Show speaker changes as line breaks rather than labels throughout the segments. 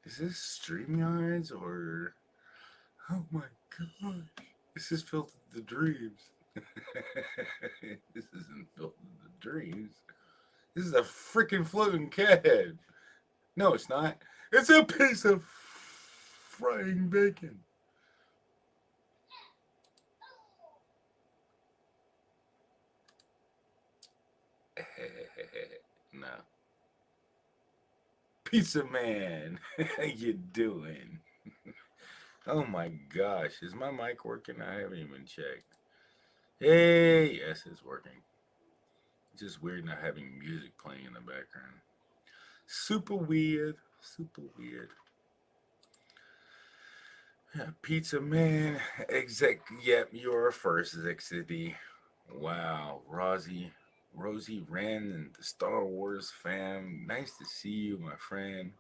Is this StreamYards or? Oh my gosh, this is Filth of the Dreams. This isn't Filth of the Dreams. This is a freaking floating cat head. No, it's not. It's a piece of frying bacon. No. Pizza Man, how you doing? Oh my gosh, is my mic working? I haven't even checked. Hey, yes, it's working. It's just weird not having music playing in the background. Super weird. Super weird. Yeah, Pizza Man, exec. Yep, you're first, Zixity. Wow, Rosie Ren and the Star Wars fam. Nice to see you, my friend.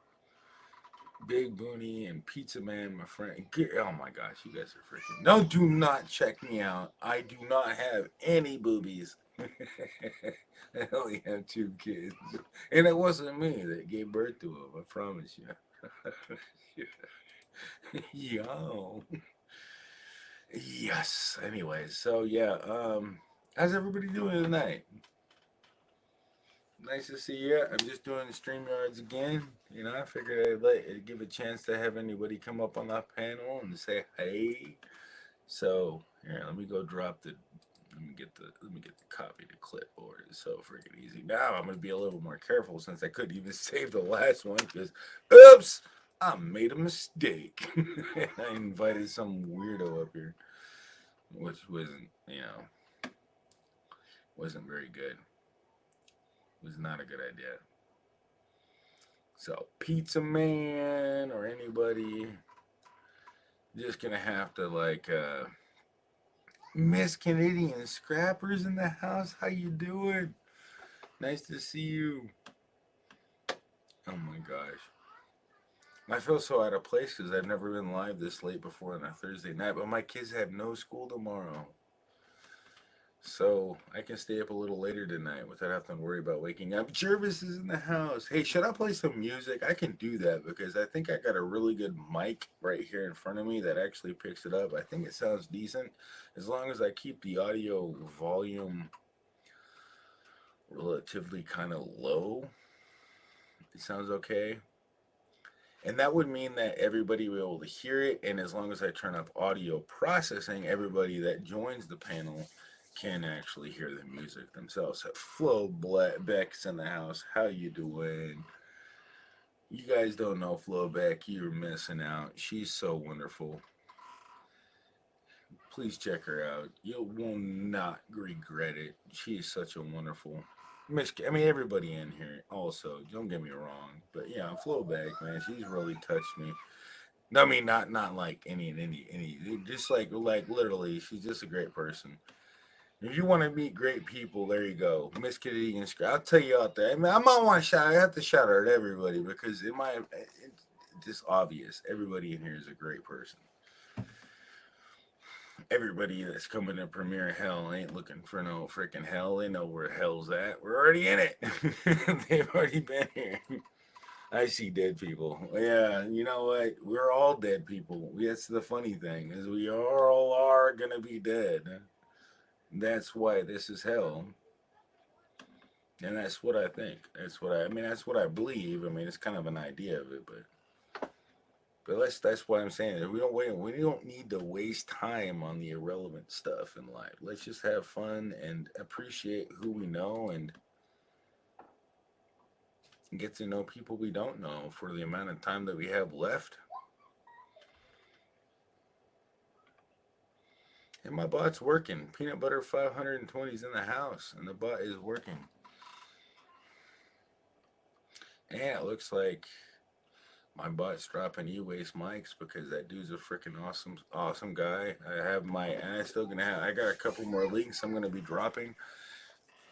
Big Booney and Pizza Man, my friend. Oh my gosh, you guys are freaking. No, do not check me out. I do not have any boobies. I only have two kids. And it wasn't me that gave birth to them, I promise you. Yo. Yes. Anyways, so yeah, how's everybody doing tonight? Nice to see you. I'm just doing the StreamYards again. You know, I figured I'd give a chance to have anybody come up on that panel and say hey. So here, let me go drop the. Let me get the copy to clipboard. It's so freaking easy. Now I'm gonna be a little more careful since I couldn't even save the last one because, oops, I made a mistake. I invited some weirdo up here, which wasn't very good. Was not a good idea. So Pizza Man or anybody just gonna have to Miss Canadian Scrappers in the house. How you doing? Nice to see you. Oh my gosh. I feel so out of place because I've never been live this late before on a Thursday night, but my kids have no school tomorrow. So I can stay up a little later tonight without having to worry about waking up. Jervis is in the house. Hey, should I play some music? I can do that because I think I got a really good mic right here in front of me that actually picks it up. I think it sounds decent as long as I keep the audio volume relatively kind of low. It sounds okay. And that would mean that everybody will be able to hear it. And as long as I turn up audio processing, everybody that joins the panel can actually hear the music themselves. So Flo Beck's in the house. How you doing? You guys don't know Flo Beck. You're missing out. She's so wonderful. Please check her out. You will not regret it. She's such a wonderful I mean, everybody in here also. Don't get me wrong, but yeah, Flo Beck, man, she's really touched me. No, I mean, not like any. Just like literally, she's just a great person. If you want to meet great people, there you go, Miss Kitty and I'll tell you out there. I mean, I might want to shout. I have to shout out at everybody because it's just obvious. Everybody in here is a great person. Everybody that's coming to Premiere Hell ain't looking for no freaking hell. They know where hell's at. We're already in it. They've already been here. I see dead people. Yeah, you know what? We're all dead people. That's the funny thing is we all are gonna be dead. That's why this is hell, and that's what I think. I mean. That's what I believe. I mean, it's kind of an idea of it, but that's why I'm saying that we don't wait. We don't need to waste time on the irrelevant stuff in life. Let's just have fun and appreciate who we know and get to know people we don't know for the amount of time that we have left. And my bot's working. Peanut butter 520 is in the house, and the bot is working. And it looks like my bot's dropping e-waste mics because that dude's a freaking awesome guy. And I still gonna have. I got a couple more links I'm gonna be dropping,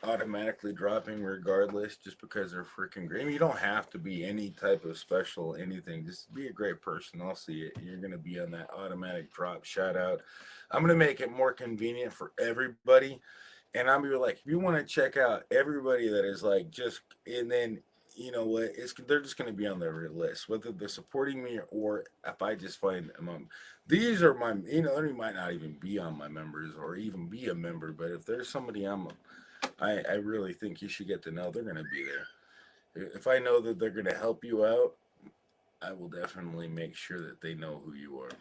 automatically dropping regardless, just because they're freaking great. I mean, you don't have to be any type of special anything. Just be a great person. I'll see it. You're gonna be on that automatic drop shout out. I'm gonna make it more convenient for everybody, and I'm gonna be like, if you want to check out everybody that is like just, and then you know what? They're just going to be on their list, whether they're supporting me or if I just find them. These are my, they might not even be on my members or even be a member, but if there's somebody I really think you should get to know, they're going to be there. If I know that they're going to help you out, I will definitely make sure that they know who you are.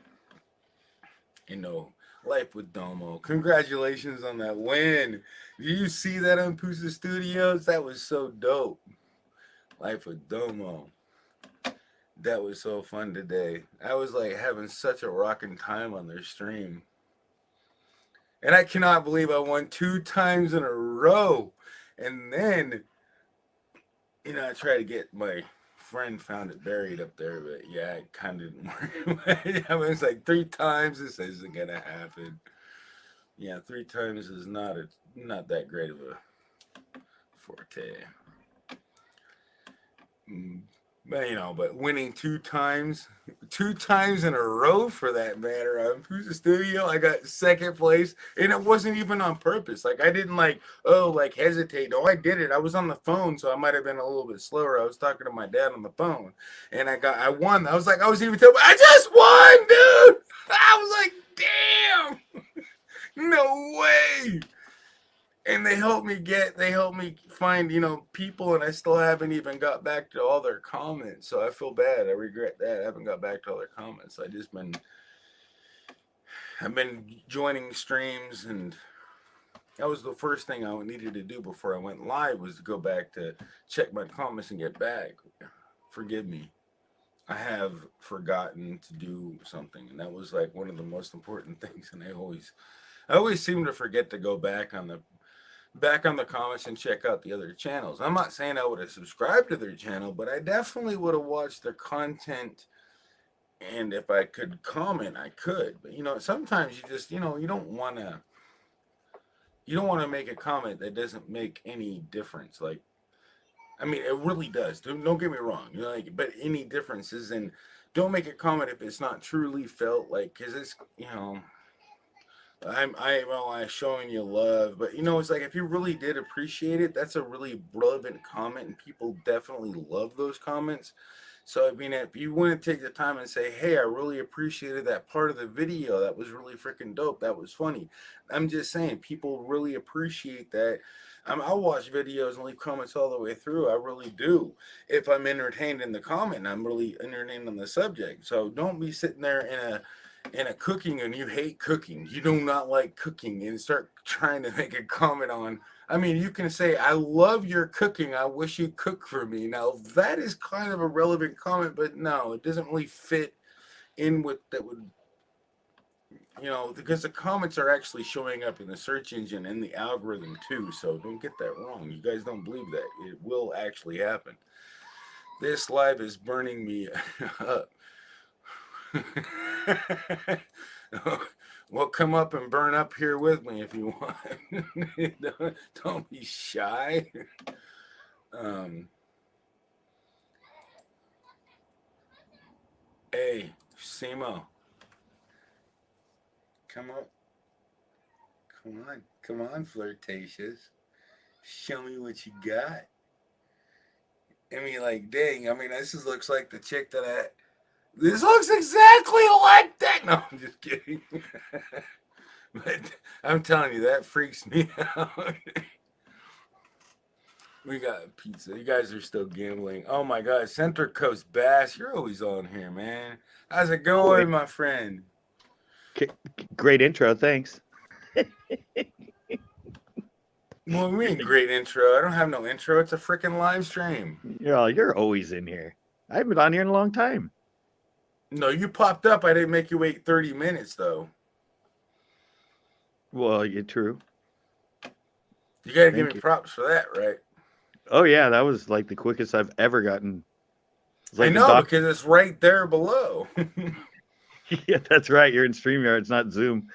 Life with Domo. Congratulations on that win. Did you see that on Pusa Studios? That was so dope. Life with Domo. That was so fun today. I was like having such a rocking time on their stream. And I cannot believe I won 2 times in a row. And then, I tried to get my friend found it buried up there, but yeah, it kind of didn't work. I was like 3 times. This isn't gonna happen. Yeah, 3 times is not that great of a forte. But winning 2 times in a row for that matter on Pusa Studio, I got second place, and it wasn't even on purpose. Like I didn't hesitate. No, I did it. I was on the phone, so I might have been a little bit slower. I was talking to my dad on the phone, and I won. I was even telling, I just won, dude. I was like, damn, no way. And they helped me find, people, and I still haven't even got back to all their comments. So I feel bad. I regret that. I haven't got back to all their comments. I've been joining streams, and that was the first thing I needed to do before I went live, was to go back to check my comments and get back. Forgive me. I have forgotten to do something, and that was like one of the most important things. And I always seem to forget to go back on the comments and check out the other channels. I'm not saying I would have subscribed to their channel, but I definitely would have watched their content. And if I could comment, I could. But sometimes you just, you don't want to make a comment that doesn't make any difference. Like, I mean, it really does. Don't get me wrong. But any differences, and don't make a comment if it's not truly felt, like, because it's, I'm showing you love, but it's like, if you really did appreciate it, that's a really relevant comment, and people definitely love those comments. So I mean, if you want to take the time and say, hey, I really appreciated that part of the video, that was really freaking dope, that was funny. I'm just saying, people really appreciate that. I'll watch videos and leave comments all the way through. I really do. If I'm entertained in the comment, I'm really entertained on the subject. So don't be sitting there in a cooking and you hate cooking, you do not like cooking, and start trying to make a comment on. I mean, you can say, I love your cooking, I wish you cook for me. Now that is kind of a relevant comment, but no, it doesn't really fit in with that. Would because the comments are actually showing up in the search engine and the algorithm too, so don't get that wrong. You guys don't believe that it will actually happen. This live is burning me up. Well, come up and burn up here with me if you want. Don't be shy. Hey, Simo, come up. Come on, flirtatious. Show me what you got. I mean, like, dang. I mean, looks like the chick that This looks exactly like that. No, I'm just kidding. But I'm telling you, that freaks me out. We got pizza. You guys are still gambling. Oh my God, Central Coast Bass, you're always on here, man. How's it going, my friend?
Great intro, thanks.
Well, we mean great intro. I don't have no intro. It's a freaking live stream.
You're always in here. I haven't been on here in a long time.
No, you popped up. I didn't make you wait 30 minutes, though.
Well, you're true.
You got to give me props for that, right?
Oh, yeah, that was like the quickest I've ever gotten.
I know, because it's right there below.
Yeah, that's right. You're in StreamYard. It's not Zoom.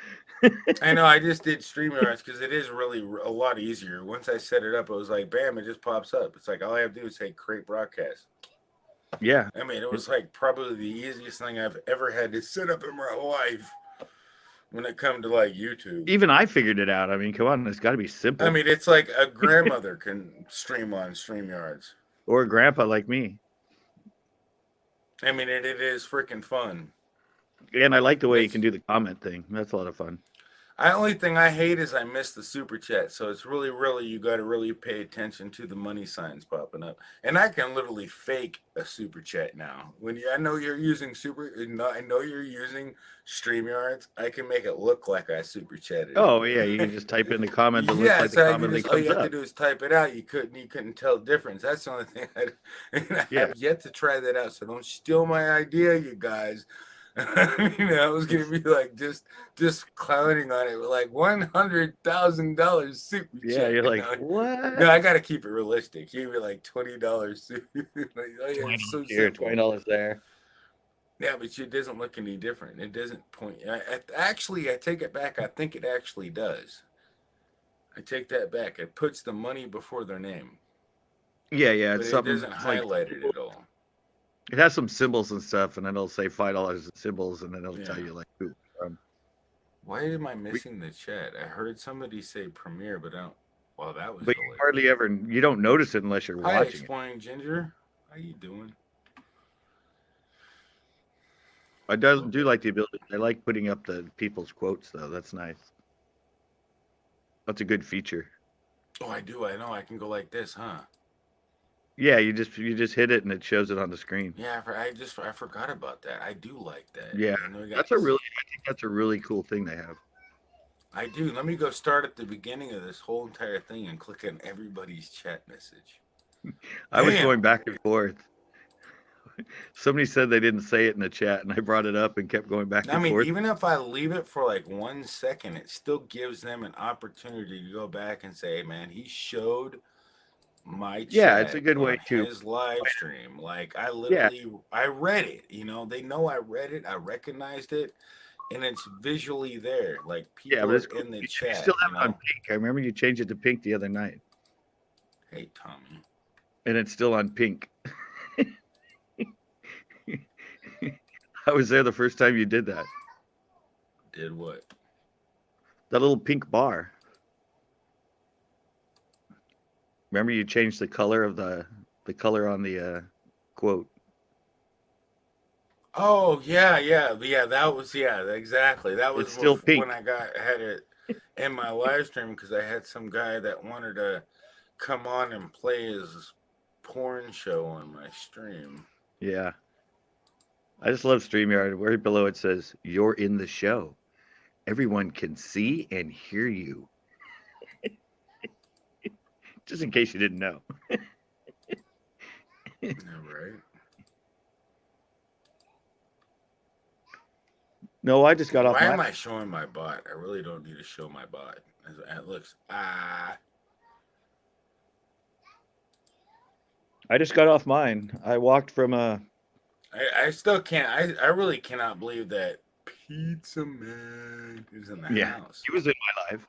I know. I just did StreamYards because it is really a lot easier. Once I set it up, it was like, bam, it just pops up. It's like all I have to do is say create broadcast.
Yeah.
I mean, it was like probably the easiest thing I've ever had to set up in my life when it comes to like YouTube.
Even I figured it out. I mean, come on, it's got to be simple.
I mean, it's like a grandmother can stream on StreamYards.
Or a grandpa like me.
I mean, it is freaking fun.
And I like the way you
It's
can do the comment thing. That's a lot of fun.
The only thing I hate is I miss the super chat. So it's really you got to really pay attention to the money signs popping up. And I can literally fake a super chat now. I know you're using I know you're using StreamYards. I can make it look like I super chatted it.
Oh yeah, you can just type in the comment that looks
Yeah,
like the
so I can
comment that
just all you
comes
have to
up.
do is type it out. You couldn't tell the difference. That's the only thing and I
Yeah.
have yet to try that out. So don't steal my idea, you guys. I was gonna be like just clowning on it with like $100,000 super
Yeah,
chat.
you're like, what?
No, I gotta keep it realistic. Give me like $20 super. Like, oh yeah, it's so
$20 here,
simple.
$20 there.
Yeah, but it doesn't look any different. It doesn't point. Actually, I take it back. I think it actually does. I take that back. It puts the money before their name,
Yeah, yeah.
but
It's
it
something.
doesn't
It's like
highlight it at all.
it has some symbols and stuff, and then it'll say $5 in symbols, and then it'll tell
Yeah.
you like who it's from.
Why am I missing the chat? I heard somebody say premiere, but I don't. Well, that was
But you
hilarious.
hardly ever, you don't notice it unless you're
Hi,
watching it.
Exploring Ginger. How you doing?
I do like the ability. I like putting up the people's quotes though. That's nice. That's a good feature.
Oh, I do. I know. I can go like this, huh?
Yeah, you just hit it and it shows it on the screen.
Yeah, I forgot about that. I do like that.
Yeah,
I know
I think that's a really cool thing they have.
I do. Let me go start at the beginning of this whole entire thing and click on everybody's chat message.
I was going back and forth. Somebody said they didn't say it in the chat, and I brought it up and kept going back and forth.
Even if I leave it for like 1 second, it still gives them an opportunity to go back and say, man, he showed my chat.
Yeah, it's a good way to
his live stream. Like I literally, I read it. They know I read it. I recognized it, and it's visually there. Like people are in the chat.
You still have it on pink. I remember you changed it to pink the other night.
Hey, Tommy.
And it's still on pink. I was there the first time you did that.
Did what?
That little pink bar. Remember you changed the color of the color on the quote.
Oh yeah. That was exactly. That was
It's still pink.
when I had it in my live stream because I had some guy that wanted to come on and play his porn show on my stream.
Yeah. I just love StreamYard. Right below it says, "You're in the show. Everyone can see and hear you." Just in case you didn't know.
Yeah, right.
No, I just got off.
Why am I showing my bot? I really don't need to show my bot. It looks
I just got off mine. I walked from a.
I still can't. I really cannot believe that Pizza Man is in the house.
He was in my live.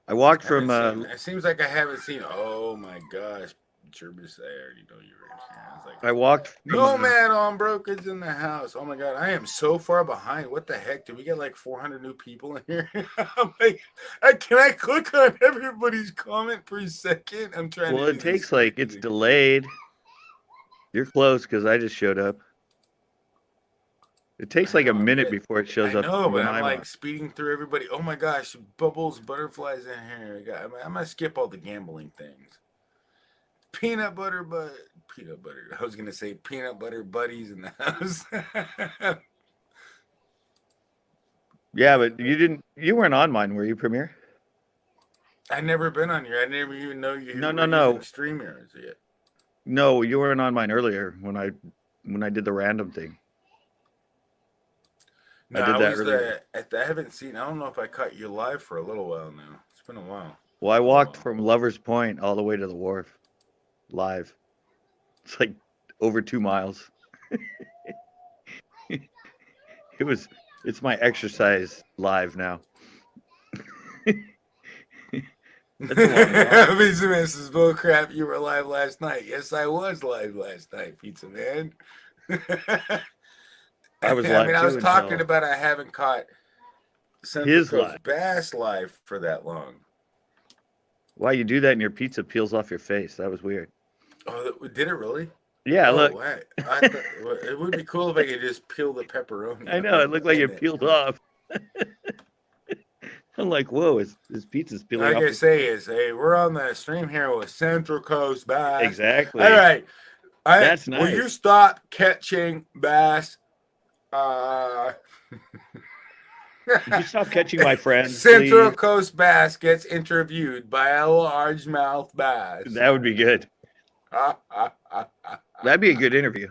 I walked from.
It seems like I haven't seen. Oh my gosh, Jervis! I already know you were in here. I was like,
I walked. From,
Nomad on Broker's in the house. Oh my god, I am so far behind. What the heck? Did we get like 400 new people in here? I'm like, can I click on everybody's comment per second? I'm trying.
Well, it takes like it's delayed. You're close because I just showed up. It takes like a minute before it shows up.
No, but I'm like speeding through everybody. Oh my gosh, bubbles, butterflies in here. I'm gonna skip all the gambling things. Peanut butter. I was gonna say peanut butter buddies in the house.
Yeah, but you weren't on mine, were you, Premiere?
I never been on here. I never even know you.
No.
StreamYards yet.
No, you weren't on mine earlier when I did the random thing.
No, I did that earlier. I haven't seen. I don't know if I caught you live for a little while now. It's been a while.
Well, I walked from Lover's Point all the way to the wharf, live. It's like over 2 miles. It's my exercise live now.
Pizza Man says, "Bull crap! You were live last night." Yes, I was live last night, Pizza Man.
I was live.
I was talking about I haven't caught his live. Bass live for that long.
Why you do that and your pizza peels off your face? That was weird.
Oh, did it really?
Yeah,
Oh,
look.
what? I thought it would be cool if I could just peel the pepperoni
I
off
know it looked like
and
it peeled off. I'm like, whoa, his pizza's peeling
like
off
I
his
say,
face.
is hey, we're on the stream here with Central Coast Bass. All
Exactly.
right,
That's
will you
nice.
stop catching bass? Uh,
Would you stop catching my friends,
Central
please?
Coast Bass gets interviewed by a largemouth bass.
That would be good. That'd be a good interview.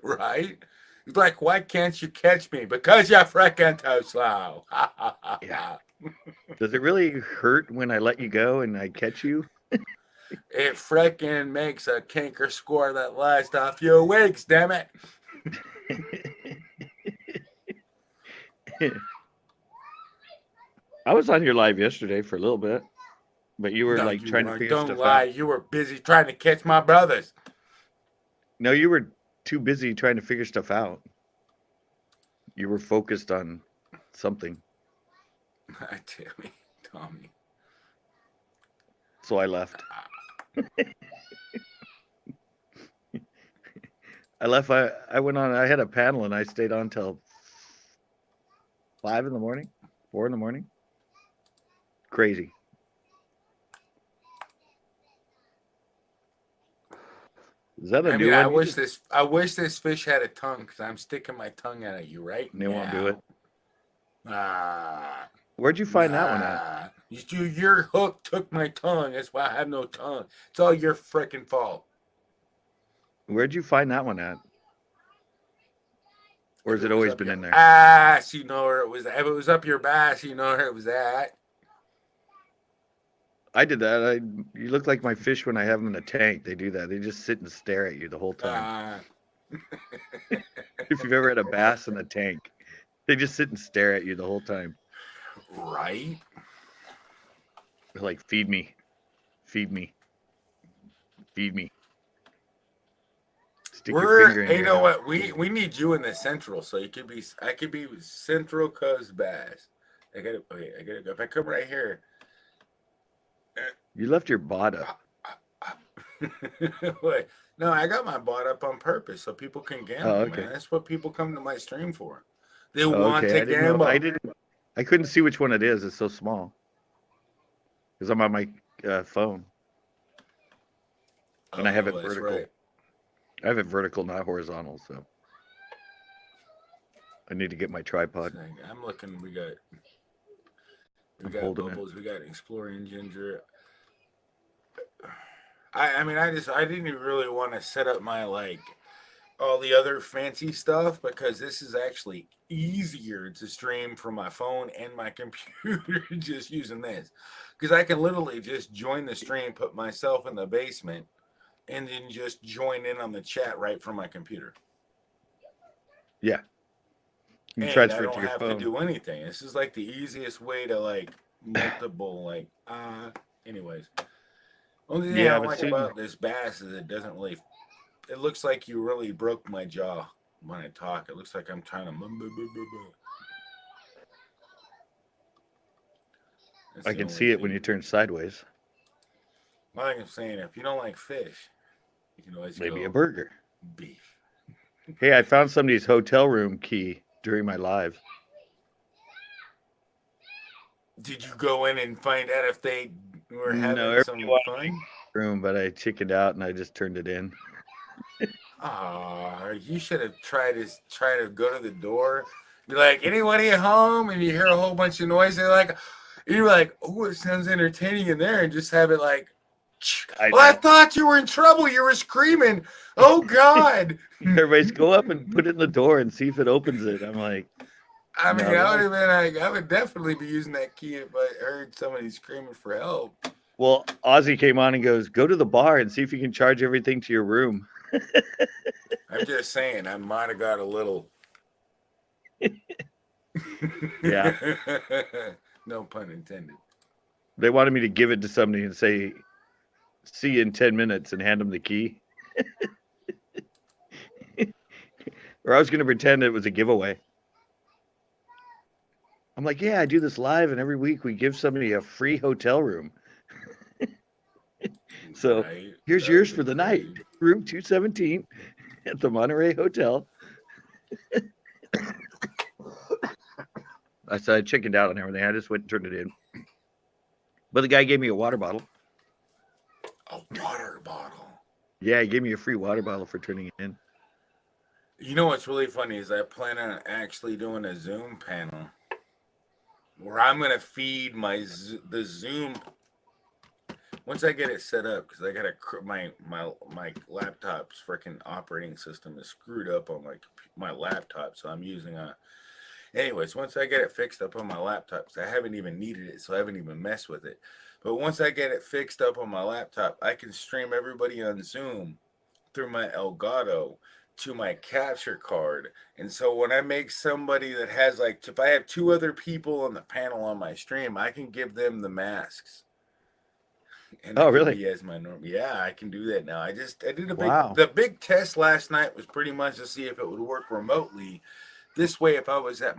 Right? He's like, why can't you catch me? Because you're freaking too slow.
Yeah. Does it really hurt when I let you go and I catch you?
It freaking makes a canker score that lasts a few weeks, damn it.
I was on your live yesterday for a little bit, but you were
No,
like
you
trying to
weren't.
figure
Don't
stuff
lie.
out.
You were busy trying to catch my brothers.
No, you were too busy trying to figure stuff out. You were focused on something.
Tommy.
So I left. I left. I went on. I had a panel and I stayed on till 5 in the morning, 4 in the morning. Crazy. Is that a new one?
I wish this fish had a tongue because I'm sticking my tongue out at you right
They
now.
won't do it.
Ah.
Where'd you find that one at?
Your hook took my tongue. That's why I have no tongue. It's all your freaking fault.
Where'd you find that one at? Or has it always been in there?
Ass, you know where it was. If it was up your bass, you know where it was at.
I did that. You look like my fish when I have them in a tank. They do that. They just sit and stare at you the whole time. If you've ever had a bass in a tank, they just sit and stare at you the whole time.
Right?
They're like, feed me, feed me, feed me. Stick your finger in
You
here.
know what? We need you in the central, so you could be. I could be Central Coast Bass. I gotta go. If I come right here.
You left your bot up.
Wait, no, I got my bot up on purpose so people can gamble,
okay.
man. That's what people come to my stream for. They want to
I didn't
gamble.
I couldn't see which one it is. It's so small. Because I'm on my phone. And I have it vertical. Right. I have it vertical, not horizontal, so I need to get my tripod.
I'm looking. We got bubbles. We got exploring ginger. I mean, I didn't even really want to set up my all the other fancy stuff because this is actually easier to stream from my phone and my computer just using this, because I can literally just join the stream, put myself in the basement, and then just join in on the chat right from my computer.
Yeah.
You and transfer it to your phone. I don't have to do anything. This is like the easiest way to multiple anyways. Only thing I don't like about this bass is it doesn't really. It looks like you really broke my jaw when I talk. It looks like I'm trying to.
I can see it when you turn sideways.
Like I'm saying, if you don't like fish, you can always
maybe a burger.
Beef.
Hey, I found somebody's hotel room key during my live.
Did you go in and find out if they were having some fun?
Room, but I chickened out and I just turned it in.
You should have tried to go to the door, be like, anybody at home, and you hear a whole bunch of noise. You're like, oh, it sounds entertaining in there, and just have it I thought you were in trouble. You were screaming. Oh God!
Everybody's go up and put it in the door and see if it opens it. I'm like,
I mean, I would definitely be using that key if I heard somebody screaming for help.
Well, Ozzy came on and goes, go to the bar and see if you can charge everything to your room.
I'm just saying, I might have got a little.
Yeah.
No pun intended.
They wanted me to give it to somebody and say, see you in 10 minutes and hand them the key. Or I was going to pretend it was a giveaway. I'm like, yeah, I do this live and every week we give somebody a free hotel room. So
Right?
here's
That would
yours
be
for the night,
crazy.
room 217 at the Monterey Hotel. I said I chickened out on everything. I just went and turned it in. But the guy gave me a water bottle.
A water bottle.
Yeah, he gave me a free water bottle for turning it in.
You know what's really funny is I plan on actually doing a Zoom panel where I'm gonna feed the Zoom once I get it set up because I got my laptop's freaking operating system is screwed up on my laptop, so I'm using a. Anyways, once I get it fixed up on my laptop, because I haven't even needed it, so I haven't even messed with it. But once I get it fixed up on my laptop, I can stream everybody on Zoom through my Elgato to my capture card. And so when I make somebody that has like, if I have two other people on the panel on my stream, I can give them the masks. And
Oh,
it can
really?
be as my norm. Yeah, I can do that now. I did
Wow.
the big test last night was pretty much to see if it would work remotely. This way, if I was at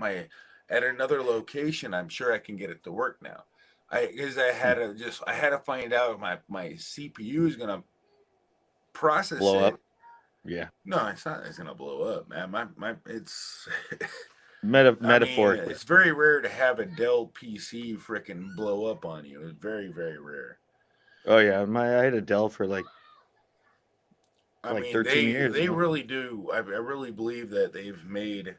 another location, I'm sure I can get it to work now. Because I had to find out if my CPU is gonna process
Blow up.
it.
Yeah.
No, it's not. It's gonna blow up, man. It's. I mean,
Metaphorically.
it's very rare to have a Dell PC freaking blow up on you. It's very, very rare.
Oh yeah, I had a Dell for
I mean,
13 years.
they really do. I really believe that they've made.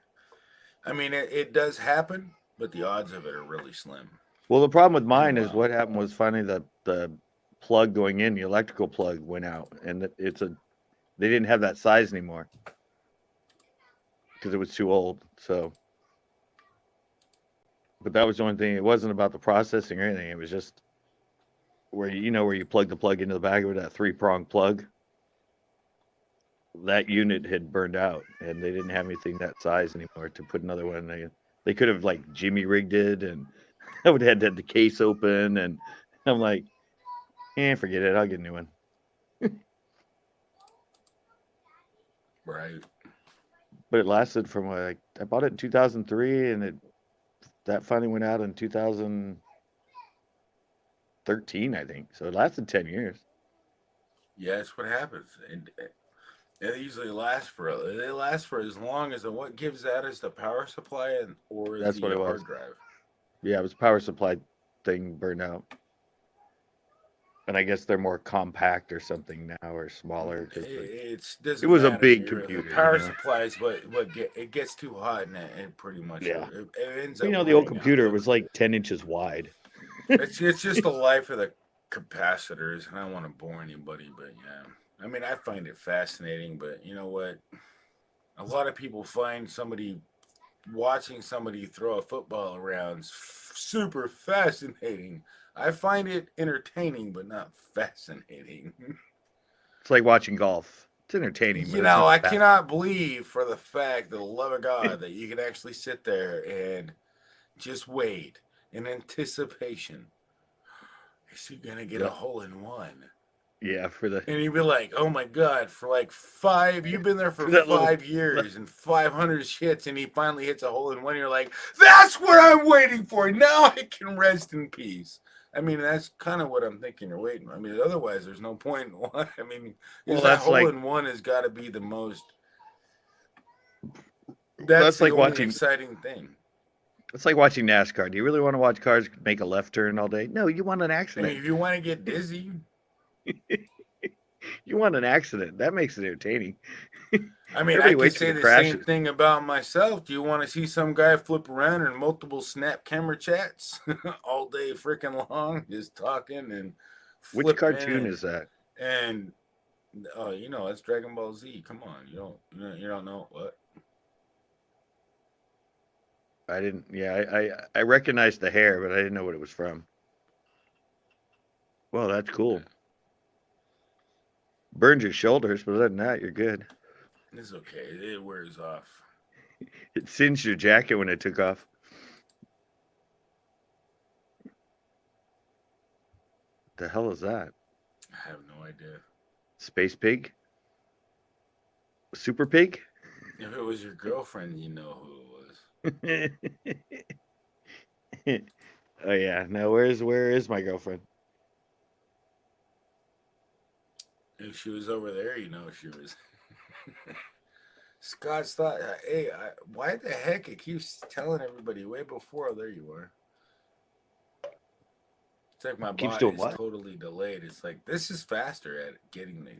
I mean, it does happen, but the odds of it are really slim.
Well, the problem with mine is
Meanwhile,
what happened was finally the plug going in, the electrical plug went out, and they didn't have that size anymore because it was too old. So, but that was the only thing. It wasn't about the processing or anything. It was just where you plug the plug into the back of it, that three-prong plug. That unit had burned out, and they didn't have anything that size anymore to put another one. They could have like Jimmy rigged it, and I would have had the case open, and I'm like, forget it. I'll get a new one.
right?
But it lasted from I bought it in 2003, and that finally went out in 2013, I think. So it lasted 10 years.
Yeah, that's what happens. And they usually they last for as long as what gives that is the power supply or
That's what
the
it was.
hard drive.
Yeah, it was a power supply thing burned out. And I guess they're more compact or something now, or smaller because
It
it
doesn't
was a
matter.
big
The
computer,
power supply is it gets too hot and it pretty much
Yeah.
it ends up
The old
wearing out.
computer was like 10 inches wide.
It's just the life of the capacitors, and I don't want to bore anybody, but yeah. I mean, I find it fascinating, but you know what? A lot of people find watching somebody throw a football around super fascinating. I find it entertaining, but not fascinating.
It's like watching golf. It's entertaining, but
You
it's
know,
not
I
fast.
cannot believe for the fact, the love of God, that you can actually sit there and just wait in anticipation. Is he gonna get a
Yep.
hole in one?
Yeah,
And you'd be like, oh my God, for like you've been there for
for that little
5 years and 500 hits, and he finally hits a hole in one. You're like, that's what I'm waiting for. Now I can rest in peace. I mean, that's kind of what I'm thinking you're waiting. I mean, otherwise, there's no point in one. I mean,
well,
is that hole in one has got to be the most. That's
that's
the
like
only
watching
exciting thing.
it's like watching NASCAR. Do you really want to watch cars make a left turn all day? No, you want an
I mean,
accident.
if you want to get dizzy,
You want an accident. That makes it entertaining.
I mean, I
Everybody
could
waits for
say
the
the same
crashes.
thing about myself. Do you want to see some guy flip around in multiple snap camera chats all day freaking long, just talking and
Which
flipping
cartoon is that?
and oh, you know, it's Dragon Ball Z. Come on, you don't know what?
I didn't. Yeah, I recognized the hair, but I didn't know what it was from. Well, that's cool. Burned your shoulders, but other than that, you're good.
It's okay. It wears off.
It singed your jacket when it took off. The hell is that?
I have no idea.
Space pig? Super pig?
If it was your girlfriend, you know who it was.
Oh yeah. Now where is my girlfriend?
If she was over there, she was. Scott's thought, hey, why the heck it keeps telling everybody way before? Oh, there you are. It's like my
Keeps
bot
doing
is
what?
totally delayed. It's like this is faster at getting the.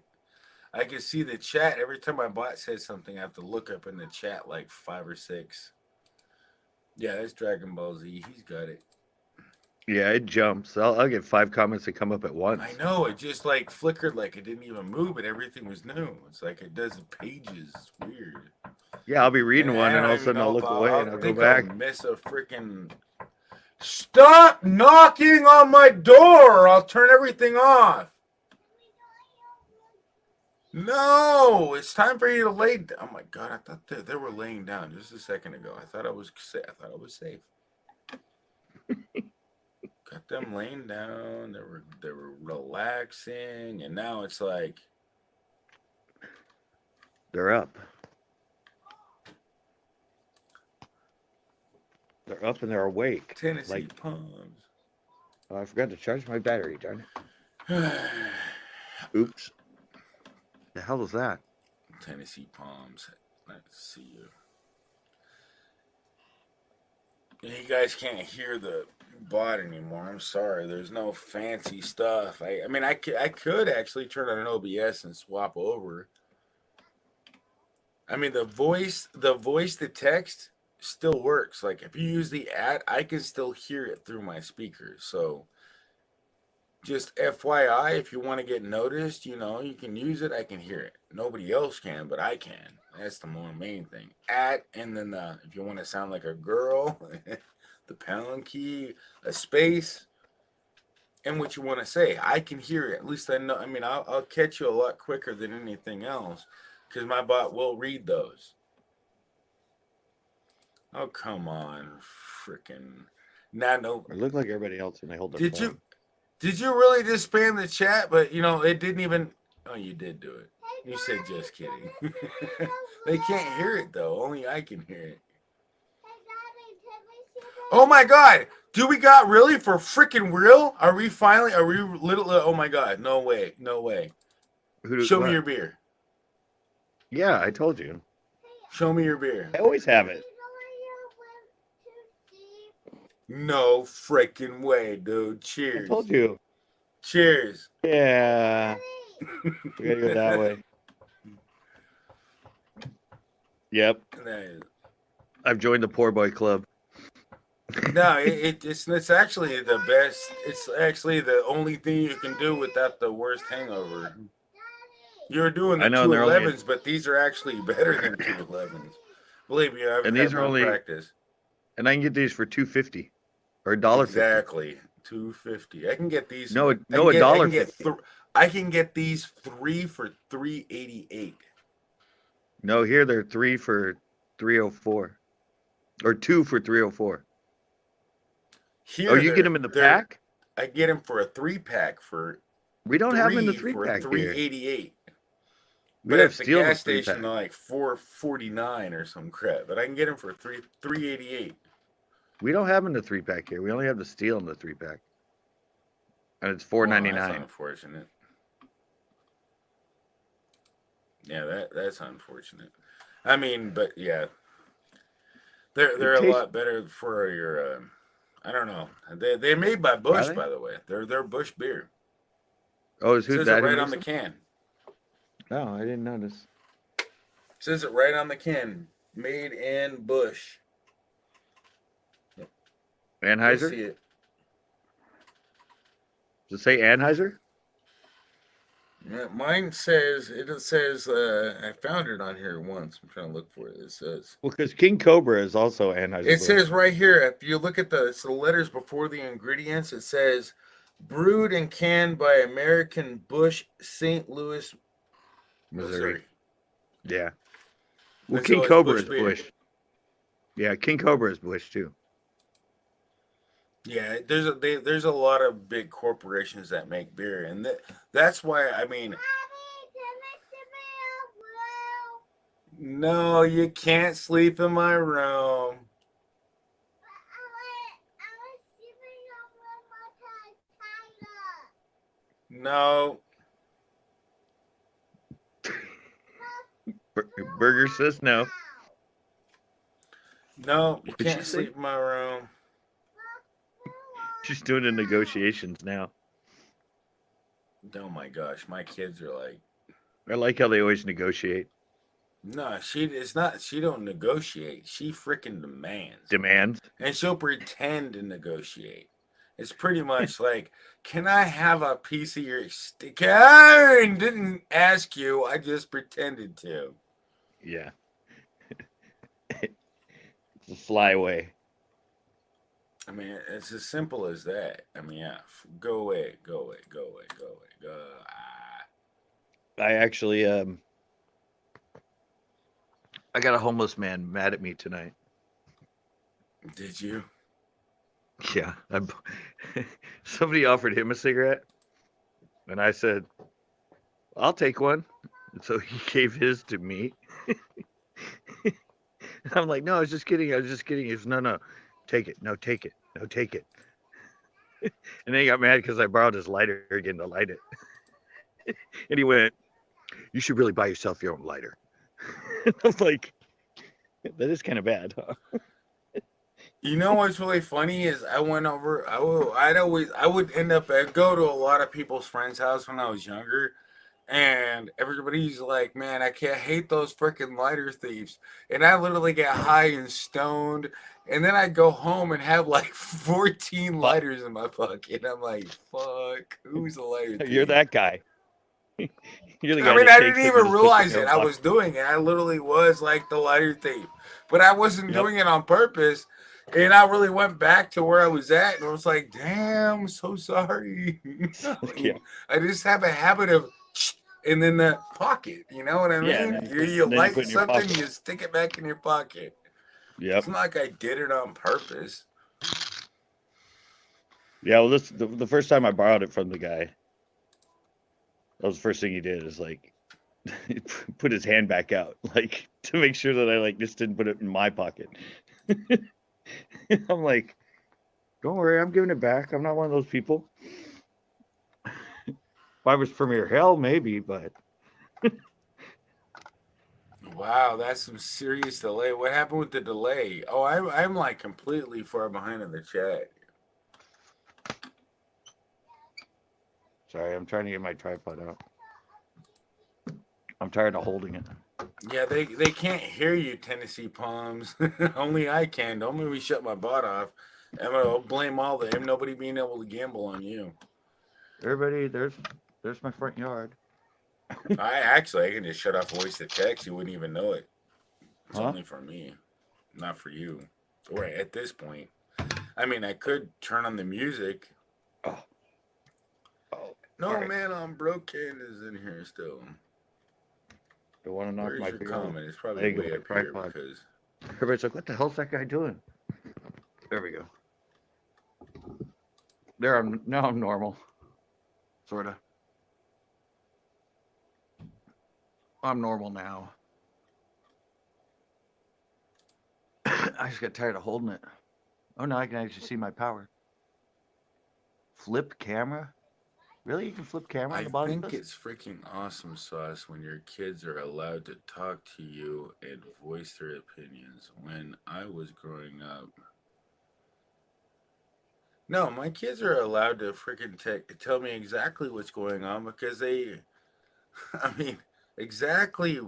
I can see the chat every time my bot says something. I have to look up in the chat like 5 or 6. Yeah, that's Dragon Ball Z. He's got it.
Yeah, it jumps. I'll get 5 comments that come up at once.
I know it just like flickered, like it didn't even move, but everything was new. It's like it does pages. It's weird.
Yeah, I'll be
And
reading one,
I
and all
don't
of a
even
sudden I'll
know if
look away
I'll
and I'll go
think
back.
I'll miss a freaking. Stop knocking on my door! I'll turn everything off. No, it's time for you to lay down. Oh my god, I thought they were laying down just a second ago. I thought I was safe. Got them laying down. They were relaxing, and now it's like
They're up. They're up and they're awake.
Tennessee Palms.
Oh, I forgot to charge my battery, darn it. Oops. The hell was that?
Tennessee Palms. Nice to see you. You guys can't hear the bot anymore. I'm sorry. There's no fancy stuff. I mean, I could actually turn on an OBS and swap over. I mean, the voice to text still works. Like if you use the ad, I can still hear it through my speakers. So just FYI, if you want to get noticed, you can use it. I can hear it. Nobody else can, but I can. That's the more main thing. And then if you want to sound like a girl, the pound key, a space, and what you want to say. I can hear it. At least I know. I mean, I'll catch you a lot quicker than anything else because my bot will read those. Oh, come on. Freaking. No.
It looked like everybody else when they hold their phone.
Did you really just spam the chat? But, it didn't even. Oh, you did do it. You said just kidding. They can't hear it, though. Only I can hear it. Oh, my God. Do we got really for freaking real? Are we little? Oh, my God. No way. No way. Show me your beer.
Yeah, I told you.
Show me your beer.
I always have it.
No freaking way, dude. Cheers.
I told you.
Cheers.
Yeah. We gotta go that way. Yep. I've joined the poor boy club.
No, it's actually the best. It's actually the only thing you can do without the worst hangover. You're doing the 211s, but these are actually better than 211s. Believe me, I've had more practice.
And I can get these for $2.50 or $1.50.
Exactly, $2.50. I can get these.
No, $1.50.
I can get these 3 for $3.88.
No, here they're 3 for $3.04, or 2 for $3.04.
Here,
you get them in the pack?
I get them for a 3-pack for.
We don't have them in the 3-pack here.
$3.88.
We
But
have
at the
steel
gas
in the
station, they're like $4.49 or some crap. But I can get them for $3.88.
We don't have them in the 3-pack here. We only have the steel in the 3-pack, and it's $4.99.
That's unfortunate. Yeah, that's unfortunate. I mean, but yeah, they're a lot better for your. I don't know. They're made by Bush, by the way. They're Bush beer.
Oh, is who
says
that?
It right on the can.
No, I didn't notice.
It says it right on the can. Made in Bush.
Anheuser?
See it.
Does it say Anheuser?
Mine says, I found it on here once. I'm trying to look for it. It says.
Well, because King Cobra is also Anheuser.
It says right here, if you look at the letters before the ingredients, it says brewed and canned by American Bush, St. Louis, Missouri.
Yeah. Well, King Cobra is Bush. Yeah, King Cobra is Bush too.
Yeah, there's a lot of big corporations that make beer, and that's why I mean. No, you can't sleep in my room. No.
Burger says no.
No, you
What'd she
can't
say?
sleep in my room.
She's doing the negotiations now.
Oh my gosh, my kids are like,
I like how they always negotiate.
no, it's not. She don't negotiate. She freaking demands,
Demands.
and she'll pretend to negotiate. It's pretty much like, can I have a piece of your stick? I didn't ask you. I just pretended to.
Yeah. It's a fly away.
I mean, it's as simple as that. I mean, yeah, go away, go away, go away, go away, go.
I actually I got a homeless man mad at me tonight.
Did you?
Yeah. Somebody offered him a cigarette and I said, I'll take one. And so he gave his to me. I'm like, no, I was just kidding. I was just kidding. He says, no, take it. No, take it. No, take it. And then he got mad because I borrowed his lighter again to light it. And he went, you should really buy yourself your own lighter. I was like, that is kind of bad, huh?
You know what's really funny is I went over. I would end up at go to a lot of people's friends' house when I was younger, and everybody's like, "Man, I can't hate those freaking lighter thieves." And I literally get high and stoned, and then I go home and have like 14
But
lighters in my pocket. I'm like, "Fuck, who's a lighter
you're
thief?"
that guy. You're the
I
guy
mean,
that
I
takes
didn't
them and
even
just puts them in
realize
your
it.
own
I
pocket.
was doing it. I literally was like the lighter thief, but I wasn't
Yep.
doing it on purpose. And I really went back to where I was at, and I was like, "Damn, I'm so sorry."
Yeah.
I just have a habit of, and then the pocket. You know what I
Yeah. And
mean?
then
You
you put
light
it in your
something,
pocket.
you stick it back in your pocket.
Yep.
It's not like I did it on purpose.
Yeah. Well, the first time I borrowed it from the guy, that was the first thing he did is like put his hand back out, like to make sure that I like just didn't put it in my pocket. I'm like, don't worry, I'm giving it back. I'm not one of those people. If I was Premier Hell, maybe, but
Wow, that's some serious delay. What happened with the delay? Oh, I'm like completely far behind in the chat.
sorry, I'm trying to get my tripod out. I'm tired of holding it.
Yeah, they can't hear you, Tennessee Palms. Only I can. Don't make me shut my butt off. I'm gonna blame all the nobody being able to gamble on you.
Everybody, there's my front yard.
I can just shut off voice to text. You wouldn't even know it. It's
Huh?
only for me, not for you. Or at this point, I mean, I could turn on the music.
Oh, oh, all
No
right.
man, I'm broken is in here still.
Don't want to knock
Where's
my
your
big old
comment? It's probably
leg of
way
my
up here
tripod.
because
Everybody's like, what the hell's that guy doing? There we go. Now I'm normal. Sorta. I'm normal now. I just got tired of holding it. Oh, now I can actually see my power. Flip camera? Really? You can flip camera on
I
the bottom of
think
this?
it's freaking awesome sauce when your kids are allowed to talk to you and voice their opinions. When I was growing up, no, my kids are allowed to freaking tell me exactly what's going on because they, I mean, exactly,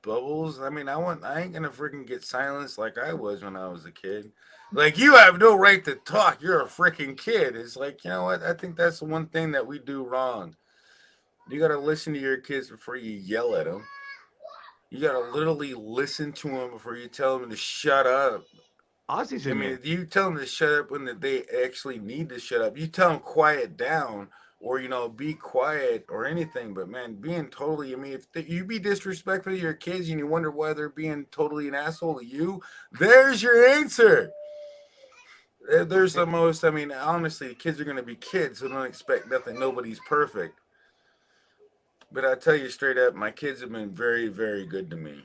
Bubbles. I mean, I ain't gonna freaking get silenced like I was when I was a kid. Like, you have no right to talk. You're a freaking kid. It's like, you know what? I think that's the one thing that we do wrong. You gotta listen to your kids before you yell at them. You gotta literally listen to them before you tell them to shut up.
Ozzy's
I
in
mean,
here.
you tell them to shut up when they actually need to shut up. You tell them quiet down or be quiet or anything. But man, being totally, I mean, if you be disrespectful to your kids and you wonder why they're being totally an asshole to you, there's your answer. There's the most. I mean, honestly, kids are gonna be kids, so don't expect nothing. Nobody's perfect. But I tell you straight up, my kids have been very, very good to me.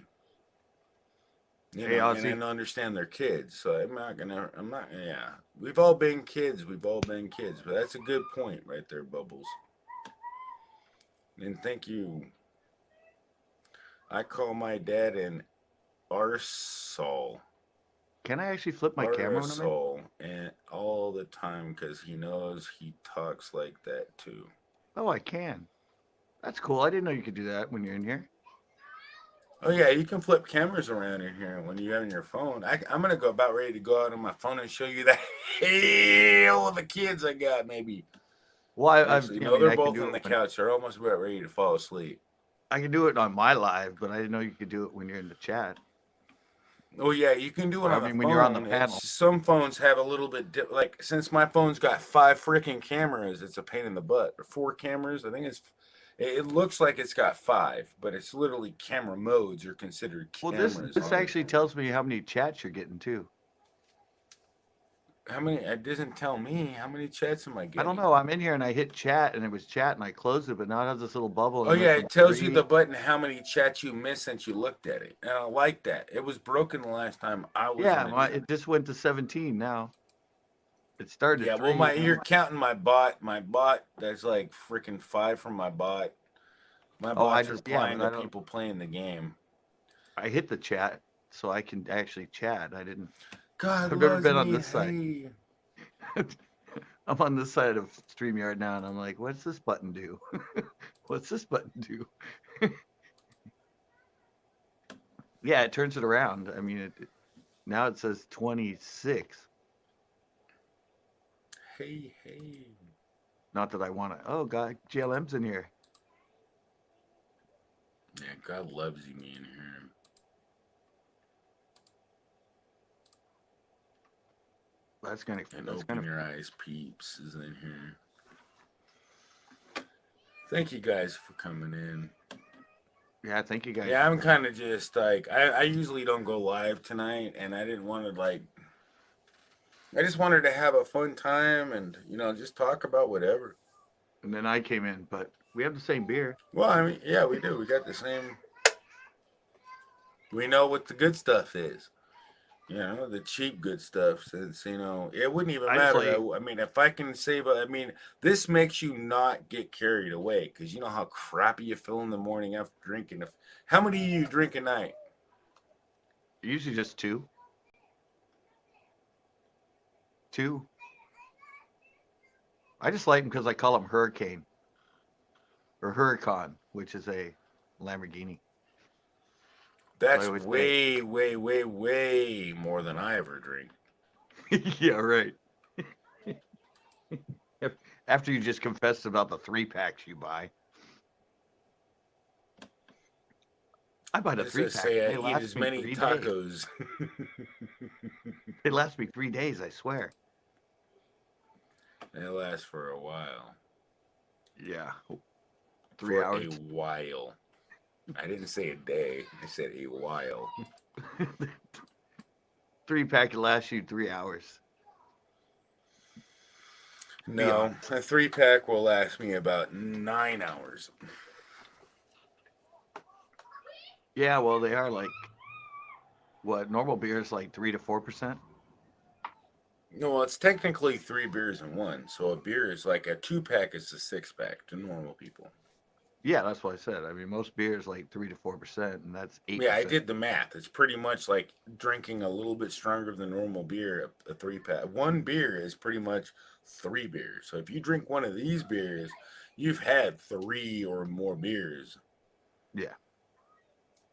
Hey,
And I
Ozzy.
understand they're kids, so I'm not, yeah. We've all been kids, but that's a good point right there, Bubbles. And thank you. I call my dad an arsehole.
Can I actually flip my camera when I'm in?
Arsehole, and all the time because he knows he talks like that too.
Oh, I can. That's cool. I didn't know you could do that when you're in here.
Oh yeah, you can flip cameras around in here when you have on your phone. I'm gonna go about ready to go out on my phone and show you the hell of the kids I got. Maybe
Well,
actually,
I
no,
mean,
they're
I can
both
do
on
it
the
when
couch. They're almost about ready to fall asleep.
I can do it on my live, but I didn't know you could do it when you're in the chat.
Oh yeah, you can do it
Or I
on the
mean, when you're on the
phone.
panel.
It's some phones have a little bit like since my phone's got 5 freaking cameras, it's a pain in the butt. Or 4 cameras, I think it's. It looks like it's got 5, but it's literally camera modes are considered
Well,
cameras
this
on it.
actually tells me how many chats you're getting too.
How many? It doesn't tell me how many chats am I
I don't
getting.
know. I'm in here and I hit chat and it was chat and I closed it, but now it has this little bubble
Oh
and it went
yeah,
from
it tells you
3.
the button how many chats you missed since you looked at it, and I like that. It was broken the last time I was in
Yeah,
a game.
it just went to 17 now. It started
Yeah,
at
well,
3.
you're counting my bot. My bot, that's like freaking 5 from my bot. My
Oh,
bot's
yeah,
replying
but
to people playing the game.
I hit the chat so I can actually chat.
God
I've never
loves
been on
me.
this side.
Hey.
I'm on this side of StreamYard now and I'm like, what's this button do? What's this button do? Yeah, it turns it around. I mean, now it says 26.
Hey, hey.
Not that I want to. Oh, God, GLM's in here.
Yeah, God loves you, me in here. And open your eyes, peeps is in here. Thank you guys for coming in.
Yeah, thank you guys.
Yeah, I'm kind of just like I usually don't go live tonight, and I didn't want to like. I just wanted to have a fun time and just talk about whatever.
And then I came in, but we have the same beer.
Well, I mean, yeah, we do. We got the same. We know what the good stuff is. The cheap good stuff. Since it wouldn't even
I just
matter.
like.
I mean, if I can save. I mean, this makes you not get carried away because you know how crappy you feel in the morning after drinking. How many do you drink a night?
Usually just 2. 2. I just like them because I call them Hurricane or Huracan, which is a Lamborghini.
That's way, way, way, way more than I ever drink.
Yeah, right. After you just confessed about the 3-packs you buy. I buy the 3-pack.
Say I eat as many tacos.
They last me 3 days, I swear.
They last for a while.
Yeah. 3 hours.
For a while. I didn't say a day. I said a while.
3-pack will last you 3 hours.
No, a 3-pack will last me about 9 hours.
Yeah, well, they are like what normal beer is like 3 to 4%.
No, well, it's technically 3 beers in one. So a beer is like a 2-pack is a 6-pack to normal people.
Yeah, that's what I said. I mean, most beers like 3 to 4%, and that's 8%.
Yeah, I did the math. It's pretty much like drinking a little bit stronger than normal beer, a 3-pack. One beer is pretty much 3 beers. So if you drink one of these beers, you've had 3 or more beers.
Yeah.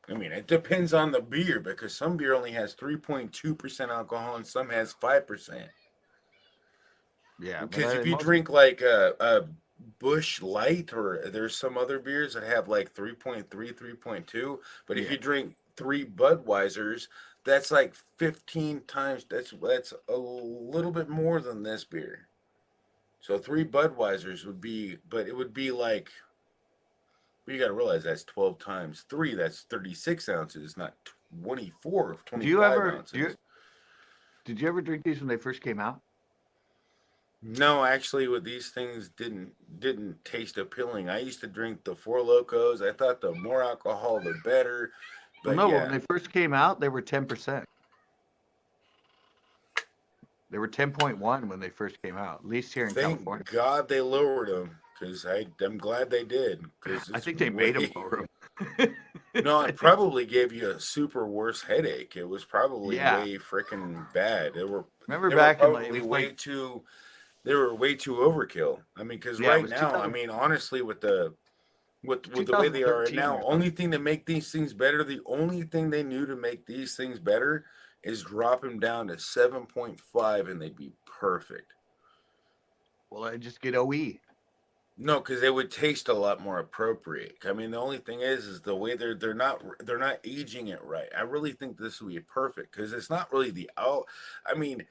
I mean, it depends on the beer because some beer only has 3.2% alcohol and some has 5%.
Yeah.
Because if you drink like a Bush Light, or there's some other beers that have like 3.3, 3.2, but if you drink 3 Budweisers, that's like 15 times. That's a little bit more than this beer. So 3 Budweisers would be, but it would be like. But you got to realize that's 12 times 3. That's 36 ounces, not 24 of 25 ounces.
Did you ever drink these when they first came out?
No, actually, with these things didn't taste appealing. I used to drink the Four Locos. I thought the more alcohol, the better. But
Well, no, when they first came out, they were 10%. They were 10.1 when they first came out, at least here in California.
Thank God they lowered them, because I'm glad they did.
I think they made them lower them.
No, it probably gave you a super worse headache. It was probably
Yeah.
way freaking bad.
Remember
They were
back in like, it
probably
was like,
they were way too overkill. I mean, because
yeah, it
right
was
now, I mean, honestly, with the way they are right
2013
now,
or
only
something.
thing to make these things better, the only thing they knew to make these things better is drop them down to 7.5 and they'd be perfect.
Well, I just get OE.
No, because they would taste a lot more appropriate. I mean, the only thing is the way they're not aging it right. I really think this would be perfect because it's not really the out. I mean,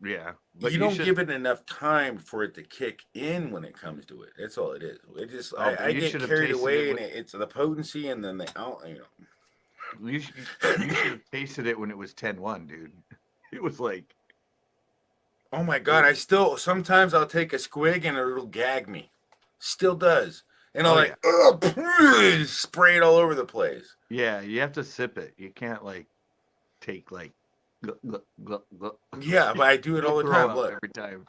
Yeah, but
you
you
don't
should.
give it enough time for it to kick in when it comes to it. That's all it is. It just
Oh, but
I
you
get
should have
carried
tasted it
away and
with.
it's the potency and then the out.
You should have tasted it when it was 10-1, dude. It was like
Oh my
it
god!
was.
I still sometimes I'll take a squig and it'll gag me. Still does, and I'll
Oh
like
yeah,
spray it all over the place.
yeah. You have to sip it. You can't like take like. Gluck, gluck, gluck, gluck.
Yeah, but I do it all
You'll
the
throw
time.
up
Look,
every time.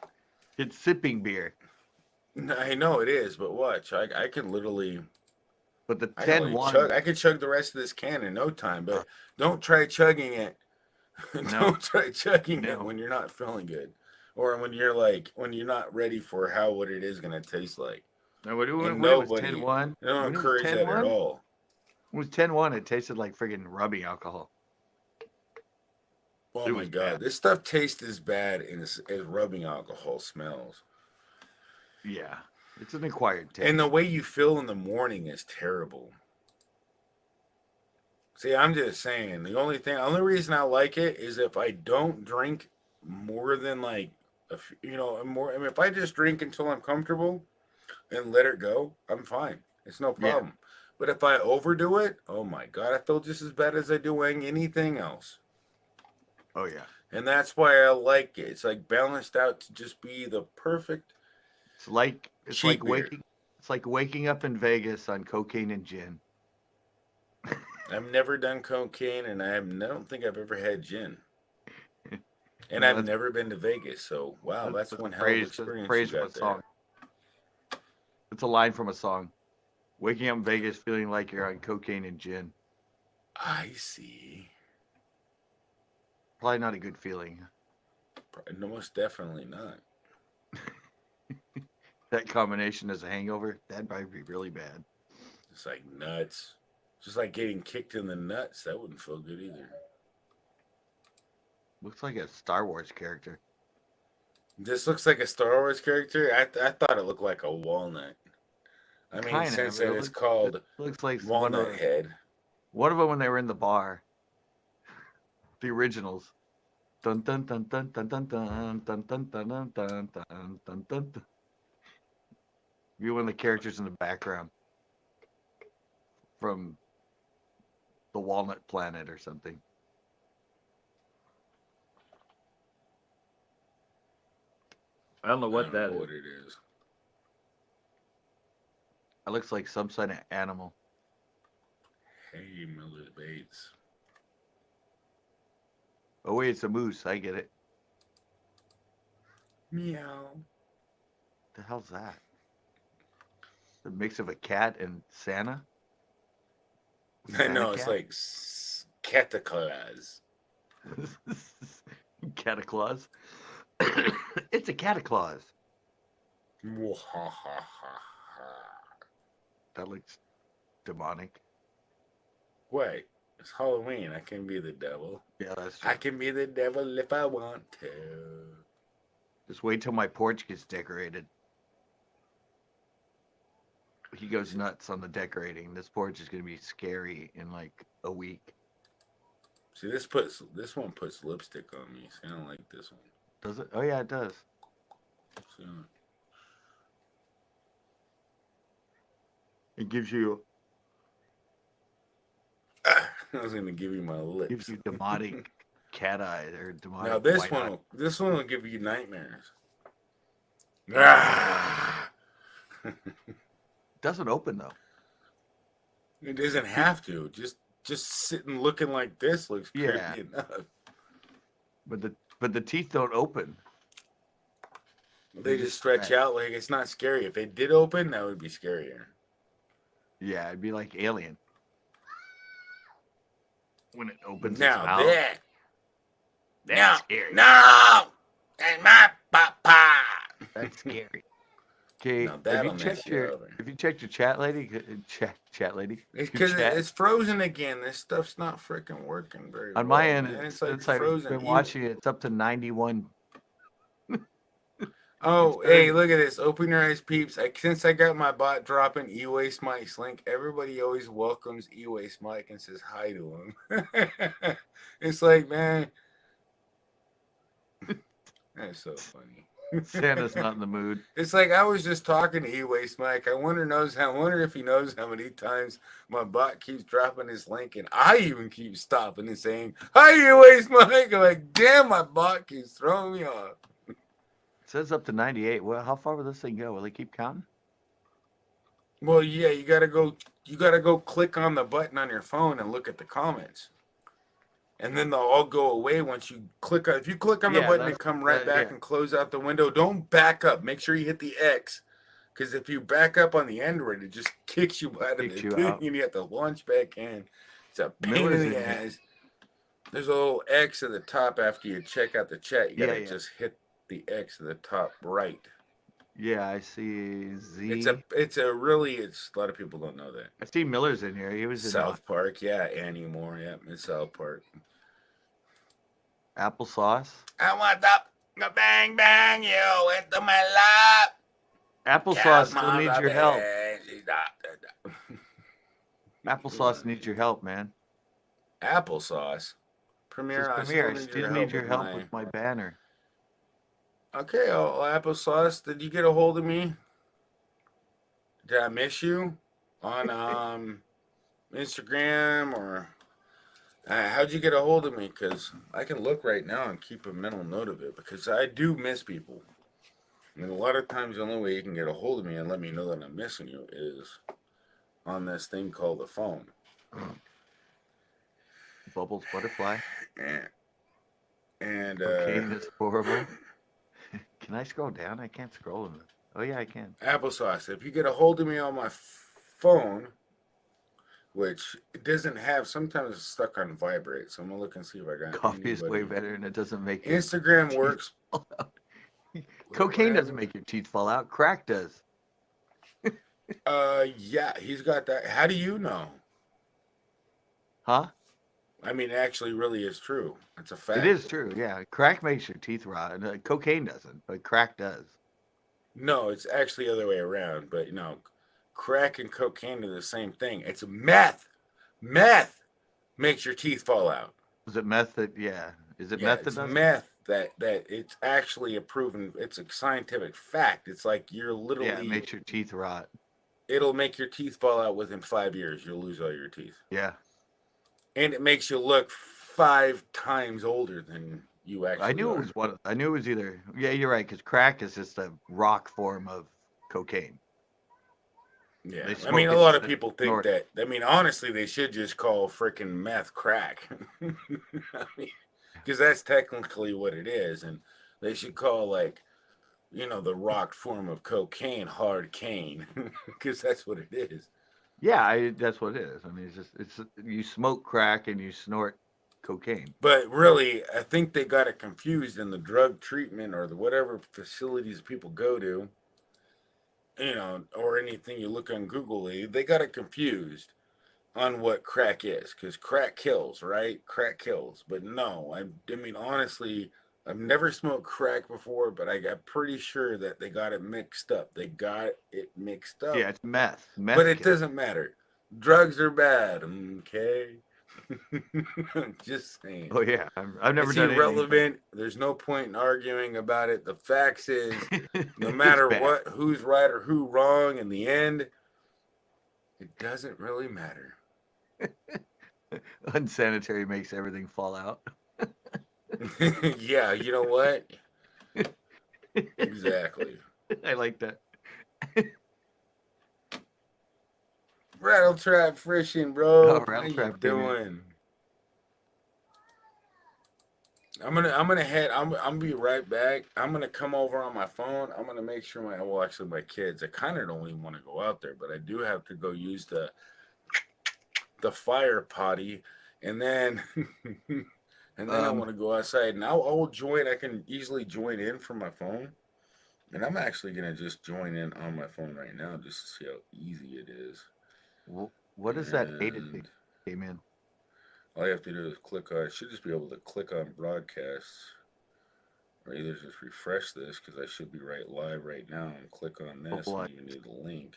It's sipping beer.
I know it is, but watch. I can literally
But the
I can
ten
literally chug.
one,
I could chug the rest of this can in no time. But don't try chugging it.
no,
Don't try chugging it
no.
when you're not feeling good, or when you're not ready for how what it is gonna taste like.
No,
And
when it was ten
nobody,
one,
I don't
when it was
encourage
ten
that at
one,
all.
it was 10-1. It tasted like friggin' rubbing alcohol.
Oh
It
my
was bad.
god, this stuff tastes as bad as rubbing alcohol smells.
Yeah, it's an acquired
And the
taste.
way you feel in the morning is terrible. See, I'm just saying, only reason I like it is if I don't drink more than like, more. I mean, if I just drink until I'm comfortable and let it go, I'm fine. It's no
Yeah.
problem. But if I overdo it, oh my god, I feel just as bad as I do anything else.
Oh yeah.
And that's why I like it. It's like balanced out to just be the perfect
It's
cheap
like
beer.
waking up in Vegas on cocaine and gin.
I've never done cocaine, and I don't think I've ever had gin. And
No,
I've never been to Vegas, so wow, that's
that's a
one hell of
phrase. That's a
experience you
phrase from a
got there.
song. It's a line from a song. Waking up in Vegas feeling like you're on cocaine and gin.
I see.
Probably not a good feeling.
No, most definitely not.
That combination as a hangover, that'd probably be really bad.
It's like nuts. Just like getting kicked in the nuts. That wouldn't feel good either.
Looks like a Star Wars character.
This looks like a Star Wars character. I thought it looked like a walnut. I mean,
Kind
since
of.
that it's
It
called
looks like
Walnut Head.
one of them when they were in the bar. The originals. Dun dun dun dun dun dun dun dun dun dun dun dun dun dun dun. Be one of the characters in the background from the Walnut Planet or something. I don't know
I
what
don't know
that is.
what it is.
It looks like some sort of animal.
Hey, Miller Bates.
Oh wait, it's a moose. I get it.
Meow.
The hell's that? The mix of a cat and Santa?
I
Santa
know, it's
cat?
like Cataclaws.
Cataclaws? It's a cataclaws. That looks demonic.
Wait, it's Halloween. I can be the devil.
Yeah, that's true.
I can be the devil if I want to.
Just wait till my porch gets decorated. He goes nuts on the decorating. This porch is gonna be scary in like a week.
See, this one puts lipstick on me. See, I don't like this one.
Does it? Oh yeah, it does.
So,
It gives you
I was gonna give you my lips.
demonic cat eyes or demonic
Now
white eye.
this one will give you nightmares. Ah!
Doesn't open though.
It doesn't have to. Just sitting looking like this looks
Yeah.
creepy enough.
But the teeth don't open.
They just stretch out like it's not scary. If it did open, that would be scarier.
Yeah, it'd be like Alien. when it opens its
Now
mouth.
that.
That's scary.
No! That's my papa!
That's scary. Okay,
Now that'll mess you over.
have you checked your chat lady? Chat lady.
It's
Your
because
chat?
it's frozen again. This stuff's not freaking working very well.
On my end,
man. It's
since
like
I've
frozen.
been watching it, it's up to 91.
Oh,
It's
hey,
very-
look at this. Open your eyes, peeps. Since I got my bot dropping e-waste Mike's link, everybody always welcomes e-waste Mike and says hi to him. It's like, man, that's so funny.
Santa's not in the mood.
It's like I was just talking to e-waste Mike. I wonder if he knows how many times my bot keeps dropping his link, and I even keep stopping and saying, "Hi, e-waste Mike." I'm like, damn, my bot keeps throwing me off.
It says up to 98. Well, how far will this thing go? Will they keep counting?
Well, yeah, you gotta go click on the button on your phone and look at the comments. And then they'll all go away once you click on. If you click on the button and come right back and close out the window, don't back up. Make sure you hit the X, because if you back up on the Android, it just kicks you out of the thing, and you have to launch back in. It's a pain in the ass. There's a little X at the top after you check out the chat. You gotta just hit the X at the top right.
Yeah, I see Z.
It's a lot of people don't know that.
I see Miller's in here. He was in
South Park, yeah, Annie Moore, yeah, in South Park.
Applesauce.
I want the bang bang you into my lap.
Applesauce still needs your help. Applesauce needs your help, man.
Applesauce. Premiere,
I still need your help with my banner.
Okay, Applesauce, did you get a hold of me? Did I miss you on Instagram, or how'd you get a hold of me? Because I can look right now and keep a mental note of it, because I do miss people. And a lot of times the only way you can get a hold of me and let me know that I'm missing you is on this thing called the phone.
Bubbles butterfly.
And
cocaine is horrible. Can I scroll down? I can't scroll. Oh yeah, I can.
Applesauce. If you get a hold of me on my phone, which it doesn't have, sometimes it's stuck on vibrate. So I'm gonna look and see if I got.
Coffee is way better, and it doesn't make
Instagram works.
Cocaine doesn't make your teeth fall out. Crack does.
Yeah, he's got that. How do you know?
Huh?
I mean, actually, really is true. It's a fact.
It is true. Yeah, crack makes your teeth rot. Cocaine doesn't, but crack does.
No, it's actually the other way around. But crack and cocaine are the same thing. It's meth. Meth makes your teeth fall out.
Is it meth that? Yeah. Is it meth that does?
Meth that it's actually a proven. It's a scientific fact. It's like you're literally.
Yeah, it makes your teeth rot.
It'll make your teeth fall out within 5 years. You'll lose all your teeth.
Yeah.
And it makes you look 5 times older than you actually
I knew
are.
it was one. I knew it was either. Yeah, you're right. Because crack is just a rock form of cocaine.
Yeah, I mean, a lot of people think that. I mean, honestly, they should just call freaking meth crack. I mean, because that's technically what it is, and they should call the rock form of cocaine hard cane, because that's what it is.
Yeah, that's what it is. I mean, it's you smoke crack and you snort cocaine.
But really, I think they got it confused in the drug treatment or the whatever facilities people go to, or anything you look on Google, they got it confused on what crack is, because crack kills, right? Crack kills. But no, I mean, honestly, I've never smoked crack before, but I got pretty sure that they got it mixed up. They got it mixed up.
Yeah, it's meth.
But it doesn't matter. Drugs are bad, okay? Just saying.
Oh yeah, I've never done
irrelevant. Anything. There's no point in arguing about it. The facts is, no matter what, who's right or who wrong, in the end, it doesn't really matter.
Unsanitary makes everything fall out.
Yeah, you know what? Exactly.
I like that.
Rattle Trap Fishing, bro.
Oh,
How you doing? I'm gonna head. I'm gonna be right back. I'm gonna come over on my phone. I'm gonna make sure my kids. I kind of don't even want to go out there, but I do have to go use the fire potty and then and then I
Um,
want to go outside. And I'll join. I can easily join in from my phone, and I'm actually gonna just join in on my phone right now just to see how easy it is.
what is that data thing
And
came in?
all you have to do is click on. I should just be able to click on broadcasts, or either just refresh this because I should be right live right now and click on this and
What?
even need the link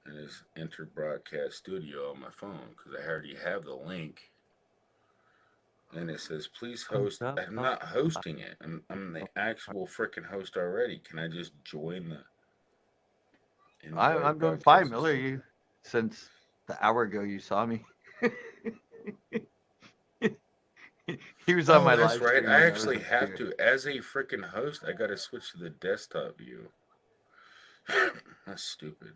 and just enter broadcast studio on my phone because I already have the link. And it says, please host. I'm not hosting it. I'm the actual freaking host already. Can I just join the invite
I'm doing fine,
broadcast?
Miller. You since the hour ago you saw me. He was on
Oh,
my
that's
live
right.
stream
I
and I was
actually
up
have
here.
to, as a freaking host, I got to switch to the desktop view. That's stupid.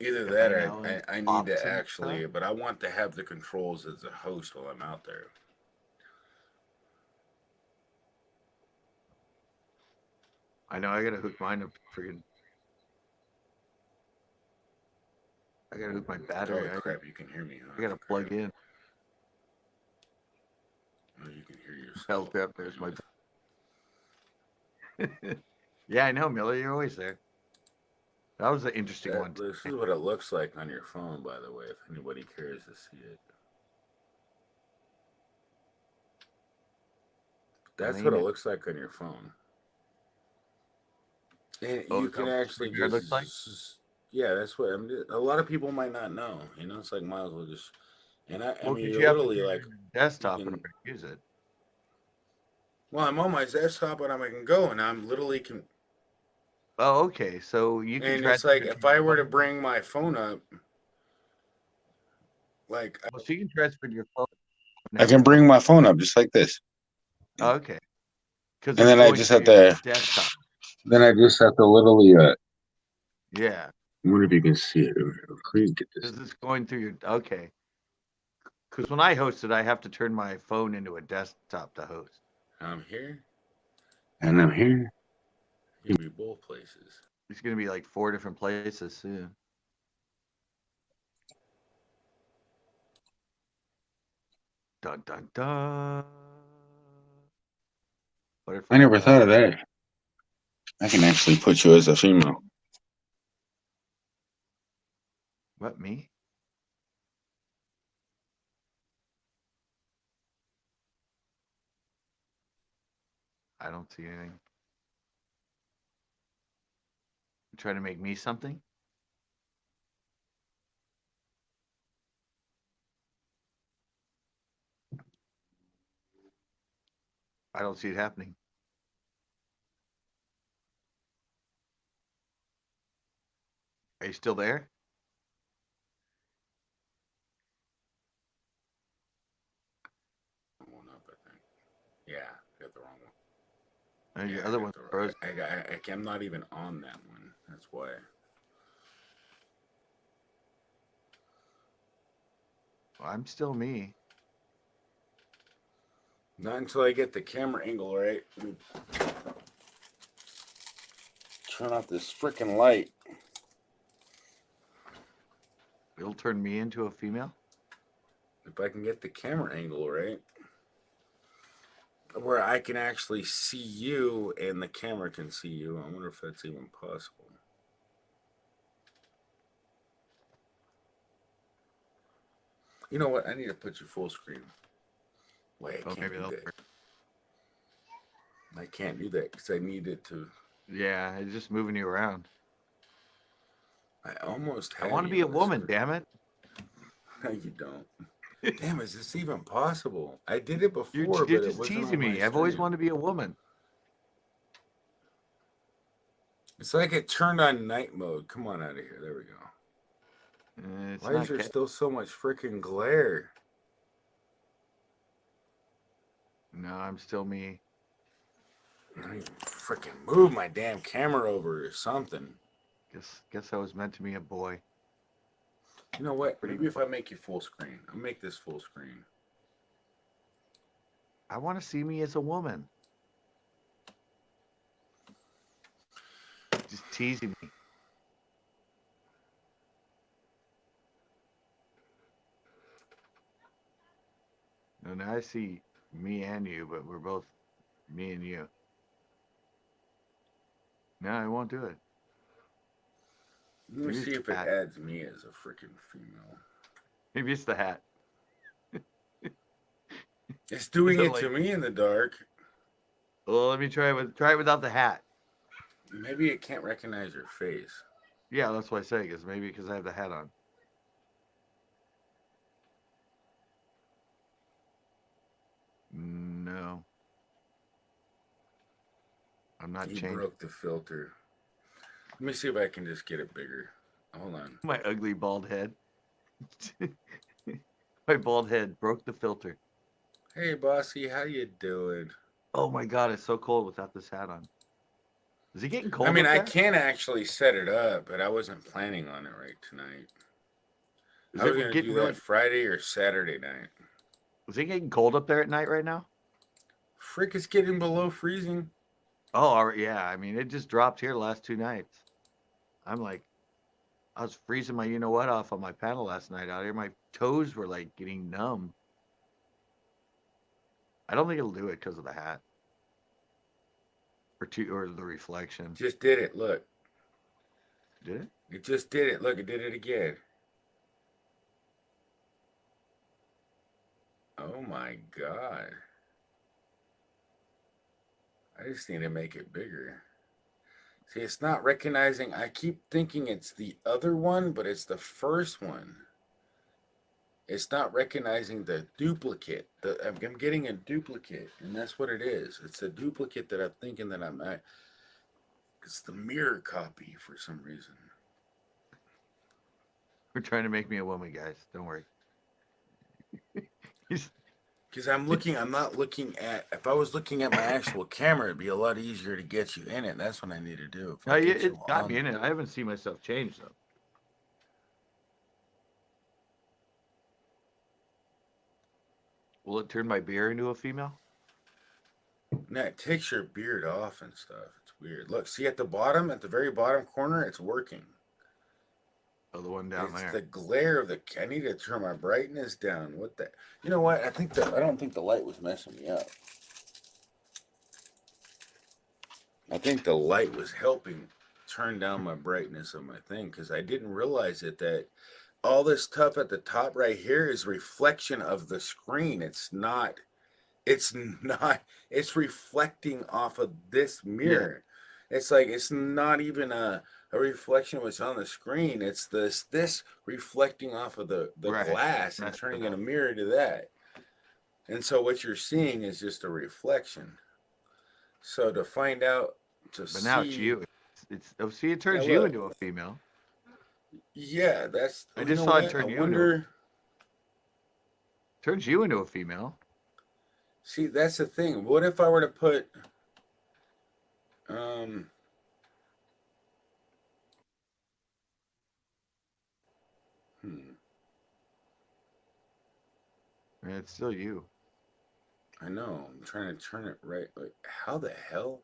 Either
Got
that
hang
or
out and
I need
pops
to
and stuff.
actually, but I want to have the controls as a host while I'm out there.
I know I gotta hook mine up friggin' I gotta hook my
Oh,
battery.
crap. You can hear me, huh?
I
I
gotta plug
forgot.
in.
Oh, you can hear
Hell
yourself.
crap, there's my Yeah, I know, Miller, you're always there. That was an interesting one.
This is what it looks like on your phone, by the way, if anybody cares to see it. That's what it
Lane.
looks like on your phone. And
Oh,
you
is that
can
what the
actually
screen guard looks like?
yeah, that's what a lot of people might not know. You know, it's like might as well just, and I
Well,
mean,
because
you're
you have to
literally
turn
like,
it into
you
desktop in
can,
order to use it.
well, I'm on my desktop and I can go and I'm literally can,
Oh, okay. So you can
and
transfer
it's like
it to
if
your
I were to
phone.
bring my phone up, like,
Well, so you can transfer to your phone
I
now.
can bring my phone up just like this.
Oh, okay. Because
And
it's
then I
going
just
through
have
your
to,
desktop.
literally,
Yeah.
I wonder if you can see it. Please get this.
Because it's going through your. Okay. Because when I hosted, I have to turn my phone into a desktop to host.
I'm here and I'm here. You can be both places.
It's going to be like 4 different places soon. Dun dun dun.
I
Butterfly
never thought
ball.
of that. I can actually put you as a female.
What, me? I don't see anything. You trying to make me something? I don't see it happening. Are you still there?
One up, I think. Yeah, I got the wrong one.
Your
Yeah,
other one's frozen.
I'm not even on that one. That's why.
Well, I'm still me.
Not until I get the camera angle right. Turn off this freaking light.
It'll turn me into a female.
If I can get the camera angle right, where I can actually see you and the camera can see you. I wonder if that's even possible. You know what? I need to put you full screen. Wait, I
Oh,
can't
maybe
do
that'll
that.
work.
I can't do that because I need it to.
Yeah, it's just moving you around.
I almost
I
have
want to
you
be a
on the
woman,
screen.
damn it.
No, you don't. Damn, is this even possible? I did it
You're,
before,
you're
but it
just
wasn't
teasing
on my
me. I've always
stream.
wanted to be a woman.
It's like it turned on night mode. Come on out of here. There we go.
It's
Why is
not
there
cat.
still so much freaking glare?
No, I'm still me.
I don't even freaking move my damn camera over or something.
Guess I was meant to be a boy.
You know what?
Pretty.
Maybe if I make you full screen, I'll make this full screen.
I want to see me as a woman. Just teasing me. now I see me and you, but we're both me and you. No, I won't do it.
Let me see if it adds me as a freaking female.
Maybe it's the hat.
It's doing it to me in the dark.
Well, let me try it without the hat.
Maybe it can't recognize your face.
Yeah, that's what I say. Because I have the hat on. No, I'm not changing.
You broke the filter. Let me see if I can just get it bigger. Hold on.
My ugly bald head. My bald head broke the filter.
Hey, bossy, how you doing?
Oh my god, it's so cold without this hat on. Is it getting cold?
I mean,
up
I
there?
can actually set it up, but I wasn't planning on it right tonight. I was going to do that Friday or Saturday night.
Is it getting cold up there at night right now?
Frick, it's getting below freezing.
Oh, yeah. I mean, it just dropped here the last 2 nights. I'm like, I was freezing my you-know-what off on my panel last night out here. My toes were like getting numb. I don't think it'll do it because of the hat. Or the reflection.
Just did it. Look.
Did it?
It just did it. Look, it did it again. Oh my god. I just need to make it bigger. See, it's not recognizing. I keep thinking it's the other one, but it's the first one. It's not recognizing the duplicate. I'm getting a duplicate, and that's what it is. It's a duplicate that I'm thinking that I'm at. It's the mirror copy for some reason.
We're trying to make me a woman, guys. Don't worry.
Because I'm not looking at, if I was looking at my actual camera, it'd be a lot easier to get you in it. That's what I need to do.
It got me in it. I haven't seen myself change, though. Will it turn my beard into a female?
No, it takes your beard off and stuff. It's weird. Look, see at the bottom, at the very bottom corner, it's working.
Oh, the one down there.
It's the glare of the. I need to turn my brightness down. What the? You know what? I don't think the light was messing me up. I think the light was helping turn down my brightness of my thing because I didn't realize it that all this stuff at the top right here is reflection of the screen. It's not. It's reflecting off of this mirror. Yeah. It's like it's not even a reflection of what's on the screen. It's this reflecting off of the glass and turning in a mirror to that. And so what you're seeing is just a reflection. So to find out
But now it's you. It turns you into a female.
Yeah, that's.
I just saw it turn you. Turns you into a female.
See, that's the thing. What if I were to put
It's still you.
I know. I'm trying to turn it right. Like, how the hell?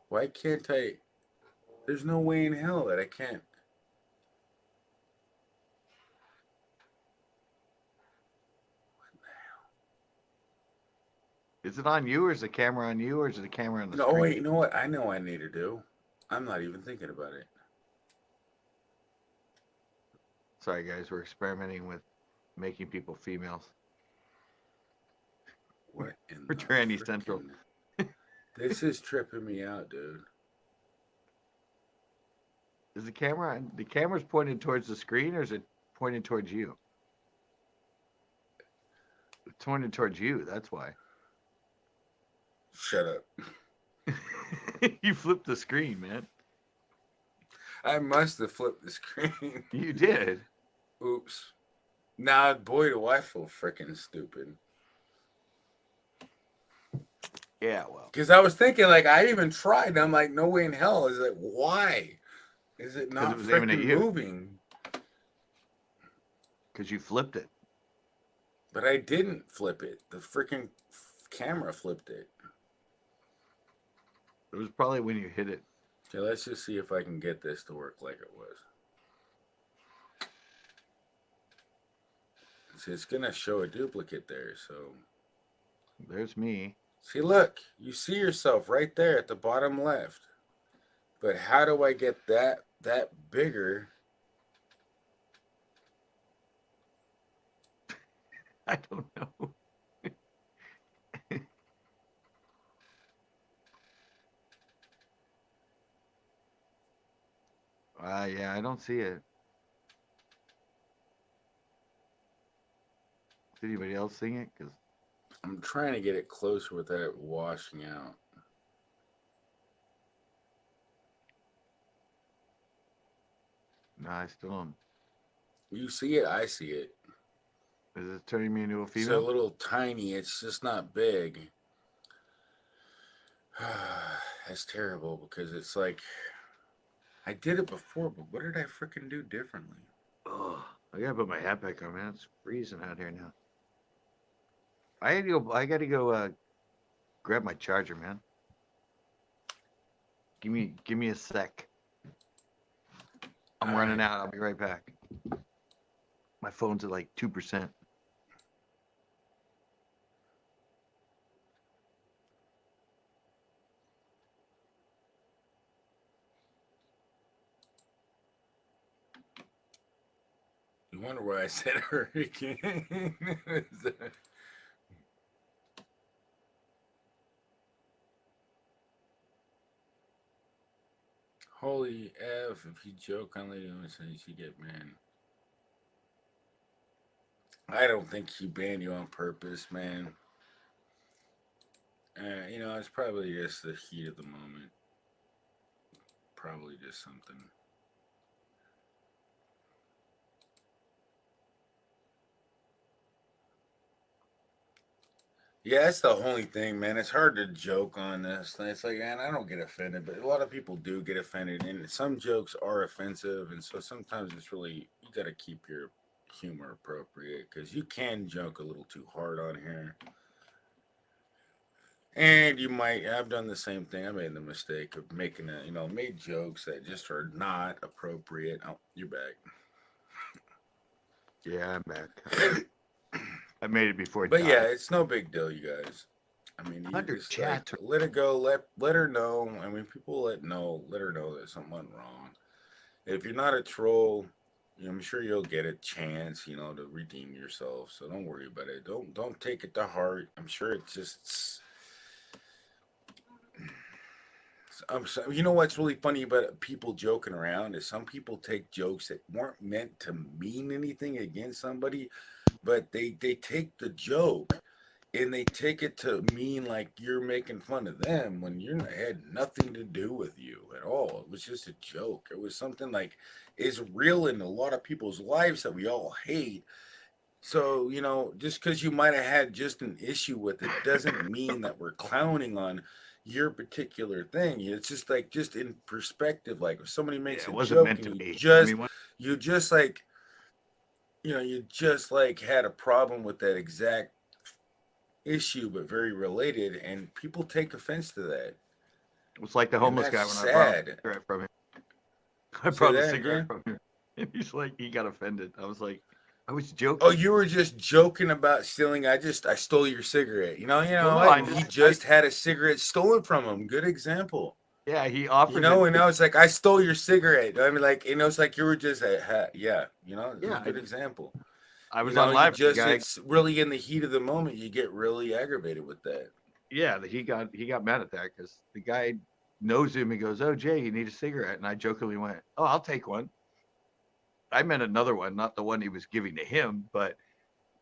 Why can't I? There's no way in hell that I can't.
Is it on you, or is the camera on you, or is it the camera on the screen?
No, wait, you know what? I know what I need to do. I'm not even thinking about it.
Sorry, guys. We're experimenting with making people females.
What in
We're tranny central.
This is tripping me out, dude.
Is the camera's pointed towards the screen, or is it pointed towards you? It's pointed towards you, that's why.
Shut up.
You flipped the screen, man.
I must have flipped the screen.
You did.
Oops. Nah, boy, do I feel freaking stupid.
Yeah, well.
Because I was thinking, like, I even tried. I'm like, no way in hell. Is it why? Is it not freaking moving?
Because you flipped it.
But I didn't flip it. The freaking camera flipped it.
It was probably when you hit it.
Okay, let's just see if I can get this to work like it was. See, it's gonna show a duplicate there. So
There's me.
see, look, you see yourself right there at the bottom left. But how do I get that bigger?
I don't know. Yeah, I don't see it. Did anybody else sing it? Because
I'm trying to get it closer without it washing out.
no, I still don't.
You see it, I see it.
Is it turning me into a
It's a
female?
little tiny. It's just not big. That's terrible because it's like I did it before, but what did I freaking do differently?
Oh, I gotta put my hat back on, man. It's freezing out here now. I gotta go grab my charger, man. Give me a sec. I'm running out. I'll be right back. My phone's at like 2%.
You wonder why I said hurricane. Holy F, if you joke on Lady Innocence, you get banned. I don't think he banned you on purpose, man. It's probably just the heat of the moment. Probably just something. Yeah, that's the only thing, man. It's hard to joke on this. It's like, man, I don't get offended, but a lot of people do get offended, and some jokes are offensive, and so sometimes it's really you got to keep your humor appropriate because you can joke a little too hard on here, and you might. I've done the same thing. I made the mistake of making made jokes that just are not appropriate. Oh, you're back.
Yeah, I'm back. I made it before it
But yeah,
died.
it's no big deal, you guys. I mean, you
100
just like
chats.
let it go. Let her know. I mean, people let her know that something went wrong. If you're not a troll, I'm sure you'll get a chance, to redeem yourself. So don't worry about it. Don't take it to heart. I'm sure it's just. You know what's really funny about people joking around is some people take jokes that weren't meant to mean anything against somebody, but they take the joke and they take it to mean like you're making fun of them when it had nothing to do with you at all. It was just a joke. It was something like is real in a lot of people's lives that we all hate. So, just because you might have had just an issue with it doesn't mean that we're clowning on your particular thing. It's just like just in perspective, like if somebody
Yeah,
makes
it
a
wasn't
joke
meant
and
to
you
be. I
just
mean, what?
you just like you just like had a problem with that exact issue but very related and people take offense to that
It was like the
and
homeless
that's
guy when I brought a
sad.
cigarette from him. I
Say
brought a
that
cigarette
again.
from him. And he's like, he got offended. I was like, I was
Oh,
joking.
you were just joking about stealing. I stole your cigarette. You
Well,
know
no,
what?
I
And he
just,
just had a cigarette stolen from him. Good example.
yeah, he offers it.
And I was like, I stole your cigarette. I mean, like, it's like you were just, yeah, it's a
Yeah,
good example.
I was on live. The guy,
It's really in the heat of the moment, you get really aggravated with that.
yeah, he got mad at that because the guy knows him. He goes, "Oh, Jay, you need a cigarette?" And I jokingly went, "Oh, I'll take one." I meant another one, not the one he was giving to him, but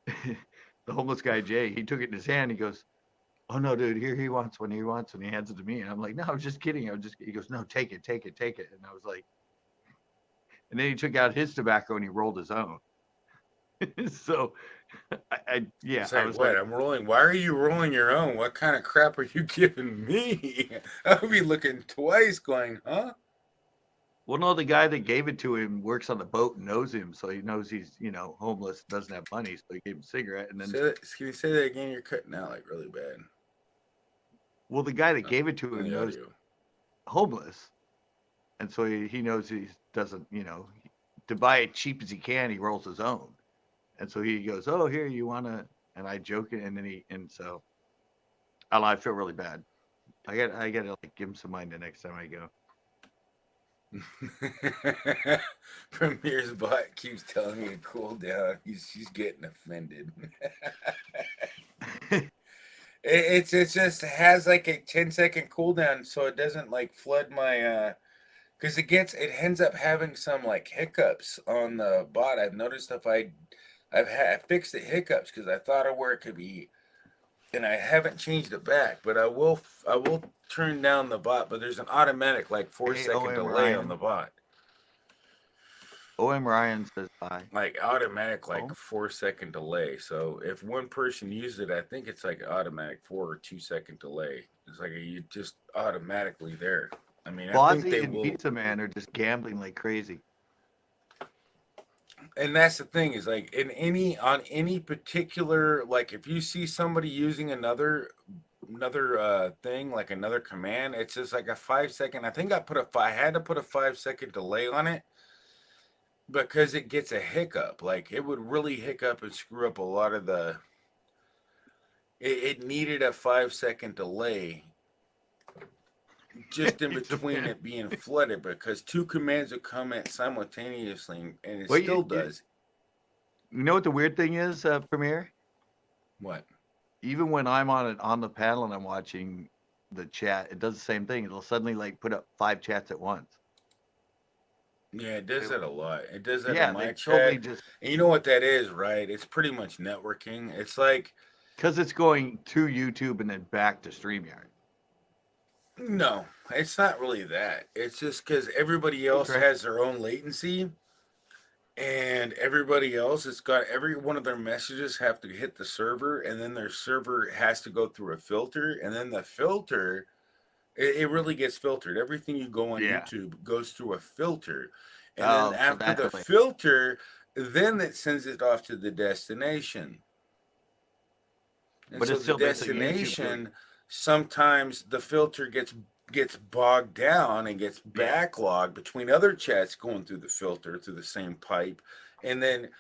the homeless guy Jay. He took it in his hand. He goes, "Oh no, dude, here he wants one. He wants one." He hands it to me, and I'm like, "No, I was just kidding. I was just." He goes, "No, take it, take it, take it." And I was like, and then he took out his tobacco and he rolled his own. So, yeah,
It's
I
like,
was
what?
like,
I'm rolling. Why are you rolling your own? What kind of crap are you giving me? I'll be looking twice going, huh?
well, no, the guy that gave it to him works on the boat and knows him, so he knows he's, homeless, doesn't have money, so he gave him a cigarette. And then,
Can you say that again? You're cutting out like really bad
well, the guy that gave it to
on
him
the
knows
audio.
homeless, and so he knows he doesn't, to buy it cheap as he can, he rolls his own. And so he goes, "Oh, here, you wanna?" And I joke it, and then so I don't know, I feel really bad. I gotta like give him some money the next time I go.
Premier's bot keeps telling me to cool down. She's getting offended. It's just has like a 10-second cooldown, so it doesn't like flood my because it ends up having some like hiccups on the bot. I've noticed if I fixed the hiccups because I thought of where it could be, and I haven't changed it back. But I will turn down the bot. But there's an automatic like four
Hey,
second
OM
delay on
Ryan.
the bot.
OM Ryan says hi.
Like automatic like
Oh,
4 second delay. So if one person uses it, I think it's like automatic 4 or 2 second delay. It's like you just automatically there. I mean, I think they
Bozzy and
will.
Pizza Man are just gambling like crazy.
And that's the thing is like on any particular, like if you see somebody using another thing, like another command, it's just like a 5 second. I think I had to put a 5 second delay on it because it gets a hiccup. Like it would really hiccup and screw up a lot of it needed a 5 second delay just in
Pizza
between
Man.
it being flooded because two commands would come in simultaneously and it
Well,
still does.
you know what the weird thing is, Premier?
What?
Even when I'm on the panel and I'm watching the chat, it does the same thing. It'll suddenly like put up 5 chats at once.
Yeah, it does
It-
that a lot. It does that in
yeah,
my
they totally
chat.
just
And you know what that is, right? It's pretty much networking. It's like,
because it's going to YouTube and then back to StreamYard.
no, it's not really that. It's just because everybody else
Correct.
has their own latency, and everybody else has got every one of their messages have to hit the server, and then their server has to go through a filter, and then the filter, it really gets filtered. Everything you go on
Yeah.
YouTube goes through a filter, and then
Oh, so
after
that's
the
the way.
filter, then it sends it off to the destination. And
But
so
it's
the
still basically YouTube doing.
destination, sometimes the filter gets bogged down and gets
Yeah.
backlogged between other chats going through the filter through the same pipe. And then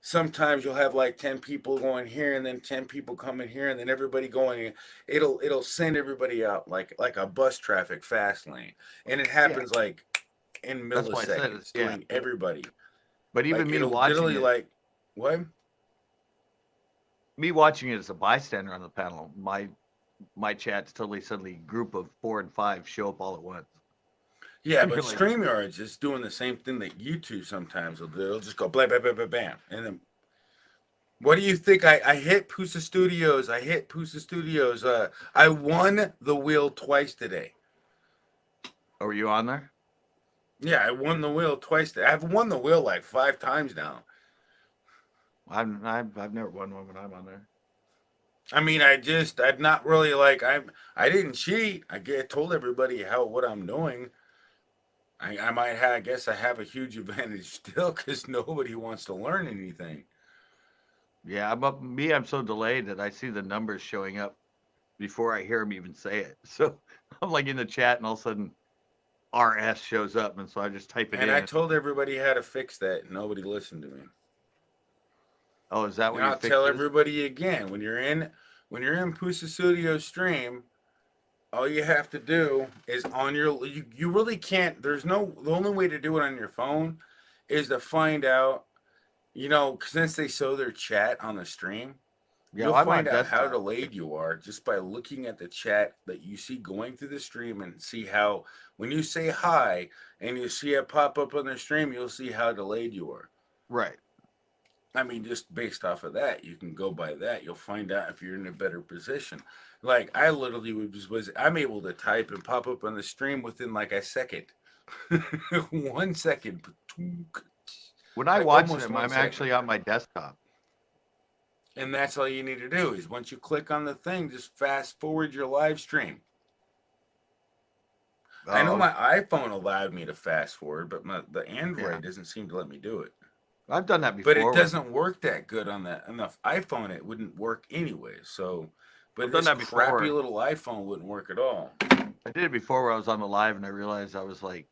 sometimes you'll have like 10 people going here and then 10 people coming here and then everybody going, it'll send everybody out like a bus traffic fast lane. And it
Yeah.
happens like in
That's why I said it's
milliseconds
yeah.
doing everybody.
But even
Like
me
it'll
watching
literally
it,
like what?
as a bystander on the panel, my chat's totally suddenly group of 4 and 5 show up all at once.
Yeah,
And
but
you're like,
StreamYard's is doing the same thing that YouTube sometimes will do. It'll just go blam, blam, blam, blam, bam. And then, what do you think? I hit Pusa Studios. I hit Pusa Studios. I won the wheel twice today.
"Are you on there?"
Yeah, I won the wheel twice. I've won the wheel like 5 times now.
I've never won one when I'm on there.
I mean, I'd not really like, I didn't cheat. Told everybody what I'm doing. I might have, I guess I have a huge advantage still because nobody wants to learn anything.
Yeah, I'm so delayed that I see the numbers showing up before I hear them even say it. So I'm like in the chat, and all of a sudden RS shows up, and so I just type it
And I
in.
told everybody how to fix that. And nobody listened to me.
Oh, is that what
And
your
I'll
fix
tell
is?
everybody again when you're in Pusa Studio stream, all you have to do is on you really can't. The only way to do it on your phone is to find out. Since they show their chat on the stream,
Yeah,
you'll
I'm on
find out how
desktop.
delayed you are just by looking at the chat that you see going through the stream and see how when you say hi and you see it pop up on the stream, you'll see how delayed you are.
Right.
I mean, just based off of that, you can go by that. You'll find out if you're in a better position. Like I literally I'm able to type and pop up on the stream within like a second, 1 second,
When I
like
watch
almost
them,
one
I'm
second.
actually on my desktop.
And that's all you need to do is once you click on the thing, just fast forward your live stream. I know
Oh,
my iPhone allowed me to fast forward, but the
yeah.
Android doesn't seem to let me do it.
I've done that
But it
before.
doesn't work that good on the iPhone. It wouldn't work anyway. So,
I've
but
done
this
that
crappy
before.
little iPhone wouldn't work at all.
I did it before where I was on the live and I realized I was like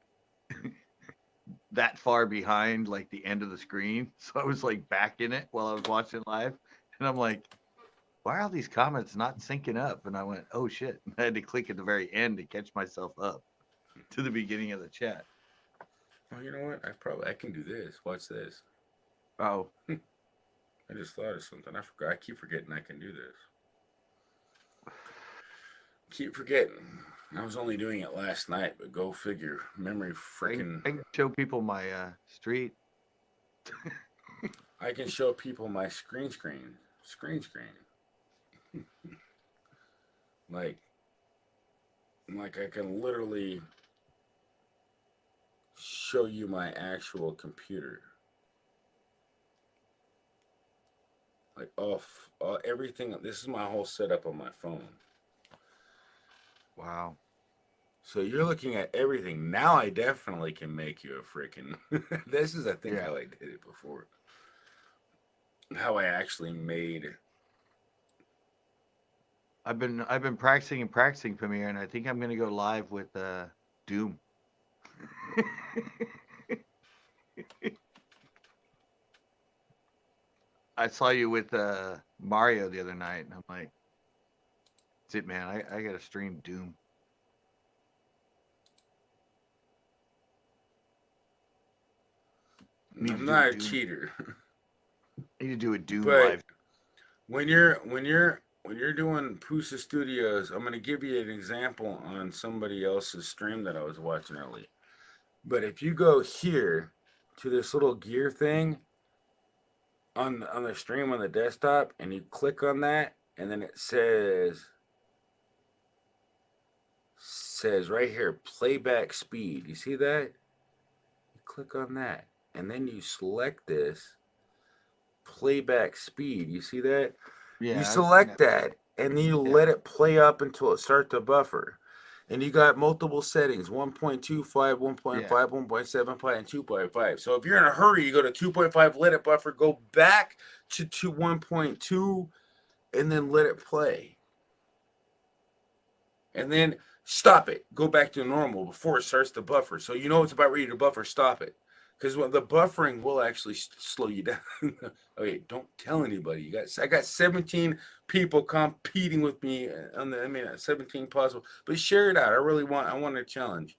that far behind like the end of the screen. So I was like back in it while I was watching live. And I'm like, why are all these comments not syncing up? And I went, oh shit. I had to click at the very end to catch myself up to the beginning of the chat.
Oh, you know what? I can do this. Watch this.
Oh,
I just thought of something. I forgot. I keep forgetting I can do this. Keep forgetting. I was only doing it last night, but go figure. Memory freaking.
I can show people my street.
I can show people my screen. Like I can literally show you my actual computer. Like off everything. This is my whole setup on my phone.
Wow.
So you're looking at everything. Now I definitely can make you a freaking. This is, I think, how I did it before. How I actually made.
I've been practicing Premiere, and I think I'm gonna go live with Doom. I saw you with Mario the other night, and I'm like, that's it, man. I gotta stream Doom.
I'm not a cheater.
Need to do a Doom
But
live.
when you're doing Pusa Studios, I'm gonna give you an example on somebody else's stream that I was watching earlier. But if you go here to this little gear thing on the stream on the desktop, and you click on that, and then it says right here, playback speed. You see that? You click on that, and then you select this playback speed. You see that?
Yeah.
You select that, and then you let it play up until it starts to buffer. And you got multiple settings, 1.25, 1.5, 1.75, and 2.5. So if you're in a hurry, you go to 2.5, let it buffer, go back to 1.2, and then let it play. And then stop it. Go back to normal before it starts to buffer. So you know it's about ready to buffer, stop it. Because the buffering will actually slow you down. Okay, don't tell anybody. I got 17 people competing with me on 17 possible. But share it out. I want a challenge.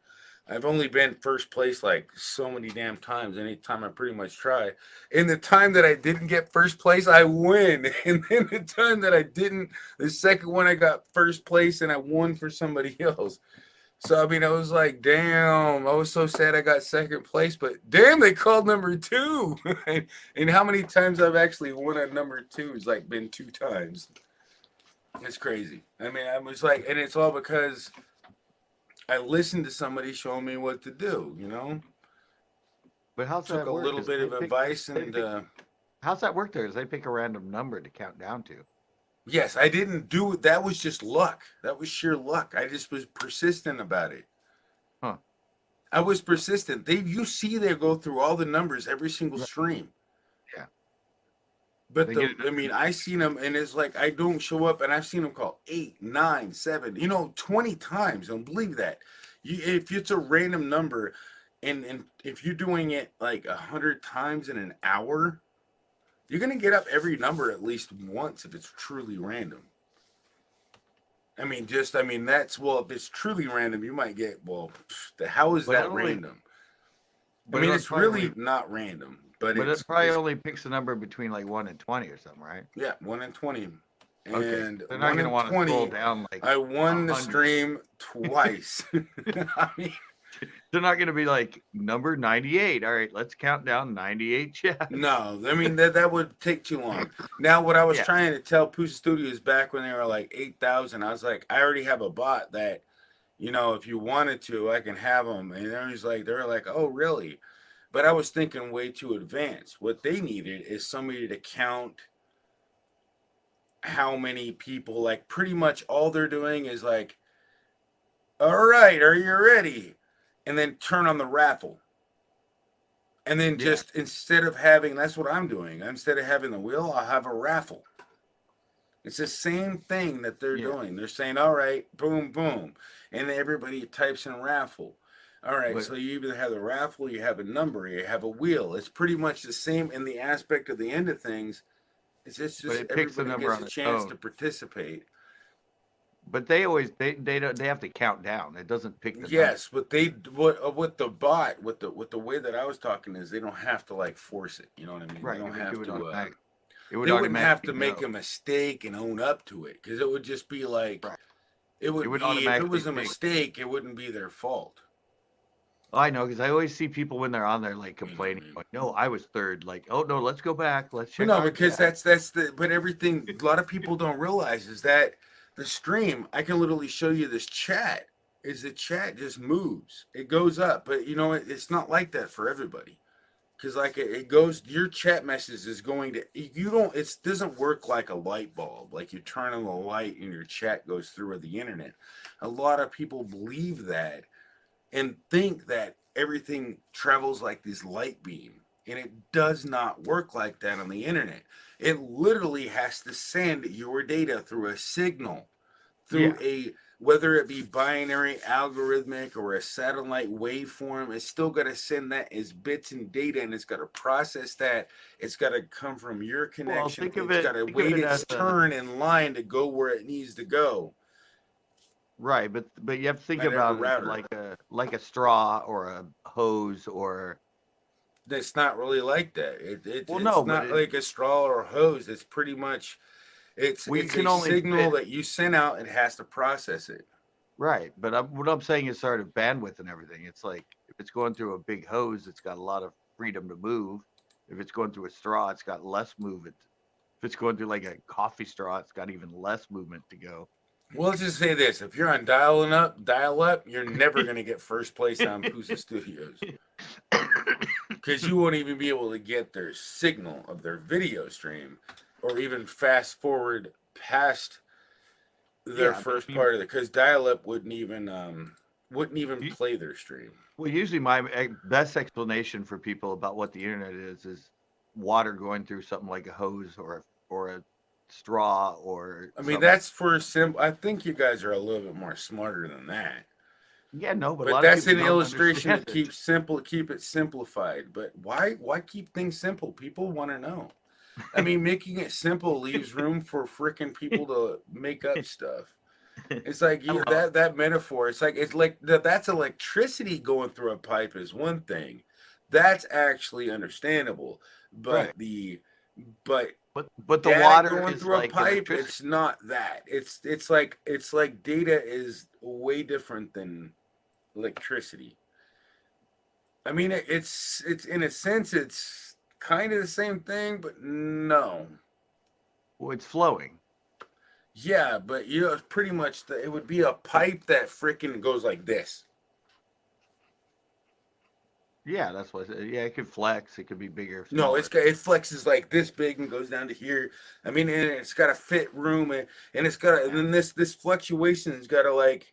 I've only been first place like so many damn times. Anytime I pretty much try. In the time that I didn't get first place, I win. And then the time that I didn't, the second one I got first place and I won for somebody else. So, I mean, I was like, damn, I was so sad I got second place, but damn, they called number 2. And how many times I've actually won at number 2 has like been 2 times. It's crazy. I mean, I was like, and it's all because I listened to somebody showing me what to do, you know?
But how's
Took
that
a
work?
little bit of advice and
how's that work there? Is they pick a random number to count down to?
yes, I didn't do it. That was just luck. That was sheer luck. I just was persistent about it.
Huh.
I was persistent. You see they go through all the numbers every single stream.
Yeah.
But I seen them, and it's like I don't show up, and I've seen them call 8, 9, 7, 20 times. Don't believe that. If it's a random number, and if you're doing it like 100 times in an hour, you're gonna get up every number at least once if it's truly random. If it's truly random, you might get, how is that random? It's really not random, but
it probably only picks a number between like 1 and 20 or something, right?
Yeah, 1 and 20.
Okay.
And
They're not going to want to scroll down like
I won 100. The stream twice.
They're not going to be like number 98. All right, let's count down 98 chats.
No, that would take too long. Now, what I was trying to tell Pusa Studios back when they were like 8,000, I was like, I already have a bot that, if you wanted to, I can have them. And they're like, oh, really? But I was thinking way too advanced. What they needed is somebody to count how many people, like pretty much all they're doing is like, all right, are you ready? And then turn on the raffle. And then just instead of having, that's what I'm doing. Instead of having the wheel, I'll have a raffle. It's the same thing that they're doing. They're saying, all right, boom, boom. And everybody types in raffle. All right,
But
so you either have a raffle, you have a number, you have a wheel. It's pretty much the same in the aspect of the end of things. It's just
it picks the
everybody
number
gets
on
a
its
chance
own.
to participate.
But they don't, they have to count down. It doesn't pick the number.
Yes, but they what with the bot with the way that I was talking is they don't have to like force it. You know what I mean? They
Right. It
don't
would do
have
it
to.
automatic. It would
They wouldn't have
automatically
to make
know.
a mistake and own up to it because it would just be like
Right.
it
It
would
would
be if it
automatically
was a
pick.
mistake, it wouldn't be their fault.
I know because I always see people when they're on there like
You know what I
complaining,
mean?
like, "No, I was third." Like, "Oh no, let's go back. Let's
But
check
no,
our
because
chat."
that's the but everything a lot of people don't realize is that the stream, I can literally show you this chat, is the chat just moves. It goes up, but you know it's not like that for everybody. Because like it goes, your chat message is going to you don't it doesn't work like a light bulb. Like you turn on the light and your chat goes through the internet. A lot of people believe that and think that everything travels like this light beam. And it does not work like that on the internet. It literally has to send your data through a signal, through
Yeah.
a whether it be binary, algorithmic, or a satellite waveform, it's still got to send that as bits and data, and it's got to process that. It's got to come from your
Well,
connection. It's got to
think of
wait
it
its
as a
turn in line to go where it needs to go.
right, but you have to think
At every
about it
router.
like a straw or a hose or
That's not really like that.
well,
It's
no, but
not like a straw or a hose. It's pretty much
well, you
it's a
can only
signal
fit
that you send out. It has to process it.
right. But what I'm saying is sort of bandwidth and everything. It's like if it's going through a big hose, it's got a lot of freedom to move. If it's going through a straw, it's got less movement. If it's going through like a coffee straw, it's got even less movement to go.
Well, let's just say this: if you're on dial up, you're never gonna get first place on Pusa Studios because you won't even be able to get their signal of their video stream, or even fast forward past their
Yeah, but I
first
mean,
part of it because dial up wouldn't even
you,
play their stream.
well, usually my best explanation for people about what the internet is water going through something like a hose or a straw or
I mean,
some.
that's for simple. I think you guys are a little bit more smarter than that.
Yeah, no, but a
But
lot of
that's
people
an
don't
illustration to
understand it.
keep it simplified. But why keep things simple? People want to know. I mean, making it simple leaves room for freaking people to make up stuff. It's like you
Well,
that metaphor. It's like that's electricity going through a pipe is one thing. That's actually understandable.
right,
But the but
but the
data
water
going
is
through a
like
pipe,
electricity.
it's not that. It's like data is way different than electricity. I mean, it's in a sense it's kind of the same thing, but no.
Well, it's flowing.
Yeah, but you know, it's pretty much it would be a pipe that freaking goes like this.
Yeah, that's what. Yeah, it could flex. It could be bigger,
No,
smaller.
it flexes like this big and goes down to here. I mean, and it's got to fit room and it's got to, and
Yeah.
then this fluctuation has got to like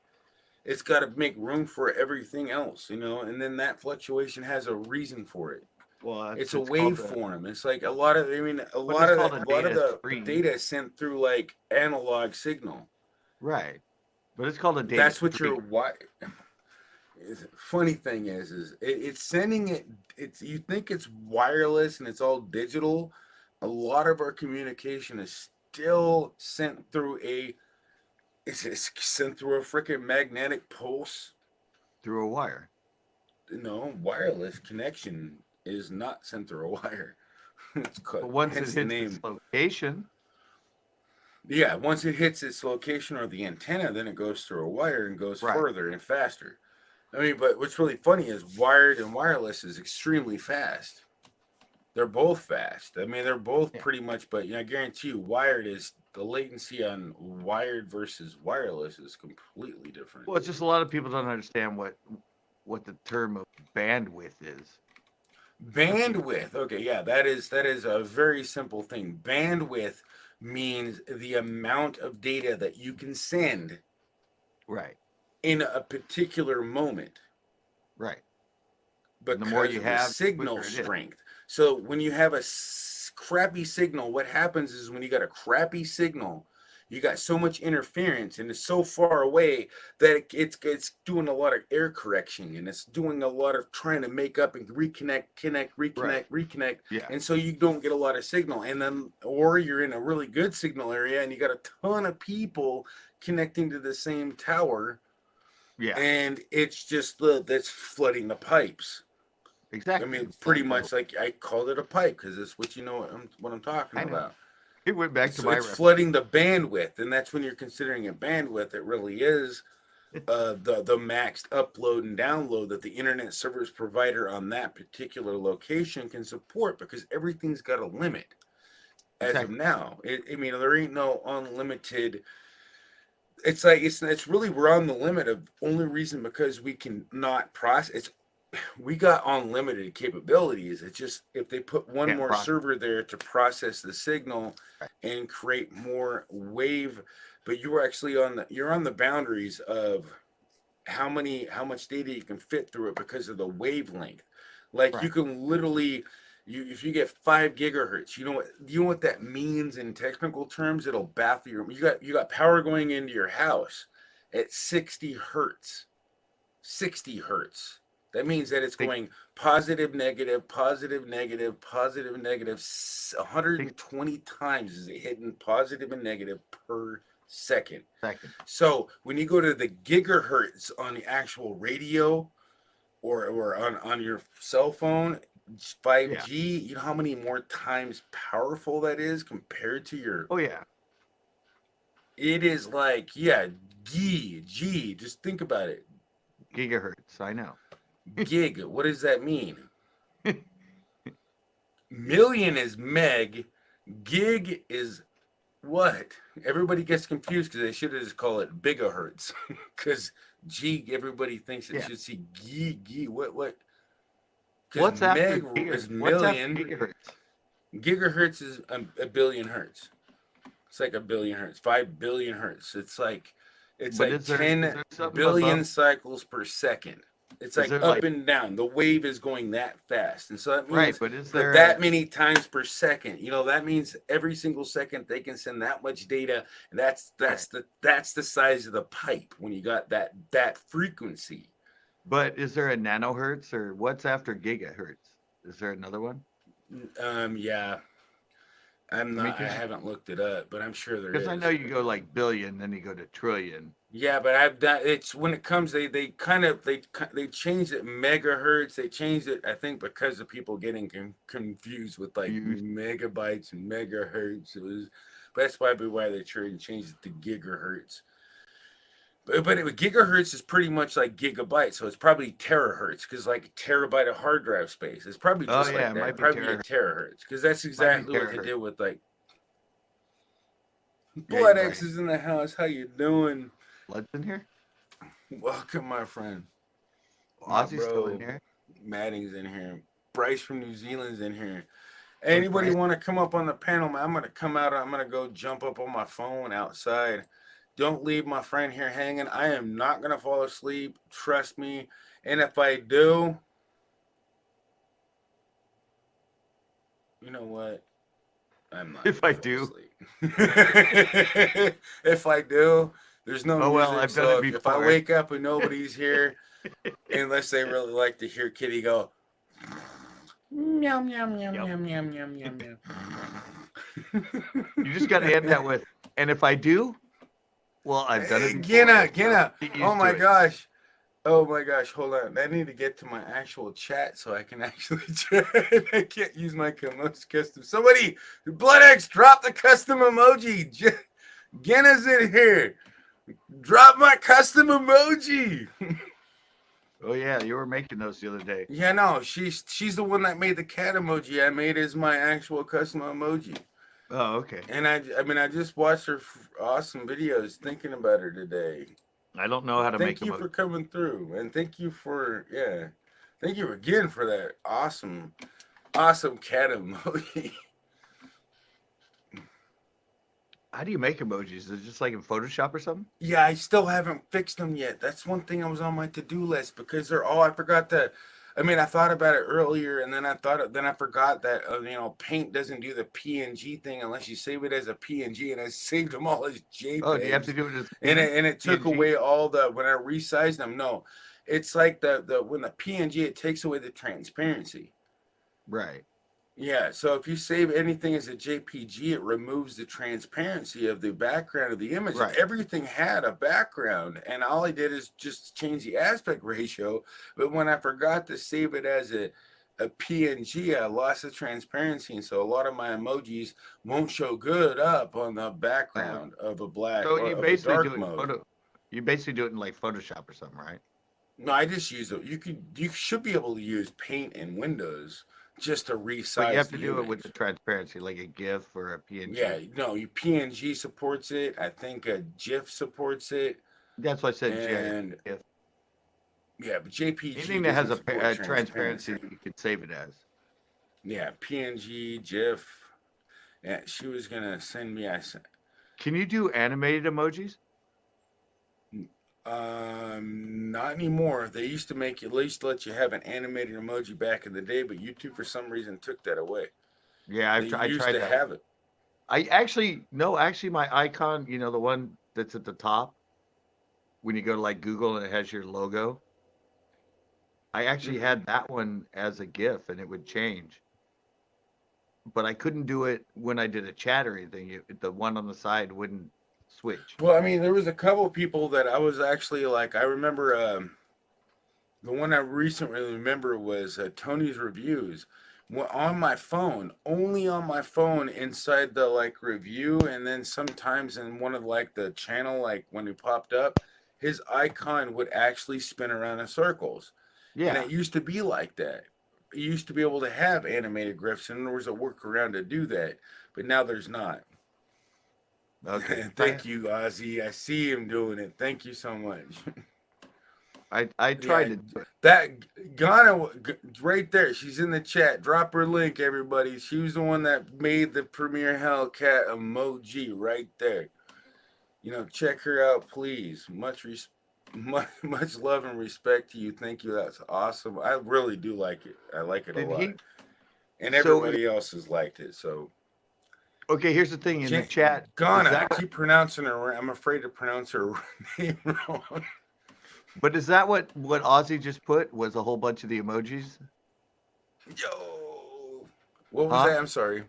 it's got to make room for everything else, you know. And then that fluctuation has a reason for it.
Well,
It's a
it's called the.
waveform. It's like a lot of, I mean,
But it's called a
a lot of
data
the
stream.
data is sent through like analog signal.
Right. But it's called a data
That's what
stream.
your what. Funny thing is it's sending it. It's you think it's wireless and it's all digital. A lot of our communication is still sent through it's sent through a freaking magnetic pulse.
Through a wire.
No, wireless connection is not sent through a wire. It's
But
called,
once it
hence the
hits its
name.
location,
Yeah, once it hits its location or the antenna, then it goes through a wire and goes
right.
further and faster. I mean, but what's really funny is wired and wireless is extremely fast. They're both fast. I mean, they're both
Yeah.
pretty much, but I guarantee you, wired is the latency on wired versus wireless is completely different.
Well, it's just a lot of people don't understand what the term of bandwidth is.
Bandwidth. Okay, yeah, that is a very simple thing. Bandwidth means the amount of data that you can send
Right.
in a particular moment
Right. And the more
because
you
of the
have, the
signal
quicker it is.
strength. So when you have a crappy signal, what happens is when you got a crappy signal, you got so much interference, and it's so far away that it's doing a lot of air correction, and it's doing a lot of trying to make up and
Right.
reconnect,
Yeah.
and so you don't get a lot of signal. And then, or you're in a really good signal area, and you got a ton of people connecting to the same tower,
Yeah.
and it's just that's flooding the pipes. I
Exactly.
mean, pretty
Exactly.
much like I called it a pipe because it's what you know what I'm talking
I know.
about.
It went back to
It's
my
it's
reference.
flooding the bandwidth, and that's when you're considering a bandwidth. It really is the maxed upload and download that the internet service provider on that particular location can support, because everything's got a limit as of
Exactly.
now. I mean, there ain't no unlimited. It's like it's really we're on the limit of only reason because we can not process. It's we got unlimited capabilities. It's just if they put one
Can't
more
process.
server there to process the signal
Right.
and create more wave, but you're actually on the boundaries of how much data you can fit through it because of the wavelength. Like you
Right.
can literally if you get 5 gigahertz, you know what that means in technical terms? It'll baffle you got power going into your house at 60 hertz. 60 hertz. That means that it's
Six,
going positive, negative, positive, negative, positive, negative. 120 times is it hitting positive and negative per second.
6 seconds.
So when you go to the gigahertz on the actual radio or on your cell phone,
Yeah.
5G, you know how many more times powerful that is compared to your.
Oh yeah.
It is like, yeah, G. Just think about it.
Gigahertz. I know.
Gig, what does that mean? Million is meg, gig is what? Everybody gets confused because they should have just called it bigahertz. Because G, everybody thinks it
Yeah.
should see G. What? Because
What's after
meg is
What's after
million,
gigahertz?
gigahertz is a billion hertz. It's like a billion hertz, 5 billion hertz. It's
But
like
is there
10
something
billion
above?
cycles per second. It's
Is
like
there
up
like
and down. The wave is going that fast. And so that
right?
means
But is
for
there
that
a
many times per second, that means every single second they can send that much data. And
right?
that's the size of the pipe when you got that frequency.
But is there a nanohertz or what's after gigahertz? Is there another one?
Yeah.
I mean,
I haven't looked it up, but I'm sure there
because I know
is.
you go like billion, then you go to trillion.
Yeah, but I've done it's when it comes they kind of they changed it megahertz. They changed it I think because of people getting confused with like
Used.
megabytes and megahertz. But that's probably why they changed it to gigahertz. But gigahertz is pretty much like gigabyte, so it's probably terahertz because like a terabyte of hard drive space. It's probably
Oh
just
yeah,
like
it
that.
might be
Probably a
terahertz.
terahertz because that's
Might be
exactly what they
terahertz.
did with like
Yeah, you're
Blood
right.
X is in the house. How you doing?
Blood's in here.
Welcome, my friend. My
Ozzy's still in
bro,
here.
Madding's in here. Bryce from New Zealand's in here.
Where's
Anybody
Bryce?
want to come up on the panel, man? I'm gonna come out. I'm gonna go jump up on my phone outside. Don't leave my friend here hanging. I am not gonna fall asleep. Trust me. And if I do, you know what? I'm not
If
gonna
I
fall
do.
asleep. If I do, there's no
Oh well,
music.
I've done it
So if I
before.
wake up and nobody's here, unless they really like to hear Kitty go, meow meow meow
Yep.
meow meow meow meow meow.
You just got to end that with, and if I do, well, I've done it before.
Gina.
Get
Oh
used
my
to it.
gosh. Oh my gosh, hold on. I need to get to my actual chat so I can actually chat. I can't use my custom. Somebody, Blood X, drop the custom emoji. Gina's in here. Drop my custom emoji.
Oh yeah, you were making those the other day.
Yeah, no, she's the one that made the cat emoji. I made as my actual custom emoji.
Oh okay.
And I just watched her awesome videos thinking about her today.
I don't know how to make
Thank
them.
you for coming through, and thank you again for that awesome cat emoji.
How do you make emojis? Is it just like in Photoshop or something?
Yeah, I still haven't fixed them yet. That's one thing I was on my to-do list because they're all I forgot I mean, I thought about it earlier, and then I forgot that Paint doesn't do the PNG thing unless you save it as a PNG, and I saved them all as
Oh, do you have to
JPEGs,
do it as
and it took
PNG?
away all the when I resized them. No, it's like the when the PNG, it takes away the transparency.
Right.
Yeah, so if you save anything as a JPG, it removes the transparency of the background of the image.
Right.
Everything had a background, and all I did is just change the aspect ratio. But when I forgot to save it as a PNG, I lost the transparency, and so a lot of my emojis won't show good up on the
Oh,
background of a black
so
or
you
of a
basically do
dark
it
mode.
photo. You basically do it in like Photoshop or something, right?
No, I just use it. You should be able to use Paint in Windows just to
But you
resize
have to
the
do it with the
image.
transparency, like a GIF or a
Yeah,
PNG.
no, you PNG supports it. I think GIF supports it,
That's why I said GIF.
and yeah, but JPG
Anything that has
doesn't support
a transparency,
transparency.
you can save it as.
Yeah, PNG, GIF. Yeah, she was gonna send me.
Can you do animated emojis?
Not anymore. They used to make at least let you have an animated emoji back in the day, but YouTube for some reason took that away.
Yeah,
They
I
used
tried
to
that.
have it.
I actually no, actually my icon, the one that's at the top when you go to like Google and it has your logo. I actually
Hmm.
had that one as a GIF and it would change. But I couldn't do it when I did a chat or anything. The one on the side wouldn't switch.
Well, I mean, there was a couple people that I was actually like. I remember the one I recently remember was Tony's reviews. On my phone, only on my phone, inside the like review, and then sometimes in one of like the channel, like when he popped up, his icon would actually spin around in circles, and
Yeah.
it used to be like that. You used to be able to have animated gifs, and there was a workaround to do that, but now there's not.
Okay.
Thank you, Ozzy. I see him doing it. Thank you so much.
I tried
Yeah,
to do it.
that Ghana right there. She's in the chat. Drop her link, everybody. She was the one that made the Premier Hellcat emoji right there. Check her out, please. Much love and respect to you. Thank you. That's awesome. I really do like it. I like it a
Did
lot,
he
and
so
everybody else has liked it. So,
okay, here's the thing in the chat. Is
Ghana,
that
I keep pronouncing her. I'm afraid to pronounce her name wrong.
but is that what Ozzy just put was a whole bunch of the emojis?
Yo, what was
Huh?
that? I'm sorry.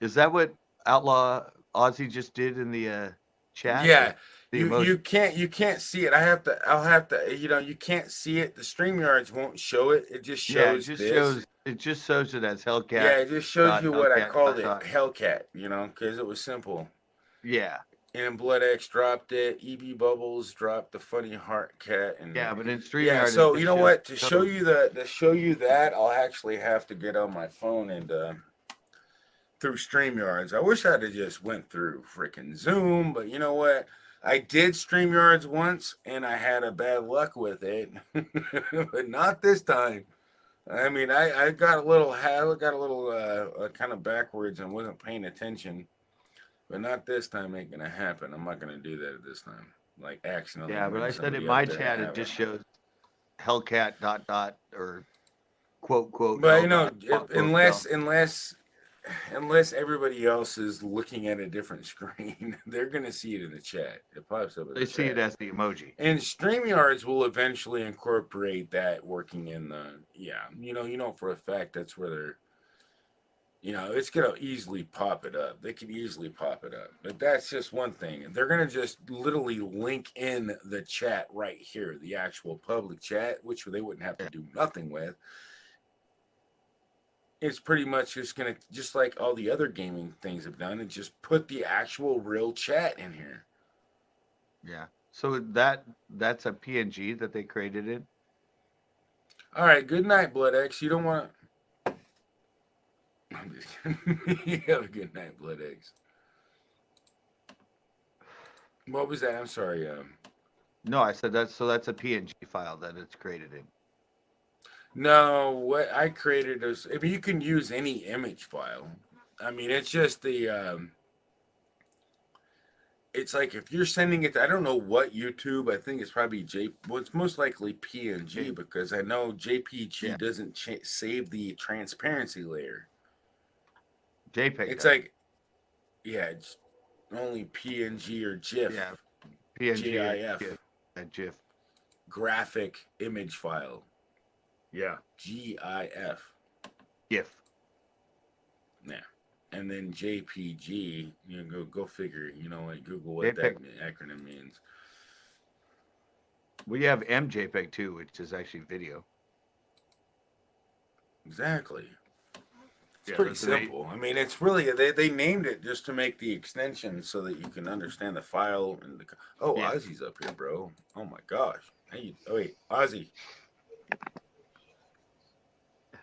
Is that what Outlaw Ozzy just did in the chat? Was
Yeah,
the
you
emoji?
can't see it. I'll have to you can't see it. The StreamYards won't show it. It just
Yeah,
shows this.
it just shows it as Hellcat
Yeah, it just shows
dot
you what I
Hellcat
called
dot
it,
dot.
Hellcat, because it was simple.
Yeah.
And Blood X dropped it. EB Bubbles dropped the funny heart cat, and
Yeah, but in
yeah.
StreamYard it
So you
just
know
shows
what? To show
code.
you that, I'll actually have to get on my phone and through StreamYards. I wish I'd have just went through freaking Zoom, but you know what? I did StreamYards once and I had a bad luck with it, but not this time. I mean, I got a little kind of backwards and wasn't paying attention, but not this time. Ain't gonna happen. I'm not gonna do that this time. Like accidentally
Yeah, but
bring
I said in
somebody up
my
there and
chat it
have
just
them.
shows Hellcat dot dot or quote
But
L dot quote L.
unless everybody else is looking at a different screen, they're gonna see it in the chat. It pops up in
They
the
see it
chat.
as the emoji.
And StreamYards will eventually incorporate that working in the for a fact that's where they're it's gonna easily pop it up. They can easily pop it up. But that's just one thing. They're gonna just literally link in the chat right here, the actual public chat, which they wouldn't have to
Yeah.
do nothing with. It's pretty much just gonna just like all the other gaming things have done, and just put the actual real chat in here.
Yeah. So that's a PNG that they created it.
All right, good night, Blood X. You don't want to. I'm just kidding. You have a good night, Blood X. What was that? I'm sorry.
No, I said that's a PNG file that it's created in.
No, what I created is. I mean, you can use any image file. I mean, it's just it's like if you're sending it to, I don't know what YouTube. I think it's probably well, it's most likely PNG because I know JPG doesn't save the transparency layer.
JPEG.
It's like, yeah, it's only PNG or GIF.
Yeah, PNG,
GIF.
GIF.
Graphic image file.
Yeah.
GIF.
GIF.
Yeah. And then JPG, you know, go figure, you know, like Google what that acronym means.
We have MJPEG too, which is actually video.
Exactly. It's pretty simple. I mean, it's really, they named it just to make the extension so that you can understand the file. And the, Ozzy's up here, bro. Oh my gosh. Hey, oh wait, Ozzy.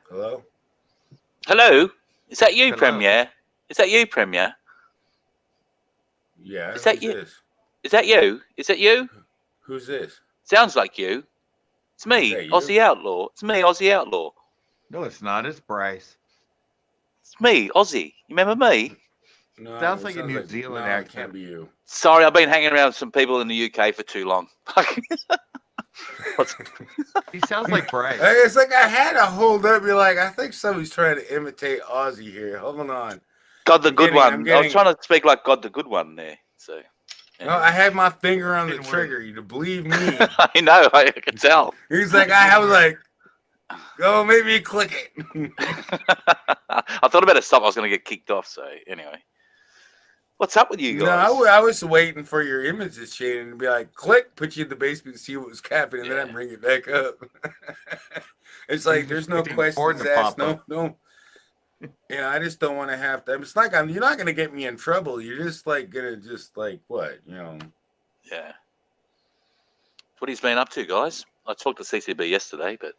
Hello?
Hello? Is that you, Premier? Is that you, Premier?
Yeah.
Is that you?
This?
Is that you? Is that you?
Who's this?
Sounds like you. It's me, Aussie Outlaw. It's me, Aussie Outlaw.
No, it's not. It's Bryce.
It's me, Aussie. You remember me?
No, sounds like a New Zealand accent.
It can't be you.
Sorry, I've been hanging around with some people in the UK for too long.
He sounds like Bryce.
It's like I had to hold up. Be like, I think somebody's trying to imitate Aussie here. Hold on.
God the Good One. I was trying to speak like God the Good One there. So.
No, I had my finger on the trigger. You to believe me?
I know. I can tell.
He's like, I was like, go, maybe click it.
I thought about it. Stop. I was going to get kicked off. So anyway, what's up with you guys?
No, I was waiting for your image to change and be like, click, put you in the basement, see what was happening, and then I bring it back up. It's like there's no questions asked. No. You know, I just don't want to have to. It's like you're not going to get me in trouble. You're just like going to what, you know.
Yeah. What he's been up to, guys. I talked to CCB yesterday, but.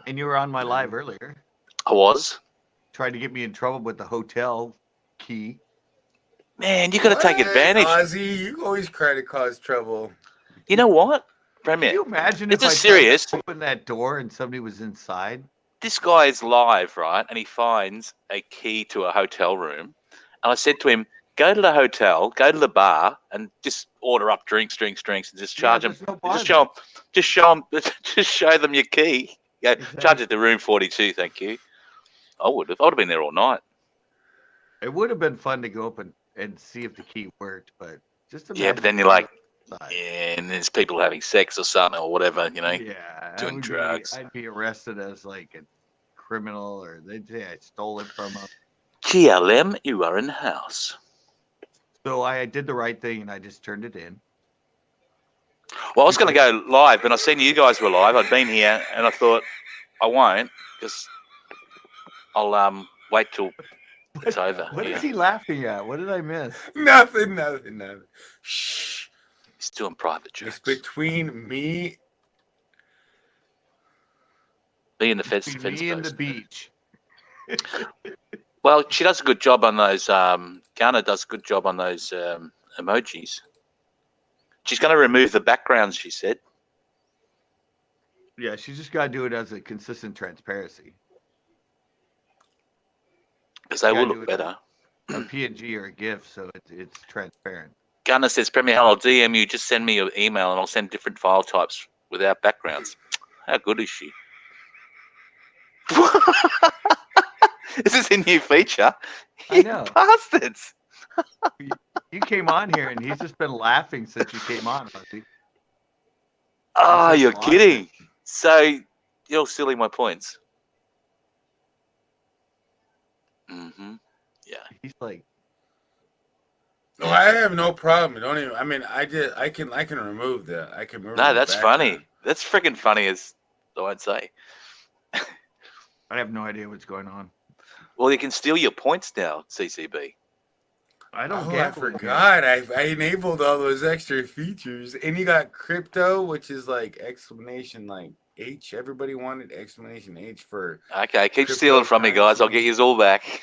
And you were on my live earlier.
I was.
Tried to get me in trouble with the hotel key.
Man, you got to take advantage.
Ozzy, you always try to cause trouble.
You know what, Premier?
Can you imagine
if I
serious? Opened that door and somebody was inside?
This guy is live, right? And he finds a key to a hotel room. And I said to him, go to the hotel, go to the bar, and just order up drinks, and just charge them. Just show them your key. Yeah, exactly. Charge it to room 42, thank you. I would have been there all night.
It would have been fun to go up and see if the key worked, but just
but then you're like, and there's people having sex or something or whatever, you know.
Yeah,
doing drugs.
I'd be arrested as like a criminal, or they'd say I stole it from them.
GLM, you are in the house.
So I did the right thing and I just turned it in.
Well, I was going to go live, but I seen you guys were live. I'd been here and I thought I won't because I'll wait till it's over.
What is he laughing at? What did I miss?
Nothing. Shh.
He's doing private jokes.
It's between me.
Me and the fence.
Me and the beach.
Well, she does a good job on those. Ghana does a good job on those emojis. She's going to remove the backgrounds, she said.
Yeah, she's just got to do it as a consistent transparency.
Because they will look better.
A PNG or a GIF, so it's transparent.
Gunnar says, Premier, I'll DM you. Just send me your email and I'll send different file types without backgrounds. How good is she? This is a new feature.
I know.
You bastards.
You came on here and he's just been laughing since you came on, Ozzy.
Oh, you're kidding. So you're stealing my points. Mm-hmm. Yeah.
He's like,
no, I have no problem. Don't even. I mean, I can remove that. I can remove.
No, that's funny. That's freaking funny, as I'd say.
I have no idea what's going on.
Well, you can steal your points now, CCB.
I don't
I forgot. I enabled all those extra features, and you got crypto, which is like exclamation like H. Everybody wanted exclamation H for.
Okay, keep stealing from me, guys. I'll get you all back.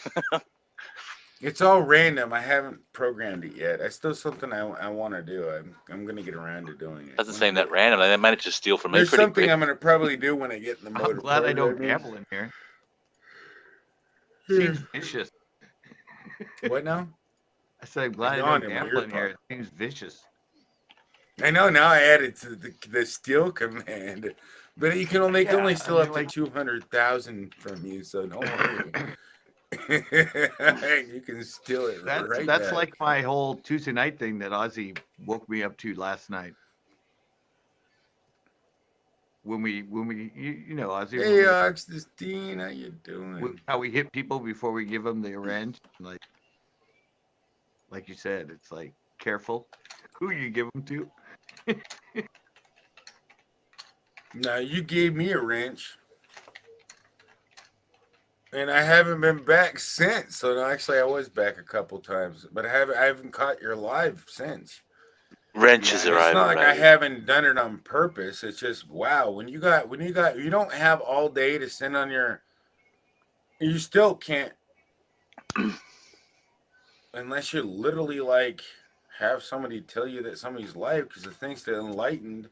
It's all random. I haven't programmed it yet. That's still something I want to do. I'm gonna get around to doing it.
Doesn't seem that random. They managed to steal from me.
There's
pretty
something
quick.
I'm gonna probably do when I get in the motor.
I'm glad I don't gamble in here. Seems vicious.
What now?
I said, I'm glad I
yawned
don't
in my
gamble in
ear
here.
pod.
It seems vicious.
I know now I added to the steal command, but you can only they can only steal up to 200,000 from you, so don't worry. You can steal it right
That's
back.
like my whole Tuesday night thing that Ozzy woke me up to last night. When we you know Ozzy,
Hey, Oxtine, how you doing?
how we hit people before we give them the wrench, like you said, it's like careful who you give them to.
Now you gave me a wrench, and I haven't been back since. So no, actually, I was back a couple times, but I haven't caught your live since.
Wrenches are
It's not like I
overrated.
haven't done it on purpose. It's just wow. When you don't have all day to send on your, you still can't unless you literally like have somebody tell you that somebody's live, because thanks to Enlightened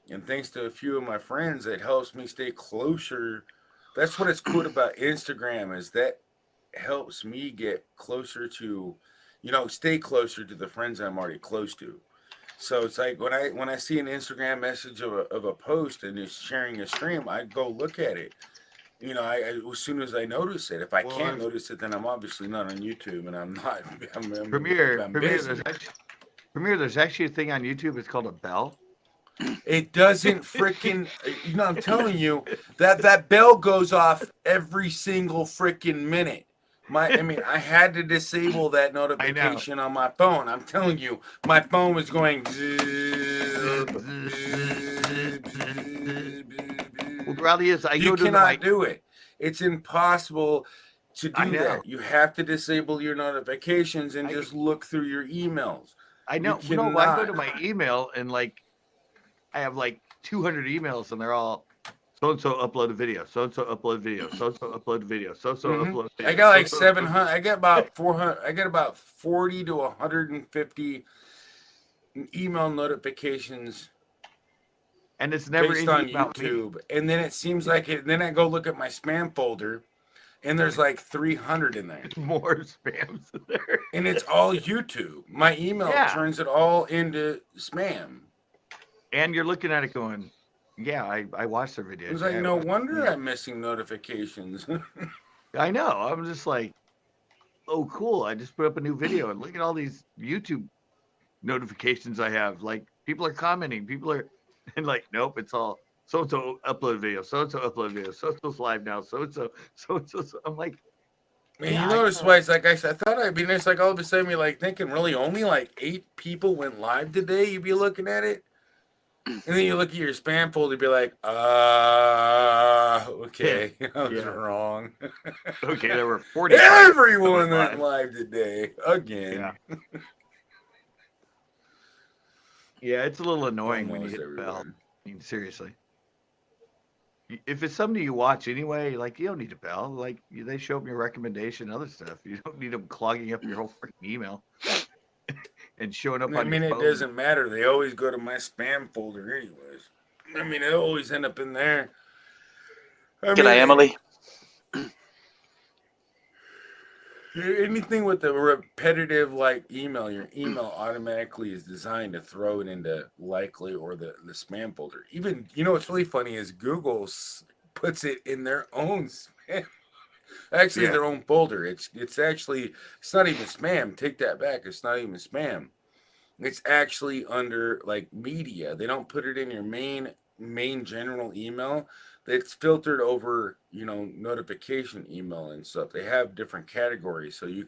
and thanks to a few of my friends, it helps me stay closer. That's what it's cool about Instagram, is that helps me get closer to, stay closer to the friends I'm already close to. So it's like when I see an Instagram message of a post and it's sharing a stream, I go look at it. I as soon as I notice it. If I can't notice it, then I'm obviously not on YouTube, and I'm not. I'm busy.
There's actually a thing on YouTube. It's called a bell.
It doesn't freaking. I'm telling you that bell goes off every single freaking minute. I had to disable that notification on my phone. I'm telling you, my phone was going.
Well, the reality is,
You cannot do it. It's impossible to do that. You have to disable your notifications and just look through your emails.
I know. No, I go to my email and I have 200 emails, and they're all so and so upload a video, so and so upload video, so and so upload video, so and so upload video.
I got like 700. I get about 400. I get about 40 to 150 email notifications.
And it's never
based on YouTube. And then it seems like it. Then I go look at my spam folder, and there's like 300 in there.
More spams in there.
And it's all YouTube. My email turns it all into spam.
And you're looking at it going, yeah, I watched their videos.
It's like, no wonder I'm missing notifications.
I know. I'm just like, oh, cool. I just put up a new video, and look at all these YouTube notifications I have. Like, people are commenting. People are, and nope, it's all so-and-so upload video, so-and-so upload video, so-and-so's live now, so-and-so. I'm like,
man, you notice why it's like I thought I'd be nice. Like all of a sudden, you're thinking, really, only 8 people went live today. You'd be looking at it. And then you look at your spam folder, be like, okay, I was wrong.
Okay, there were 40.
Everyone went live today again.
Yeah, it's a little annoying when you hit the bell. I mean, seriously. If it's somebody you watch anyway, you don't need a bell. They show up your recommendation and other stuff. You don't need them clogging up your whole freaking email. And showing up on your phone.
It doesn't matter. They always go to my spam folder anyways. They always end up in there.
G'day, Emily.
Anything with a repetitive email, your email automatically is designed to throw it into likely or the spam folder. Even, what's really funny is Google puts it in their own spam. Actually, their own folder. It's not even spam. Take that back. It's not even spam. It's actually under media. They don't put it in your main general email. It's filtered over, notification email and stuff. They have different categories, so you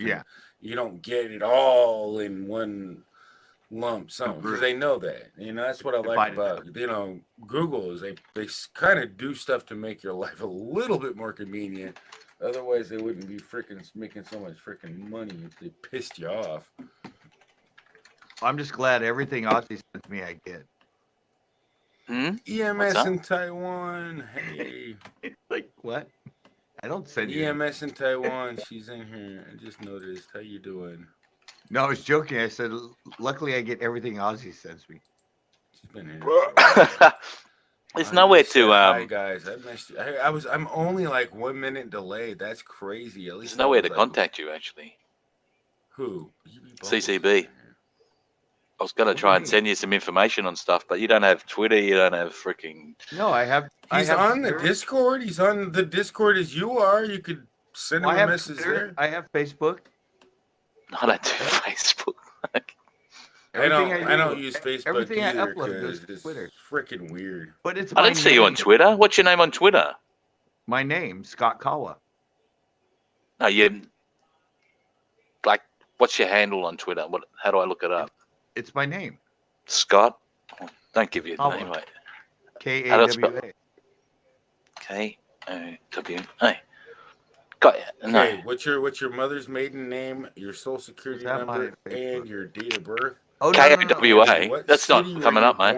don't get it all in one lump sum, because they know that. That's what I like about Google, is they kind of do stuff to make your life a little bit more convenient. Otherwise, they wouldn't be making so much freaking money if they pissed you off.
I'm just glad everything Ozzy sends me, I get.
EMS in Taiwan. Hey.
What? I don't send you.
EMS in Taiwan. She's in here. I just noticed. How you doing?
No, I was joking. I said, luckily I get everything Ozzy sends me.
She's been here.
There's nowhere to.
Hi guys, I missed you. I'm only 1 minute delayed. That's crazy. At least
there's nowhere to contact you, actually.
Who?
CCB. I was going to try and send you some information on stuff, but you don't have Twitter. You don't have freaking.
No, I have.
He's on the Discord. He's on the Discord as you are. You could send him a message there.
I have Facebook.
I don't do Facebook.
I don't use Facebook
everything
either
I upload goes
because
to Twitter.
it's freaking weird.
But it's.
I don't see you on Twitter. What's your name on Twitter?
My name, Scott Kawa.
No, you. Like, what's your handle on Twitter? How do I look it up?
It's my name.
Scott. Oh, don't give your
Kawa.
name, mate.
Kawa.
Kawa. Got you. No.
Okay, what's your mother's maiden name, your social security number, and your date of birth?
Oh,
KAWA. That's not coming up, mate.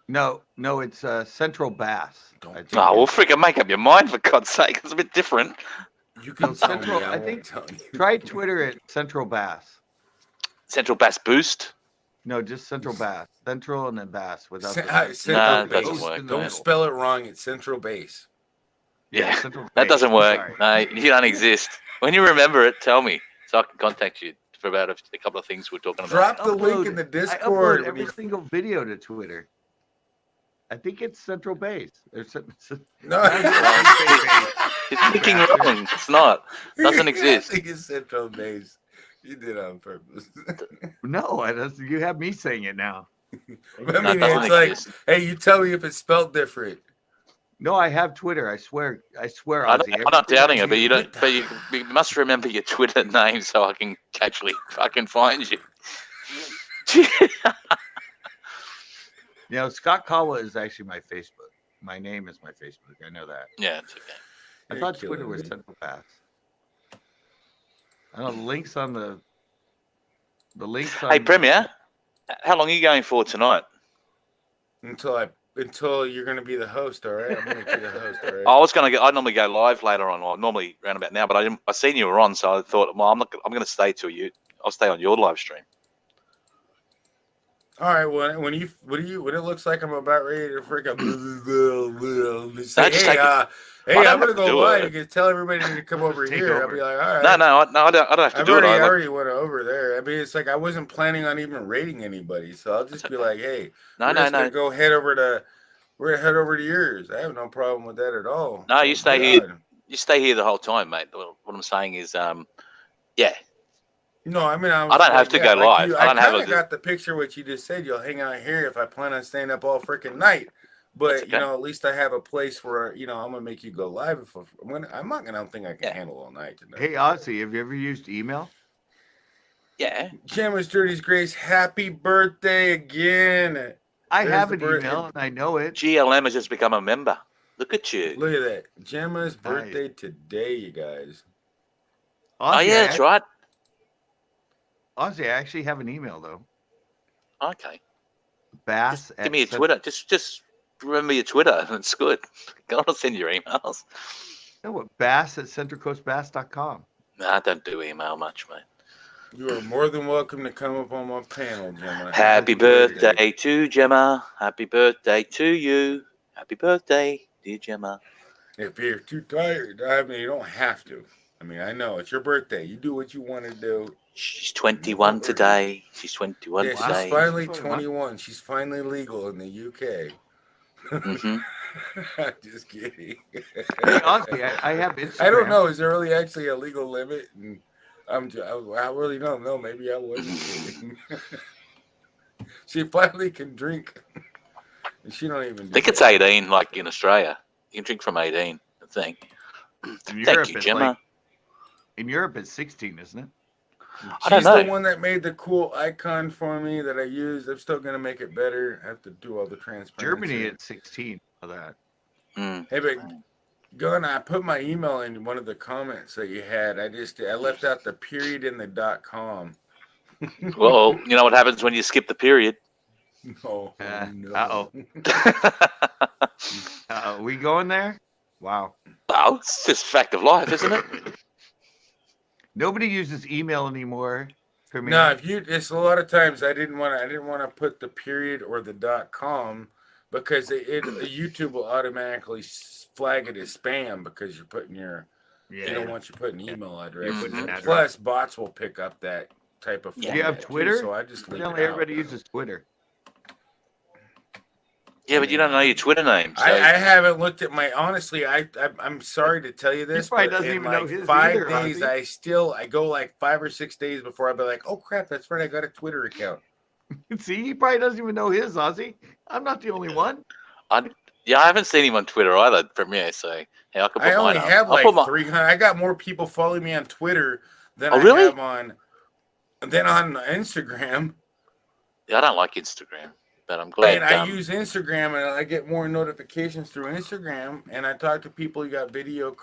No, it's Central Bass.
Oh, well, freaking make up your mind, for God's sake. It's a bit different.
You can tell me.
I think try Twitter at Central Bass.
Central Bass Boost?
No, just Central Bass. Central and then Bass without
Central Base. Doesn't work.
Don't spell it wrong. It's Central Base.
Yeah, that doesn't work. No, you don't exist. When you remember it, tell me so I can contact you for about a couple of things we're talking about.
Drop the link in the Discord.
I upload every single video to Twitter. I think it's Central Base.
No,
it's thinking wrong. It's not. It doesn't exist.
I think it's Central Base. You did it on purpose.
No, you have me saying it now.
I mean, it's like, hey, you tell me if it's spelled different.
No, I have Twitter. I swear,
I'm not doubting it, but you don't. But you must remember your Twitter name so I can actually fucking find you.
Scott Kawa is actually my Facebook. My name is my Facebook. I know that.
Yeah, it's okay.
I thought Twitter was Central Pass. I know the links on the links.
Hey, Premier, how long are you going for tonight?
Until you're going to be the host, all right? I'm going to make you the host, all right?
I normally go live later on, or normally around about now, but I seen you were on, so I thought, well, I'm going to stay till you. I'll stay on your live stream.
All right. Well, when it looks like I'm about ready to freaking say, hey, I'm going to go live. You can tell everybody to come over here. I'll be like, all right.
No, I don't have to do it.
I already went over there. I mean, it's like I wasn't planning on even rating anybody, so I'll just be like, hey, we're gonna head over to yours. I have no problem with that at all.
No, you stay here. You stay here the whole time, mate. What I'm saying is, yeah.
No, I mean,
I don't have to go live.
I got the picture what you just said. You'll hang out here if I plan on staying up all freaking night. But at least I have a place where I'm gonna make you go live. I'm not gonna think I can handle all night tonight.
Hey, Ozzy, have you ever used email?
Yeah.
Gemma's Dirty's Grace, happy birthday again.
I have an email and I know it.
GLM has just become a member. Look at you.
Look at that. Gemma's birthday today, you guys.
Ozzy,
yeah, that's right.
Ozzy, I actually have an email though.
Okay.
Bass.
Give me your Twitter. Just remember your Twitter. It's good. I'll send your emails.
No, what? Bass at centralcoastbass.com.
Nah, I don't do email much, mate.
You are more than welcome to come up on my panel, Gemma.
Happy birthday to Gemma. Happy birthday to you. Happy birthday, dear Gemma.
If you're too tired, I mean, you don't have to. I mean, I know it's your birthday. You do what you want to do.
She's 21 today. She's 21 today.
She's finally 21. She's finally legal in the UK.
Mm-hmm.
I'm just kidding.
Honestly, I have Instagram.
I don't know. Is there really actually a legal limit? And I really don't know. Maybe I wasn't kidding. She finally can drink. And she don't even.
I think it's 18, like in Australia. You can drink from 18, I think. Thank you, Gemma.
In Europe, it's 16, isn't it?
I don't know.
She's the one that made the cool icon for me that I used. I'm still gonna make it better. I have to do all the transparency.
Germany at 16 for that.
Hey, but Gunn, I put my email in one of the comments that you had. I left out the period in the .com.
Well, you know what happens when you skip the period?
No.
Uh-oh. Uh-oh. We going there? Wow.
Well, it's just fact of life, isn't it?
Nobody uses email anymore. For me.
No, it's a lot of times I didn't want to put the period or the .com because YouTube will automatically flag it as spam because you're putting you don't want you putting email address.
Mm-hmm.
Plus, bots will pick up that type of
Yeah.
Do you have
format, too,
Twitter?
so I just leave
Apparently
it out.
everybody uses Twitter.
Yeah, but you don't know your Twitter name. So
I haven't looked at my. Honestly, I'm sorry to tell you this,
probably
but
doesn't
in
even know
like
his
5
either,
days,
Ozzy.
I go like 5 or 6 days before I'll be like, oh crap, that's right, I got a Twitter account.
See, he probably doesn't even know his, Ozzy. I'm not the only one.
I haven't seen him on Twitter either, Premier. So hey, I could put
I
mine
only
up.
have
I'll
like
put my.
300. I got more people following me on Twitter than
Oh,
I
really?
have on Instagram.
Yeah, I don't like Instagram, but I'm glad.
And I use Instagram, and I get more notifications through Instagram. And I talk to people who got video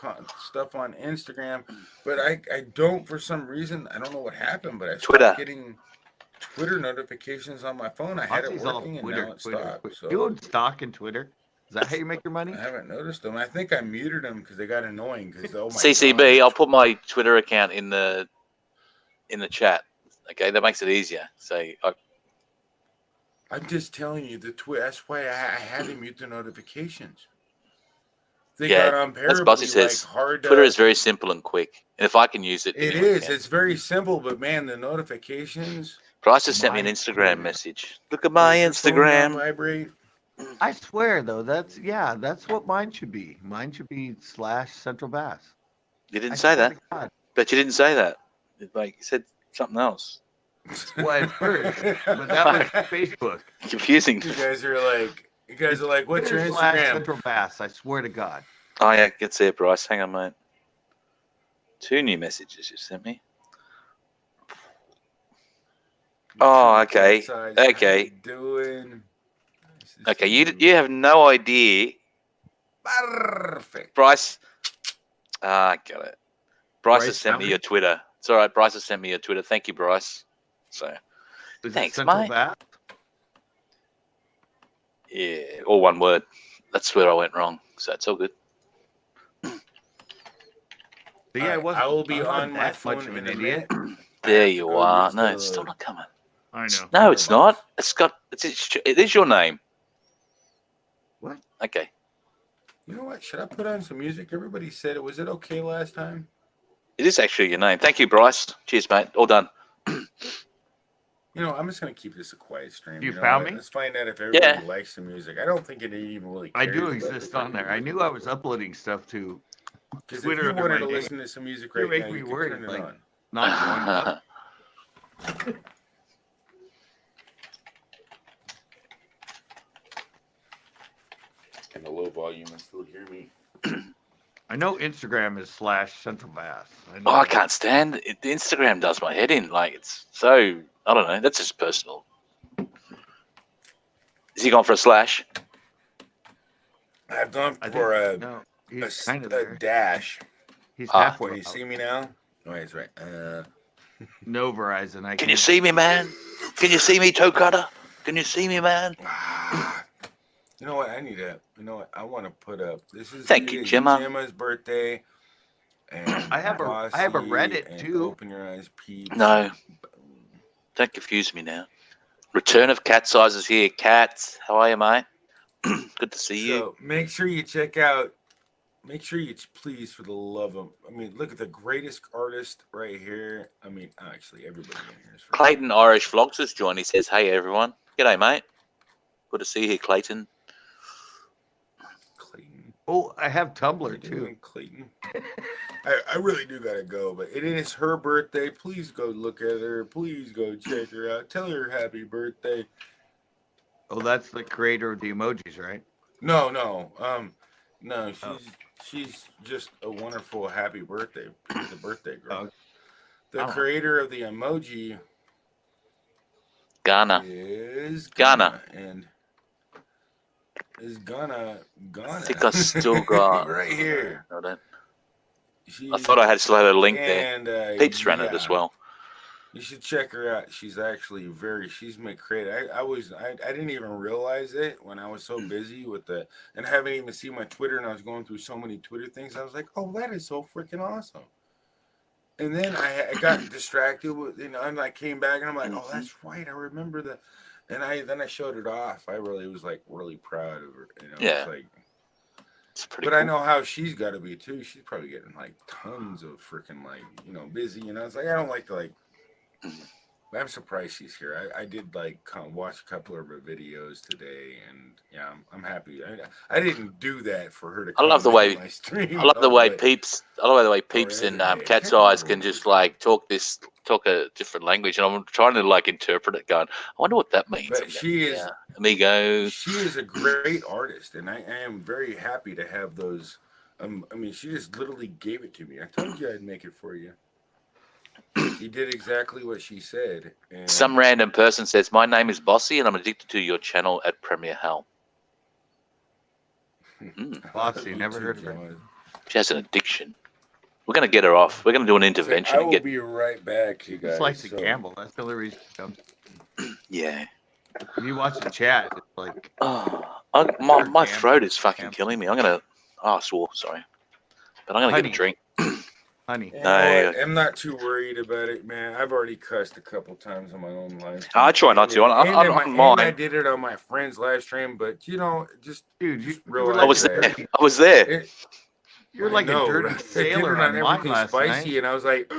stuff on Instagram, but I don't, for some reason. I don't know what happened, but I
Twitter.
stopped getting Twitter notifications on my phone. I had it
Ozzy's all
working, and
Twitter,
now it
Twitter.
stopped. So
You own stock in Twitter. Is that how you make your money?
I haven't noticed them. I think I muted them because they got annoying. Because oh my
CCB.
God.
I'll put my Twitter account in the chat. Okay, that makes it easier. So
I'm just telling you, that's why I had to mute the notifications. They
yeah,
got
as Bossy
unbearably
says,
hard.
Twitter is very simple and quick, and if I can use it,
It
anyone
is.
can.
It's very simple, but man, the notifications.
Bryce just sent me an
My
Instagram
Twitter.
message. Look at my
Is your phone on
Instagram.
vibrate?
I swear, though, that's what mine should be. Mine should be /Central Bass.
You didn't
I
say
swear
that,
to God.
but you didn't say that. Like you said something else.
Well, at first, but that was Facebook.
Confusing.
You guys are like, what's your
Twitter
Instagram?
/Central Bass. I swear to God.
Oh yeah, I can see it, Bryce. Hang on, mate. 2 new messages you sent me. Oh, okay. Okay.
Doing.
Okay, you have no idea.
Perfect.
Bryce. I got it. Bryce has sent me
Allen?
your Twitter. It's all right. Bryce has sent me your Twitter. Thank you, Bryce. So,
Is
thanks,
it Central
mate.
Bass?
Yeah, all one word. That's where I went wrong. So it's all good.
But yeah,
I will be
I'm not
on my
that
phone
much of
in
an
a
idiot.
minute.
There you are. No, it's still not coming.
I know.
No, it's not. It's got. It is your name.
What?
Okay.
You know what? Should I put on some music? Everybody said it. Was it okay last time?
It is actually your name. Thank you, Bryce. Cheers, mate. All done.
You know, I'm just gonna keep this a quiet stream.
You
know
found
what?
me?
Let's find out if everybody
Yeah.
likes the music. I don't think it even really
I
cares
do
about the
exist on
freaking
there. I
music.
knew I was uploading stuff to
Because if
Twitter
you
under
wanted
my
to
name.
listen to some music
You're
right now,
making me
you could
worried,
turn it
like-
on.
not showing up.
And the low volume and still hear me.
I know Instagram is /Central Bass.
Oh, I can't stand it. The Instagram does my head in. Like it's so. I don't know. That's just personal. Is he gone for a slash?
I've gone
I
for
think, no, he's kind of
a
there.
dash.
He's
Ah.
halfway.
Can you
out.
see me now? Oh, he's right.
No Verizon. I
Can you
can't-
see me, man? Can you see me, toe cutter? Can you see me, man?
You know what? I need to. You know what? I want to put up. This is.
Thank
it
you,
is
Gemma.
Gemma's birthday. And
I have a
Bossy
Reddit,
and
too.
Open Your Eyes, peeps.
No. Don't confuse me now. Return of Cat Sizes here. Cats, how are you, mate? Good to see you.
So make sure you check out. Make sure you please, for the love of. I mean, look at the greatest artist right here. I mean, actually, everybody in here is.
Clayton Irish Vlogs has joined. He says, "Hey everyone, g'day, mate. Good to see you here, Clayton."
Clayton.
Oh, I have
What are
Tumblr
you
too.
doing, Clayton? I really do gotta go, but it is her birthday. Please go look at her. Please go check her out. Tell her happy birthday.
Oh, that's the creator of the emojis, right?
No, she's just a wonderful happy birthday. She's a birthday girl. The
Oh.
creator of the emoji
Ghana.
is
Ghana.
and is Ghana.
I think I still got
right here.
Hold on.
She's,
I thought I still had a link there.
And
Pete's ran it as well.
You should check her out. She's actually she's made creative. I didn't even realize it when I was so busy with and I haven't even seen my Twitter, and I was going through so many Twitter things. I was like, oh, that is so freaking awesome. And then I got distracted with, and I came back and I'm like, oh, that's right. I remember that. And then I showed it off. I really was like really proud of her.
Yeah.
It's like,
It's pretty
but
cool.
I know how she's got to be too. She's probably getting like tons of freaking busy. It's like, I don't like to I'm surprised she's here. I did like watch a couple of her videos today, and yeah, I'm happy. I didn't do that for her to
I love the
comment on
way
my stream.
I love the
No,
way
but
peeps. I love the way
or
peeps
the
and
other day, I
Cat's
can't
Eyes
remember
can
what it
just
was about.
like talk a different language, and I'm trying to like interpret it. Going, I wonder what that means.
But
And then,
she is
amigo.
she is a great artist, and I am very happy to have those. I mean, she just literally gave it to me. I told you I'd make it for you. She did exactly what she said,
Some
and
random person says, "My name is Bossy, and I'm addicted to your channel at Premier Hell." Mm,
I love
Bossy,
you
never
too,
heard of her.
John.
she has an addiction. We're gonna get her off. We're gonna do an
So
intervention
I
and
will
get.
be right back, you
She just likes
guys.
to
So
gamble. That's the only reason she comes.
Yeah.
When you watch the chat, it's like
Oh,
pure
my
gambling.
throat is fucking
Gambling.
killing me. I'm gonna. Oh, I swore. Sorry, but I'm gonna get a
Honey.
drink.
Honey.
you know
No,
what? I'm not too worried about it, man. I've already cussed a couple times on my own live
I
stream,
try not to. On
and I
mine,
did it on my friend's live stream. But you know,
Dude,
just
you were like
I
realize
was
a
there.
that
dirty.
I was there.
it.
You're
I
like a
know,
dirty
right? I did
sailor
it on
on mine
everything
last
spicy,
night.
and I was like,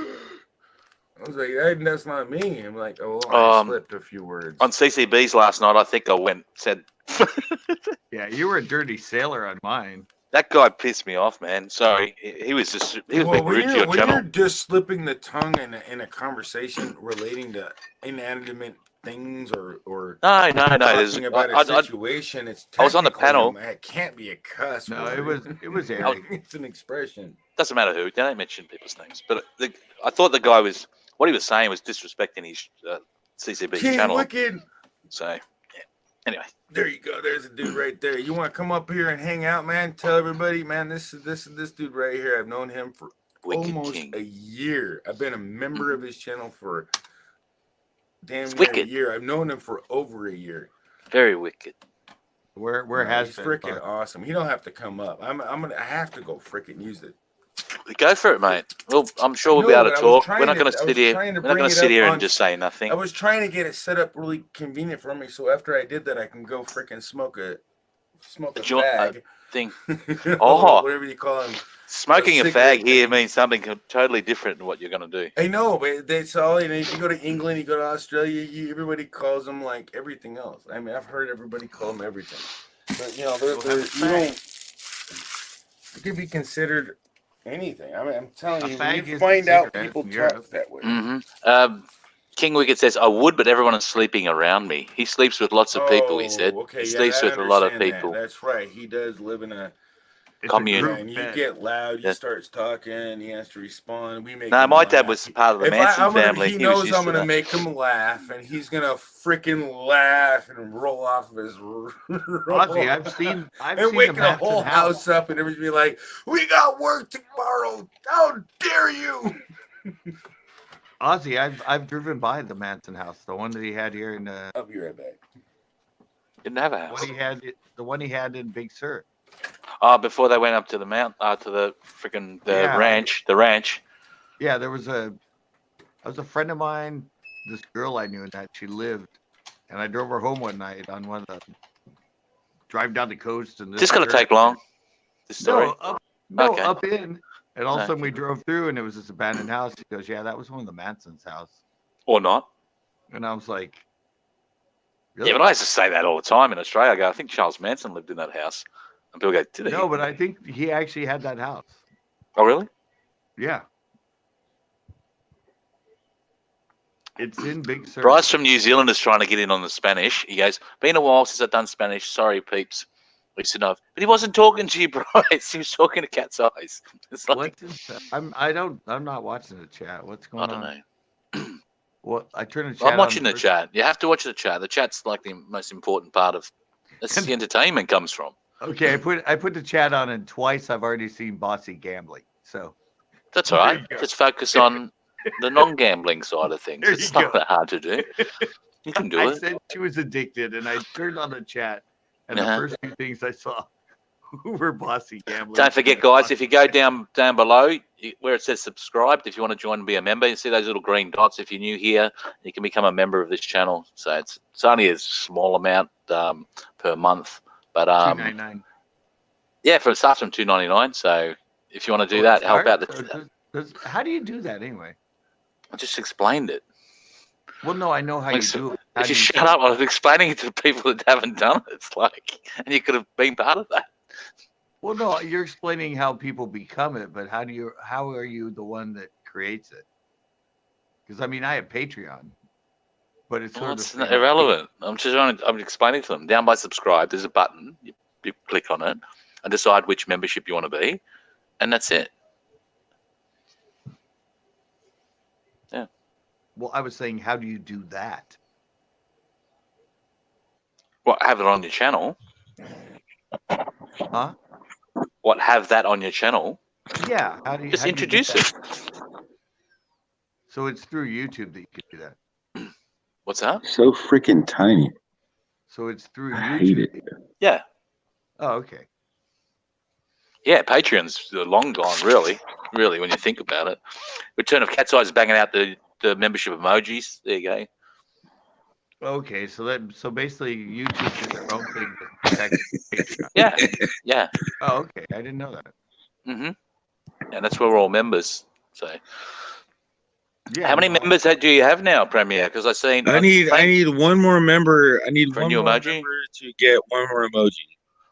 that's not me. I'm like, oh, I
Um,
slipped a few words.
on CCBs last night, I think I said
Yeah, you were a dirty sailor on mine.
that guy pissed me off, man. Sorry, he was being
Well,
rude to your
when
channel.
you're just slipping the tongue in a conversation relating to inanimate things or
No.
talking about a situation, it's
I was on the
technically
panel.
it can't be a cuss
No,
word.
it was Eric.
It's an expression.
Doesn't matter who. They don't mention people's names. But I thought the guy was what he was saying was disrespecting his CCB's
King
channel.
Wicked.
So yeah. Anyway,
There you go. There's a dude right there. You want to come up here and hang out, man? Tell everybody, man. This dude right here. I've known him for
Wicked
almost
King.
a year. I've been a member of his channel for damn
It's
near
wicked.
a year. I've known him for over a year.
Very wicked.
Where
No,
has
he's
been?
freaking awesome. He don't have to come up. I have to go freaking use it.
Go for it, mate. Well, I'm sure we'll be
No,
able to
but I was
talk.
trying
We're not
to-
going to
I
sit
was
here.
trying to
We're not
bring
going to
it
sit
up
here
on-
and just say nothing.
I was trying to get it set up really convenient for me, so after I did that, I can go freaking smoke a fag.
Thing.
Oh, whatever you call them.
Smoking a
cigarette
fag here
thing.
means something totally different than what you're going to do.
I know, but that's all. And if you go to England, you go to Australia, everybody calls them like everything else. I mean, I've heard everybody call them everything. But you know, it could be considered anything. I mean, I'm telling
A
you,
fag
when
is
you
a
find out
cigarette
people
in
talk
Europe.
that way.
Mm-hmm. King Wicked says, I would, but everyone is sleeping around me. He sleeps with lots of people, he said.
Okay,
He
yeah,
sleeps
I
with a lot of
understand
people.
That. That's right. He does live in a
It's
Commune.
a
yeah,
group
and you
bed.
get loud. He
Yeah.
starts talking. He has to respond. We make.
No,
him
my
laugh.
dad was part of the
If
Manson family.
he
He was
knows
used
I'm
to
gonna
that.
make him laugh, and he's gonna freaking laugh and roll off of his.
Ozzy, I've seen
and
the
waking the
Manson
whole house up, and everybody be like, "We got work tomorrow. How dare you!"
Ozzy, I've driven by the Manson house, the one that he had here in
I'll be right back.
Didn't have a house.
the one he had in Big Sur.
Before they went up to the to the freaking
Yeah.
ranch. The ranch.
Yeah, there was a friend of mine, this girl I knew that she lived, and I drove her home one night on one of the drive down the coast and
This going to take long. This story. Okay.
Up in, and all of a
Okay.
sudden we drove through and it was this abandoned house. He goes, yeah, that was one of the Manson's house,
Or not.
and I was like, really?
Yeah, but I used to say that all the time in Australia. I go, I think Charles Manson lived in that house. And people go, did he?
No, but I think he actually had that house.
Oh, really?
Yeah. It's in Big Sur.
Bryce from New Zealand is trying to get in on the Spanish. He goes, been a while since I've done Spanish. Sorry, peeps. We said no. But he wasn't talking to you, Bryce. He was talking to Cat's Eyes. It's like,
What is that? I'm not watching the chat. What's going
I
on?
don't know.
What I turn the chat
I'm watching
on
the
first.
chat. You have to watch the chat. The chat's like the most important part of that's the entertainment comes from.
Okay, I put the chat on, and twice I've already seen Bossy gambling. So
That's all
There
right.
you go.
Just focus on the non-gambling side of things.
There
It's
you
not
go.
that hard to do. You can do
I
it.
said she was addicted, and I turned on the chat, and
Uh-huh.
the first two things I saw were Bossy gambling.
Don't forget, guys, if you go down below where it says subscribed, if you want to join and be a member, you see those little green dots. If you're new here, you can become a member of this channel. So it's only a small amount per month, but
$2.99.
yeah, it starts from $2.99. So if you want to do that, help out.
How do you do that anyway?
I just explained it.
Well, no, I know how you do it. How
If
do
you
you
shut up, I was explaining it to people that haven't done it. It's like, and you could have been part of that.
Well, no, you're explaining how people become it, but how are you the one that creates it? Because I mean, I have Patreon, but it's
Well,
sort
it's
of thing.
irrelevant. I'm explaining to them. Down by subscribe, there's a button. You click on it and decide which membership you want to be, and that's it. Yeah.
Well, I was saying, how do you do that?
What, have it on your channel?
Huh?
What, have that on your channel?
Yeah.
Just
how do you do
introduce
that?
it.
So it's through YouTube that you can do that.
What's that?
So freaking tiny.
So it's through
I
YouTube.
hate it.
Yeah.
Oh, okay.
Yeah, Patreon's long gone, really, when you think about it. Return of Cat's Eyes banging out the membership emojis. There you go.
Okay, so basically YouTube did their own thing to protect Patreon.
Yeah, yeah.
Oh, okay. I didn't know that.
Mm-hmm. And that's where we're all members. So,
Yeah.
how many members do you have now, Premier? Because
I need one more member. I need
For a
one
new
more
emoji?
member to get one more emoji.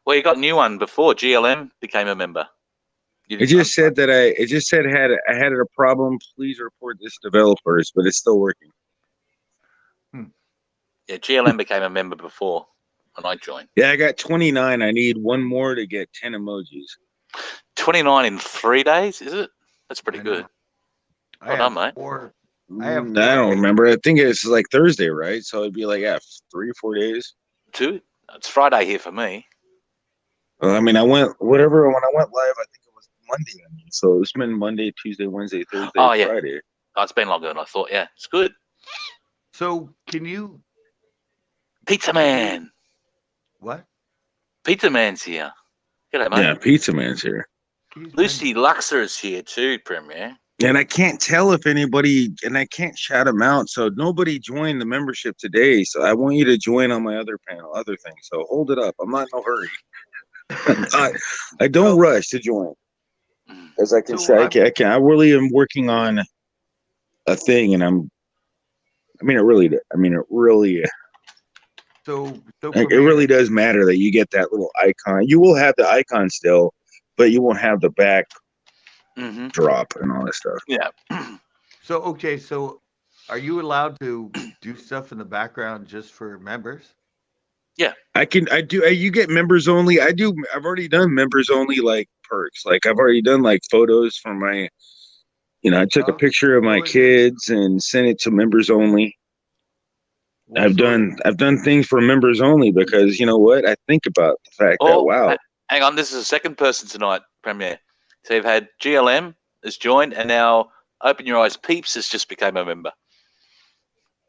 Well, you got a new one before. GLM became a member.
It just said that I had a problem. Please report this to developers, but it's still working.
Yeah, GLM became a member before when I joined.
Yeah, I got 29. I need one more to get 10 emojis.
29 in 3 days, is it? That's pretty good. Well done, mate.
I don't remember. I think it's like Thursday, right? So it'd be like 3 or 4 days.
2. It's Friday here for me.
Well, I mean, when I went live, I think it was Monday. So it's been Monday, Tuesday, Wednesday, Thursday, Friday.
Oh, it's been longer than I thought. Yeah, it's good.
So can you?
Pizza Man.
What?
Pizza Man's here. G'day, mate.
Yeah, Pizza Man's here.
Lucy Luxor is here too, Premier.
And I can't tell if anybody, and I can't shout them out. So nobody joined the membership today. So I want you to join on my other thing. So hold it up. I'm not in no hurry. I don't rush to join. As I can say, I really am working on a thing, and it really does matter that you get that little icon. You will have the icon still, but you won't have the back drop and all that stuff.
Yeah.
So are you allowed to do stuff in the background just for members?
Yeah, I do. You get members only. I've already done members only like perks. Like I've already done like photos for my, I took a picture of my kids and sent it to members only. I've done things for members only because you know what? I think about the fact that wow.
Hang on, this is the second person tonight, Premier. So you've had GLM has joined, and now Open Your Eyes Peeps has just became a member.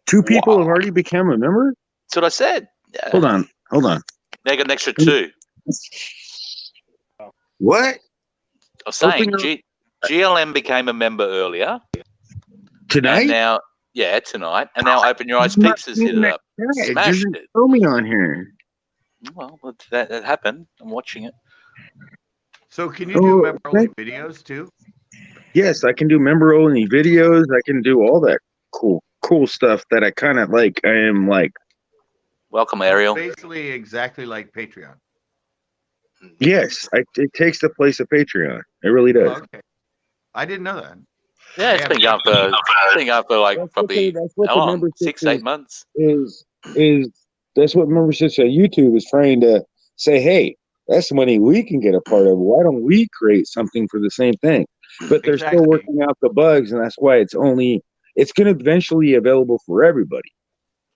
2 people have already become a member?
That's what I said. Yeah.
Hold on.
They got an extra 2.
What?
I was saying GLM became a member earlier.
Tonight?
And now, tonight. And now Open Your Eyes Peeps has hit it up. Smashed it.
Show me on here.
Well, that happened. I'm watching it.
So can you do member-only videos too?
Yes, I can do member-only videos. I can do all that cool stuff that I kind of like. I am like.
Welcome, Ariel.
It's basically exactly like Patreon.
Yes, it takes the place of Patreon. It really does.
Oh, okay. I didn't know that.
Yeah, it's been going for like probably 6-8 months.
Is that's what memberships on YouTube is trying to say, hey, that's money we can get a part of. Why don't we create something for the same thing? But they're still working out the bugs, and that's why it's going to eventually be available for everybody.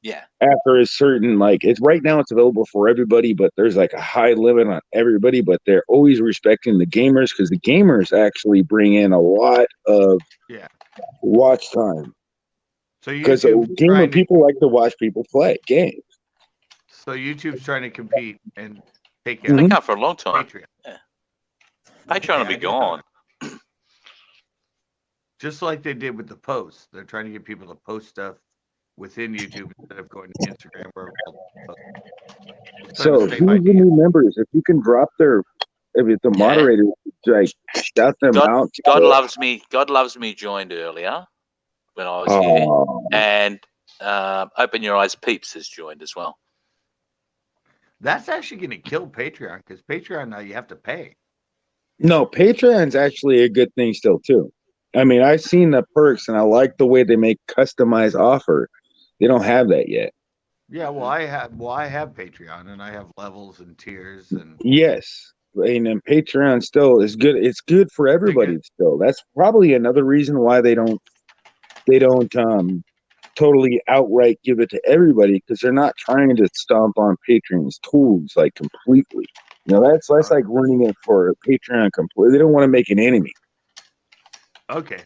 Yeah.
After a certain, right now it's available for everybody, but there's like a high limit on everybody, but they're always respecting the gamers because the gamers actually bring in a lot of watch time.
So
because people like to watch people play games.
So YouTube's trying to compete and take
out. Take out for a long time.
Patreon.
Yeah. Patreon will be gone.
Just like they did with the posts. They're trying to get people to post stuff within YouTube instead of going to Instagram.
So who's the new members? If you can drop if the moderator shout them out.
God loves me joined earlier when I was here, and Open Your Eyes Peeps has joined as well.
That's actually going to kill Patreon because Patreon now you have to pay.
No, Patreon's actually a good thing still too. I mean, I've seen the perks and I like the way they make customized offer. They don't have that yet.
Yeah, well, I have Patreon and I have levels and tiers and
Yes. And then Patreon still is good. It's good for everybody still. That's probably another reason why they don't totally outright give it to everybody, because they're not trying to stomp on Patreon's tools like completely. You know, that's like running it for Patreon completely. They don't want to make an enemy.
Okay.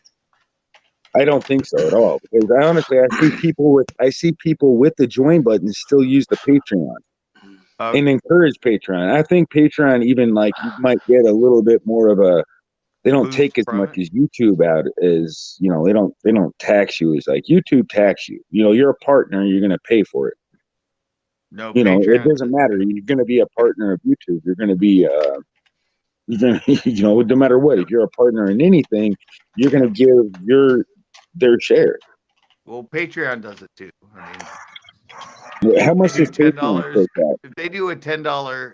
I don't think so at all, because I see people with the join button still use the Patreon and encourage Patreon. I think Patreon even like you might get a little bit more of a, they don't
Boost
take as
from
much
it?
as YouTube out as, you know, they don't tax you as like YouTube tax you. You know, you're a partner, you're going to pay for it.
No,
You know, it
Patreon
doesn't matter. You're going to be a partner of YouTube. You're going to be, you're going to, you know, no matter what, if you're a partner in anything, you're going to give their share.
Well, Patreon does it too. I mean,
How much
they
does
do
Patreon
$10.
take out?
If they do a $10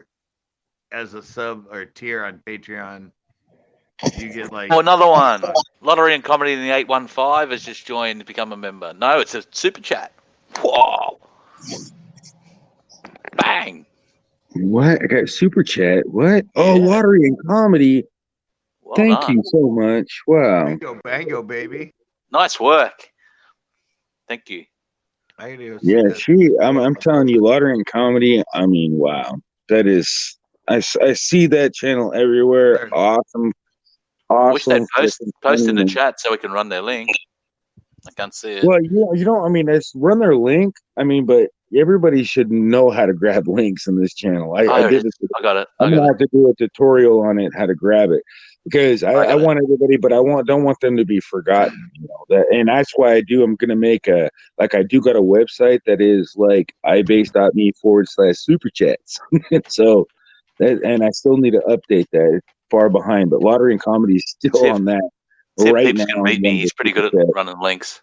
as a sub or tier on Patreon, you get like
Oh, another one. Lottery and Comedy in the 815 has just joined to become a member. No, it's a super chat. Whoa. Bang.
What? I got super chat. What? Oh,
Yeah.
lottery and comedy.
Well
Thank
done.
you so much. Wow.
Bingo Bango, baby.
Nice work. Thank you.
I gotta go see
Yeah,
this.
I'm telling you, lottery and comedy. I mean, wow, that is. I see that channel everywhere. Awesome,
Wish they'd
awesome.
post in the
freaking-
chat so we can run their link. I can't see it.
Well, you know, I mean, it's run their link. I mean, but everybody should know how to grab links in this channel. I did it.
I got it.
I'm gonna have to do a tutorial on it, how to grab it, because I want everybody, but don't want them to be forgotten. You know that, and that's why I'm gonna make I do got a website that is like ibase.me/super chats. So that, and I still need to update that. It's far behind, but lottery and comedy is still on that right
Peeps
now.
can beat me. He's pretty good at running links.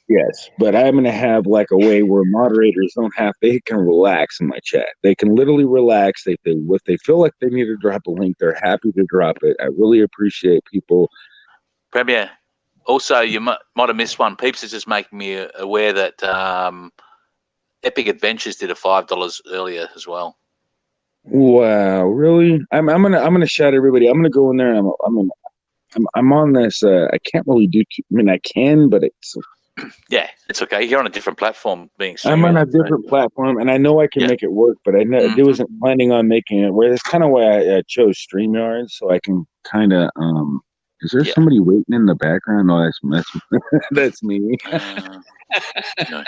Yes, but I'm going to have like a way where moderators they can relax in my chat. They can literally relax. If they feel like they need to drop a link, they're happy to drop it. I really appreciate people.
Premier, also, you might have missed one. Peeps is just making me aware that Epic Adventures did a $5 earlier as well.
Wow, really? I'm gonna shout everybody. I'm gonna go in there and I'm on this. I can't really do. I mean, I can, but it's.
Yeah, it's okay. You're on a different platform being
I'm on
streamed.
a different platform, and I know I can make it work, but I wasn't planning on making it work. That's kind of why I chose StreamYard, so I can kind of. Is there somebody waiting in the background? No, that's me.
No.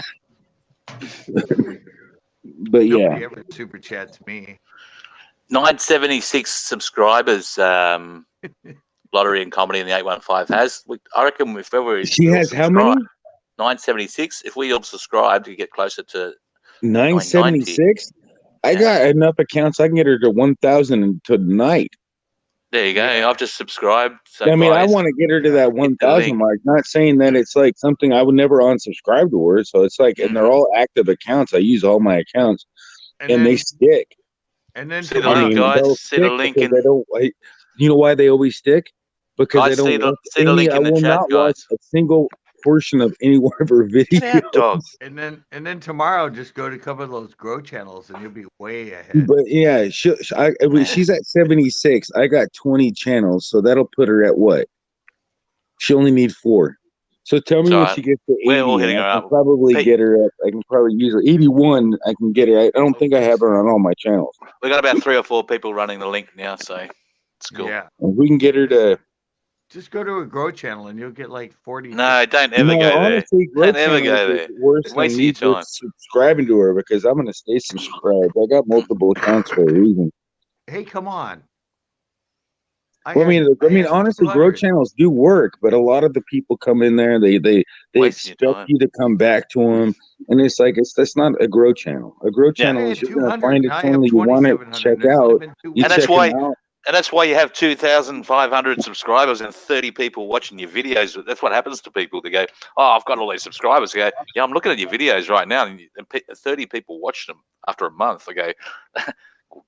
But yeah,
nobody ever super chats me.
976 subscribers. Lottery and Comedy in the 815 has. I reckon if ever
she has how many?
976. If we all subscribe to get closer to
976, I got enough accounts. I can get her to 1,000 tonight.
There you go. I've just subscribed. So
I mean,
guys,
I want to get her to that 1,000 mark. Not saying that it's like something I would never unsubscribe to her. So it's like, and they're all active accounts. I use all my accounts, and they stick.
And then
see the link, guys. See the link in.
They don't. You know why they always stick? Because
guys,
they don't.
see the link in the chat, guys.
Watch a single portion of any one of her videos.
Dogs.
And then tomorrow, just go to a couple of those grow channels, and you'll be way ahead.
But yeah, she's at 76. I got 20 channels, so that'll put her at what? She only needs 4. So tell me when she gets to 80.
We're all hitting her
I can
up.
probably get her up. I can probably use her. 81. I can get her. I don't think I have her on all my channels.
We got about 3 or 4 people running the link now, so it's cool.
Yeah,
if we can get her to.
Just go to a grow channel and you'll get like 40.
No, don't ever go
honestly,
there. Don't ever go there.
Worse
Waste
than
of your time.
subscribing to her, because I'm going to stay subscribed. I got multiple accounts for a reason.
Hey, come on.
I mean, honestly, grow channels do work, but a lot of the people come in there, they expect you to come back to them, and it's like that's not a grow channel. A grow channel is you're going to find a channel you want to check out.
And that's why And that's why you have 2,500 subscribers and 30 people watching your videos. That's what happens to people. They go, "Oh, I've got all these subscribers." They go, "Yeah, I'm looking at your videos right now, and 30 people watch them after a month." I go,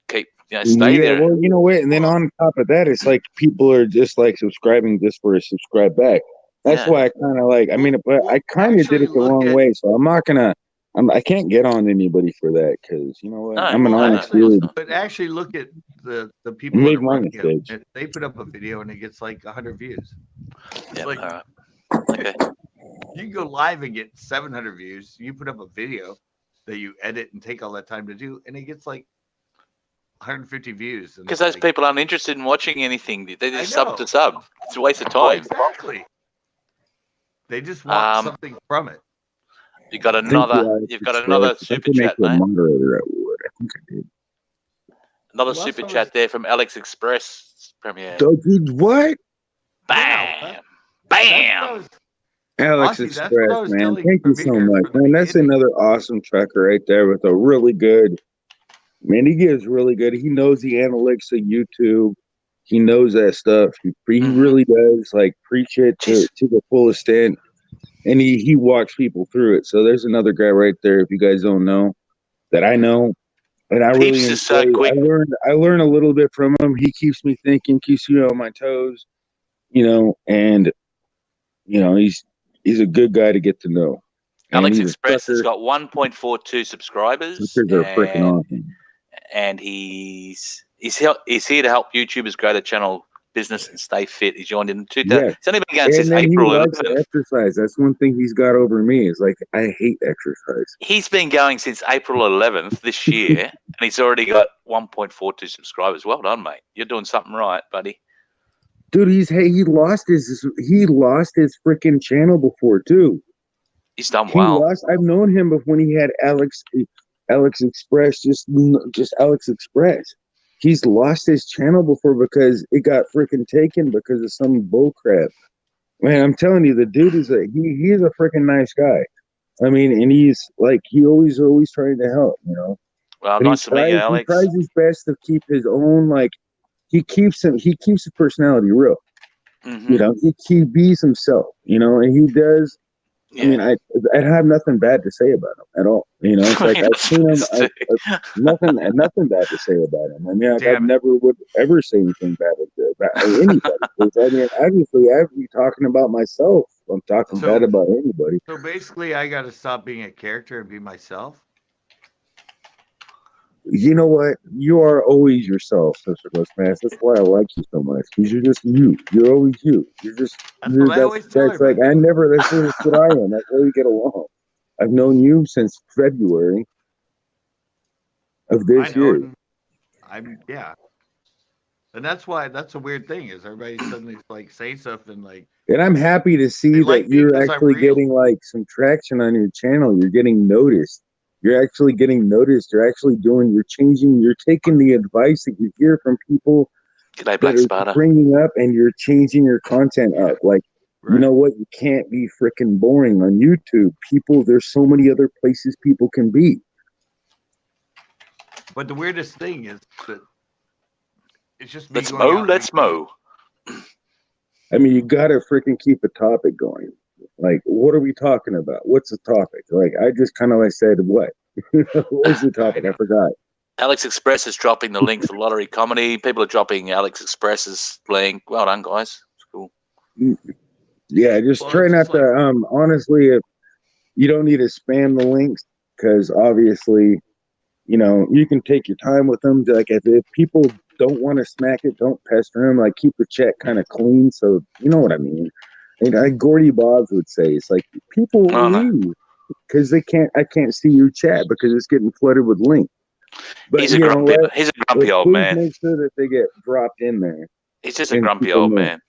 "Keep, stay there."
Well, you know what? And then on top of that, it's like people are just like subscribing just for a subscribe back. That's why I kind of like. I mean, but I kind of did it the wrong way, so I'm not gonna. I can't get on anybody for that because you know what? I'm an honest dude.
But actually, look at the people
Make
that are
my
working
mistakes.
it. They put up a video and it gets like 100 views. It's like,
Okay.
you can go live and get 700 views. You put up a video that you edit and take all that time to do, and it gets like 150 views.
Because those people aren't interested in watching anything. They just sub to sub. It's a waste of time.
Exactly. They just want something from it.
You've got another super chat, mate.
Moderator at Wood. I think I did.
Another super chat there from Alex Express Premier.
What?
Bam! Bam!
Alex Express, man. Thank you so much, man. That's another awesome trucker right there with a really good. Man, he gives really good. He knows the analytics of YouTube. He knows that stuff. He really does like preach it to the full extent. And he walks people through it. So there's another guy right there, if you guys don't know, that I know. And I really enjoy, I learn a little bit from him. He keeps me thinking, keeps me on my toes, and he's a good guy to get to know.
Alex Express has got 1.42 subscribers.
They're freaking awesome.
And he's here to help YouTubers grow their channel business and stay fit. He joined in 2000. He's only been going since April 11th.
Exercise. That's one thing he's got over me. Is like I hate exercise.
He's been going since April 11th this year, and he's already got 1.42 subscribers. Well done, mate. You're doing something right, buddy.
Dude, he lost his freaking channel before too.
He's done well.
I've known him before when he had Alex Express, just Alex Express. He's lost his channel before because it got freaking taken because of some bull crap. Man, I'm telling you, the dude is he's a freaking nice guy. I mean, and he's like he always trying to help,
Well,
but
nice to meet you, Alex.
He tries his best to keep his own he keeps his personality real.
Mm-hmm.
He bees himself, and he does. Yeah. I mean, I have nothing bad to say about him at all. It's like I've seen him. Nothing bad to say about him. I mean, I never would ever say anything bad about anybody. I mean, obviously, I'd be talking about myself. I'm talking bad about anybody.
So basically, I got to stop being a character and be myself.
You know what? You are always yourself, Sister Ghostmaster. That's why I like you so much. Because you're just you. You're always you. That's what I always tell you. That's what I am. That's how we get along. I've known you since February of this year.
And that's a weird thing is everybody suddenly like saying stuff and like.
And I'm happy to see that you're actually getting like some traction on your channel. You're getting noticed. You're actually getting noticed. You're taking the advice that you hear from people that are bringing up, and you're changing your content up. Like, you know what? You can't be freaking boring on YouTube. There's so many other places people can be.
But the weirdest thing is that it's just
let's mow.
I mean, you got to freaking keep a topic going. Like, what are we talking about? What's the topic? Like, I just kind of said, what? What was the topic? I forgot.
Alex Express is dropping the link for Lottery Comedy. People are dropping Alex Express's link. Well done, guys. It's cool.
Yeah, just try not to, honestly, if you don't need to spam the links, because obviously, you can take your time with them. Like, if people don't want to smack it, don't pester them. Like, keep the chat kind of clean. So, you know what I mean? And like Gordy Bobs would say, it's like people leave because I can't see your chat because it's getting flooded with links. But
he's a grumpy old man.
Make sure that they get dropped in there.
He's just a grumpy old man.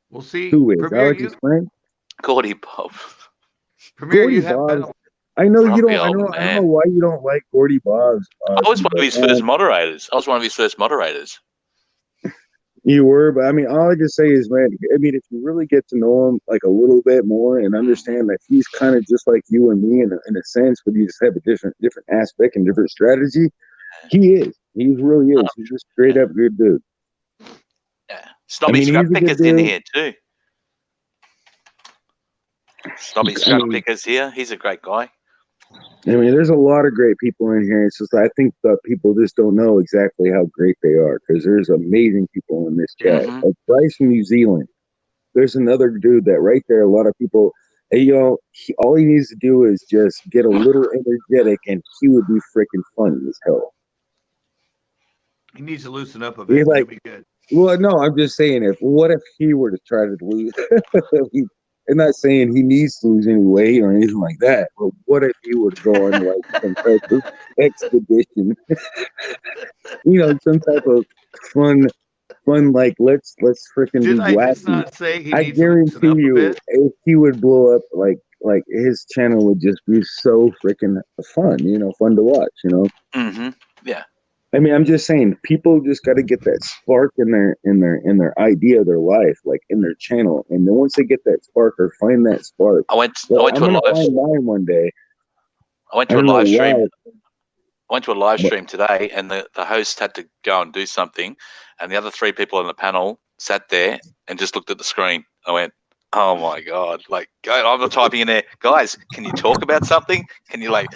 We'll see.
Who is Alex friend?
Gordy Bob.
Gordy Bobs. I know you don't. I don't know why you don't like Gordy Bobs.
I was one of his first moderators.
You were, but I mean, all I can say is, man, I mean, if you really get to know him like a little bit more and understand that he's kind of just like you and me in a sense, but you just have a different aspect and different strategy, he is. He really is. He's a straight up good dude.
Yeah. Snobby
he's a
Scrap
good
Picker's in
dude.
here too. Snobby Scrap Picker's here. He's a great guy.
I mean, there's a lot of great people in here. It's just I think that people just don't know exactly how great they are because there's amazing people in this chat.
Mhm.
Like Bryce from New Zealand. There's another dude that right there. A lot of people, all he needs to do is just get a little energetic, and he would be freaking funny as hell.
He needs to loosen up a bit.
He's like,
He'll be good.
well, no, I'm just saying, what if he were to try to lose? I'm not saying he needs to lose any weight or anything like that, but what if he were to go on like some type of expedition? Some type of fun, like let's freaking
Did
be
I just
wacky.
not say he
I
needs to loosen
guarantee
up a
you,
bit?
if he would blow up, like his channel would just be so freaking fun. Fun to watch.
Mhm. Yeah.
I mean, I'm just saying, people just got to get that spark in their idea of their life, like in their channel, and then once they get that spark or find that spark,
I went
well,
to
I'm
a
gonna
live.
find mine one day.
I went
I
to a
don't know
live stream.
why.
I went to a live
But-
stream today, and the host had to go and do something, and the other three people on the panel sat there and just looked at the screen. I went, "Oh my god!" Like, I'm not typing in there, guys. Can you talk about something? Can you like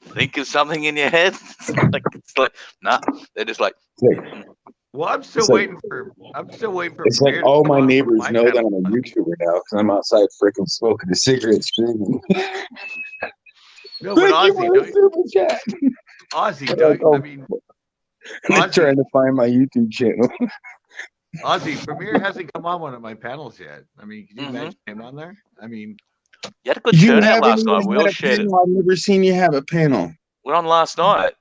think of something in your head? It's like, nah. They're just like,
Well, I'm still
It's like-
waiting for.
It's like
Premier to
all
come
my
on
neighbors
my
know that
panel.
I'm a YouTuber now because I'm outside freaking smoking a cigarette, screaming.
No, but
Thank you
Ozzy,
for the super chat.
Ozzy,
Like,
don't, I mean,
I'm trying to find my YouTube channel.
Ozzy, Premier hasn't come on one of my panels yet. I mean, can you
Mhm.
imagine him on there? I mean,
you had a good turnout last night. We all
had a
shared it.
panel? I've never seen you have a panel.
We're on last night.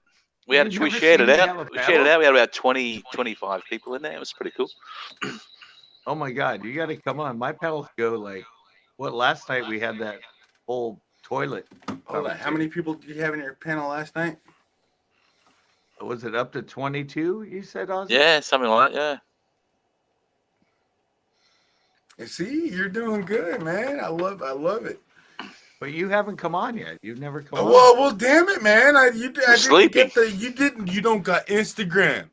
We
You've
we
never
shared
seen
it
me
out.
have a
We shared it
panel?
out. We had about 20, 25 people in there. It was pretty cool.
oh my God, you got to come on. My panels go like, last night we had that whole toilet.
Hold on. How many people did you have in your panel last night?
Was it up to 22? You said, Ozzy?
Yeah, something like that. Yeah.
See, you're doing good, man. I love it.
But you haven't come on yet. You've never come on.
Well, damn it, man. I didn't
sleeping.
get you don't got Instagram.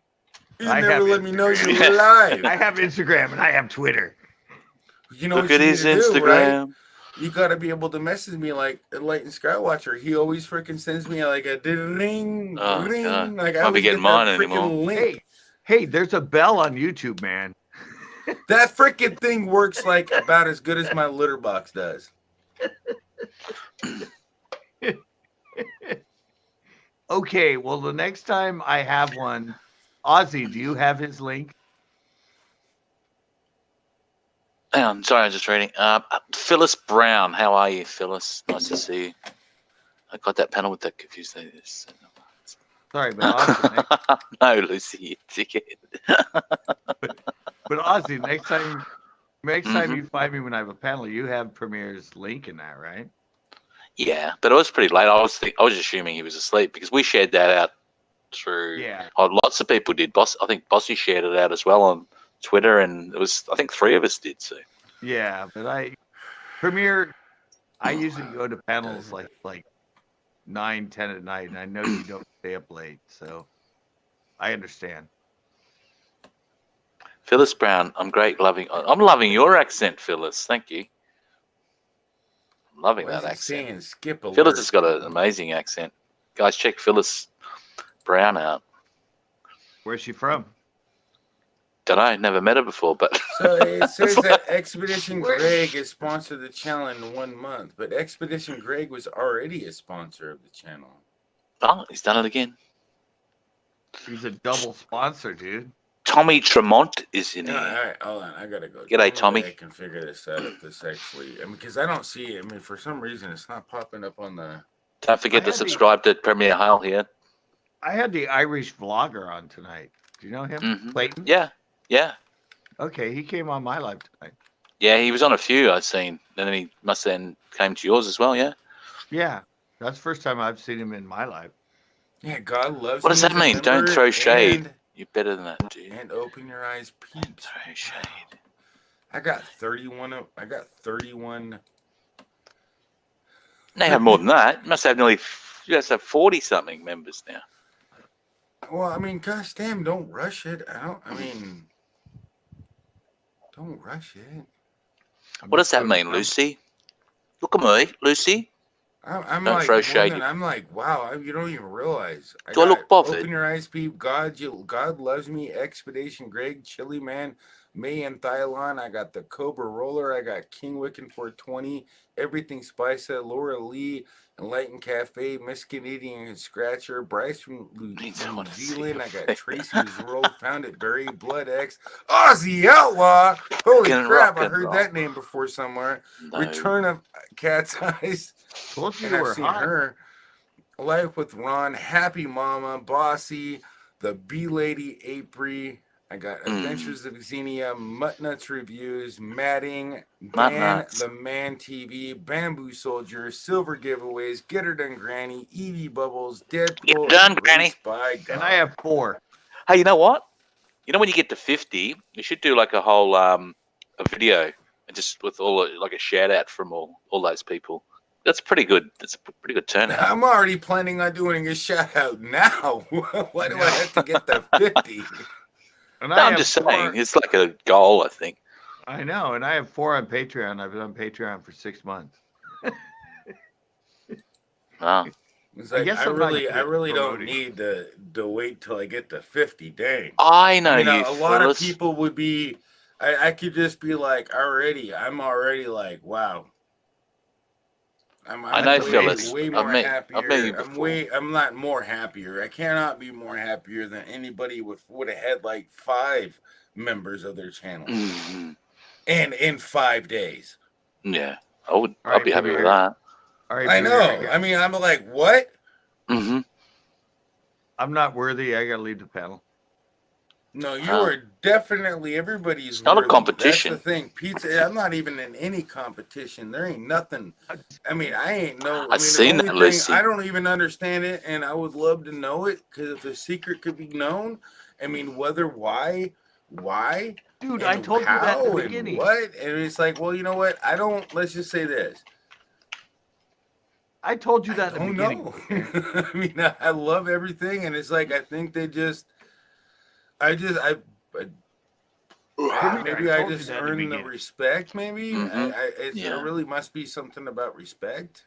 You
I
never
have
let me know
Instagram.
you're live.
I have Instagram and I have Twitter.
You know
Look
what
at
you
his
need to do,
Instagram.
right? You gotta be able to message me like Enlightened Skywatcher. He always freaking sends me like a ring,
Oh,
ring.
God.
Like I
Won't be
always
getting
get
mine
that
anymore.
freaking link.
Hey, there's a bell on YouTube, man.
That freaking thing works like about as good as my litter box does.
Okay, well, the next time I have one, Ozzy, do you have his link?
Hang on, sorry, I'm just reading. Phyllis Brown, how are you, Phyllis? Nice to see you. I got that panel with that confused.
Sorry, but Ozzy,
No, Lucy, you dickhead.
but Ozzy, next time
Mm-hmm.
you find me when I have a panel, you have Premier's link in that, right?
Yeah, but it was pretty late. I was assuming he was asleep because we shared that out through.
Yeah.
Oh, lots of people did. I think Bossy shared it out as well on Twitter, and I think 3 of us did. So.
Yeah, but Premier, I usually go to panels like 9, 10 at night, and I know you don't stay up late, so I understand.
Phyllis Brown, I'm loving your accent, Phyllis. Thank you. I'm loving
Why is
that
it
accent.
saying skip alert?
Phyllis has got an amazing accent. Guys, check Phyllis Brown out.
Where's she from?
Don't know, never met her before, but
So it says that Expedition Greg is sponsored the channel in 1 month, but Expedition Greg was already a sponsor of the channel.
oh, he's done it again.
He's a double sponsor, dude.
Tommy Tremont is in
All
here.
right, hold on. I gotta go.
G'day, Tommy.
I can figure this out if this actually. Because I don't see it. I mean, for some reason, it's not popping up on the.
Don't forget to subscribe to Premier Hale here.
I had the Irish vlogger on tonight. Do you know him?
Mm-hmm.
Clayton?
Yeah.
Okay, he came on my live tonight.
Yeah, he was on a few I've seen. And then he must then came to yours as well, yeah?
Yeah, that's the first time I've seen him in my life.
Yeah, God loves.
What does that mean? Don't throw shade. You're better than that, dude.
And open your eyes, peeps.
Throw shade.
I got 31. I got 31.
They have more than that. You must have 40 something members now.
Well, I mean, gosh damn, don't rush it. Don't rush it.
What does that mean, Lucy? Look at me, Lucy.
I'm
Don't
like,
throw
well,
shade.
then I'm like, wow, you don't even realize.
Do I look bothered?
Open your eyes, peep. God loves me. Expedition Greg, Chili Man, May and Thylon. I got the Cobra Roller. I got King Wiccan 420. Everything Spice, Laura Lee, Enlightened Cafe, Miss Canadian and Scratcher, Bryce from New Zealand. I got Tracy Zero, Found It Berry, Blood X, Aussie Outlaw. Holy crap, I heard that name before somewhere. No. Return of Cat's Eyes.
Told you
And
you were
I've seen
hot.
her. Life with Ron, Happy Mama, Bossy, the Bee Lady, April. I got Adventures of Xenia, Muttnuts Reviews, Matting, Dan the Man TV, Bamboo Soldier, Silver Giveaways, Get Her Done Granny, Evie Bubbles, Deadpool,
Get done, Granny.
And I have 4.
Hey, you know what? You know when you get to 50, you should do like a whole a video and just with all like a shout out from all those people. That's pretty good. That's a pretty good turnout.
I'm already planning on doing a shout out now. Why do I have to get to 50?
And I'm just saying, it's like a goal, I think.
I know, and I have 4 on Patreon. I've been on Patreon for 6 months.
Wow.
It's like, I really don't need to wait till I get to 50. Dang.
I know
a lot of people would be. I could just be like, I'm already like, wow.
I know, Phyllis.
Way more happier. I'm not more happier. I cannot be more happier than anybody would have had like 5 members of their channel, and in 5 days.
Yeah, I'd be happy with that.
All right,
I know. I mean, I'm like, what?
I'm not worthy. I gotta leave the panel.
No, you are definitely, everybody's
It's not a competition.
That's the thing. Pizza, I'm not even in any competition. There ain't nothing. I mean, I've
seen that, Lucy.
I don't even understand it, and I would love to know it, because if the secret could be known, I mean, why?
Dude, I told you that in the beginning.
What? And it's like, well, you know what? Let's just say this.
I told you that in the beginning.
I mean, I love everything, and it's like, I think they just... maybe I just earn the respect. Maybe it really must be something about respect.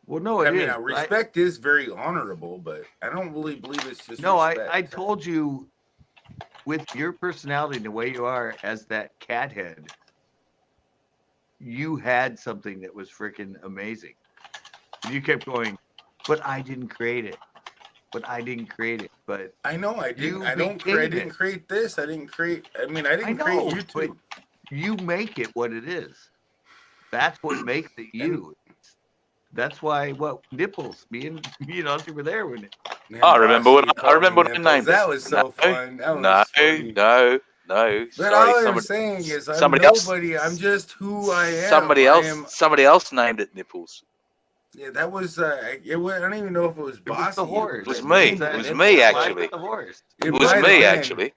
Well, no, it is.
Respect is very honorable, but I don't really believe it's just.
No,
respect.
I told you, with your personality and the way you are as that cat head, you had something that was freaking amazing. And you kept going, but I didn't create it. But
I know I didn't. I didn't create this. I didn't create. I mean, I didn't create YouTube.
You make it what it is. That's what makes it you. That's why nipples. Me and you were there when it.
Man, I remember what I named.
That was so fun.
No.
But
sorry,
all I'm saying is, I'm nobody. I'm just who I am.
Somebody else named it Nipples.
Yeah, that was. I don't even know if it was Bossy.
It was the horse.
It was me. It was me, actually.
The horse.
It was me, actually.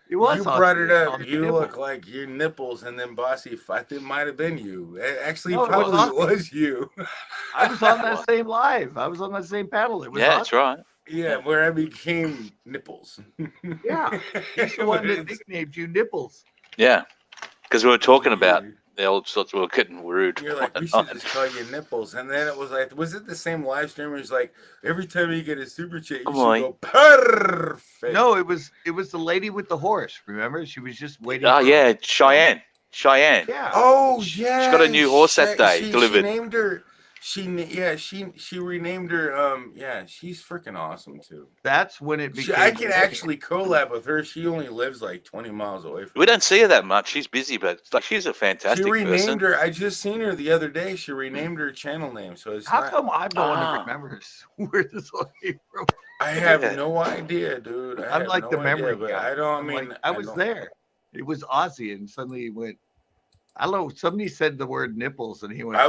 It was.
You brought it up. You look like your nipples, and then Bossy. I think it might have been you. Actually, probably it was you.
I was on that same live. I was on that same panel. It was
awesome. That's right.
Yeah, where I became Nipples.
Yeah, he's the one that nicknamed you Nipples.
Yeah, because we were talking about the old sorts. We were getting rude.
You're like, we should just call you Nipples. And then it was like, was it the same live stream? It was like, every time you get a super chat, you should go perfect.
No, it was the lady with the horse. Remember, she was just waiting.
Oh yeah, Cheyenne.
Yeah.
Oh yeah.
She got a new horse that day delivered.
She named her. She renamed her. Yeah, she's freaking awesome too.
That's when it became.
I can actually collab with her. She only lives like 20 miles away from me.
We don't see her that much. She's busy, but like she's a fantastic person.
She renamed her. I just seen her the other day. She renamed her channel name. So it's
how come I'm the one that remembers where this all came from?
I have no idea, dude.
I'm like the memory guy.
I don't mean.
I was there. It was Ozzy, and suddenly he went. I don't know. Somebody said the word nipples, and he went.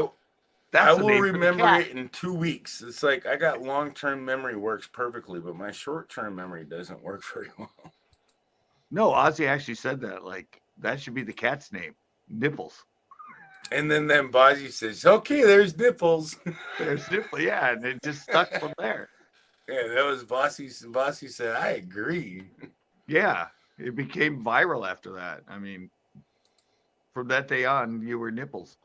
I will remember it in 2 weeks. It's like I got long-term memory works perfectly, but my short-term memory doesn't work very well.
No, Ozzy actually said that. Like, that should be the cat's name, Nipples.
And then Bozzy says, okay, there's Nipples.
There's Nipples, yeah, and it just stuck from there.
Yeah, that was Bossy. Bossy said, "I agree."
Yeah, it became viral after that. I mean, from that day on, you were nipples.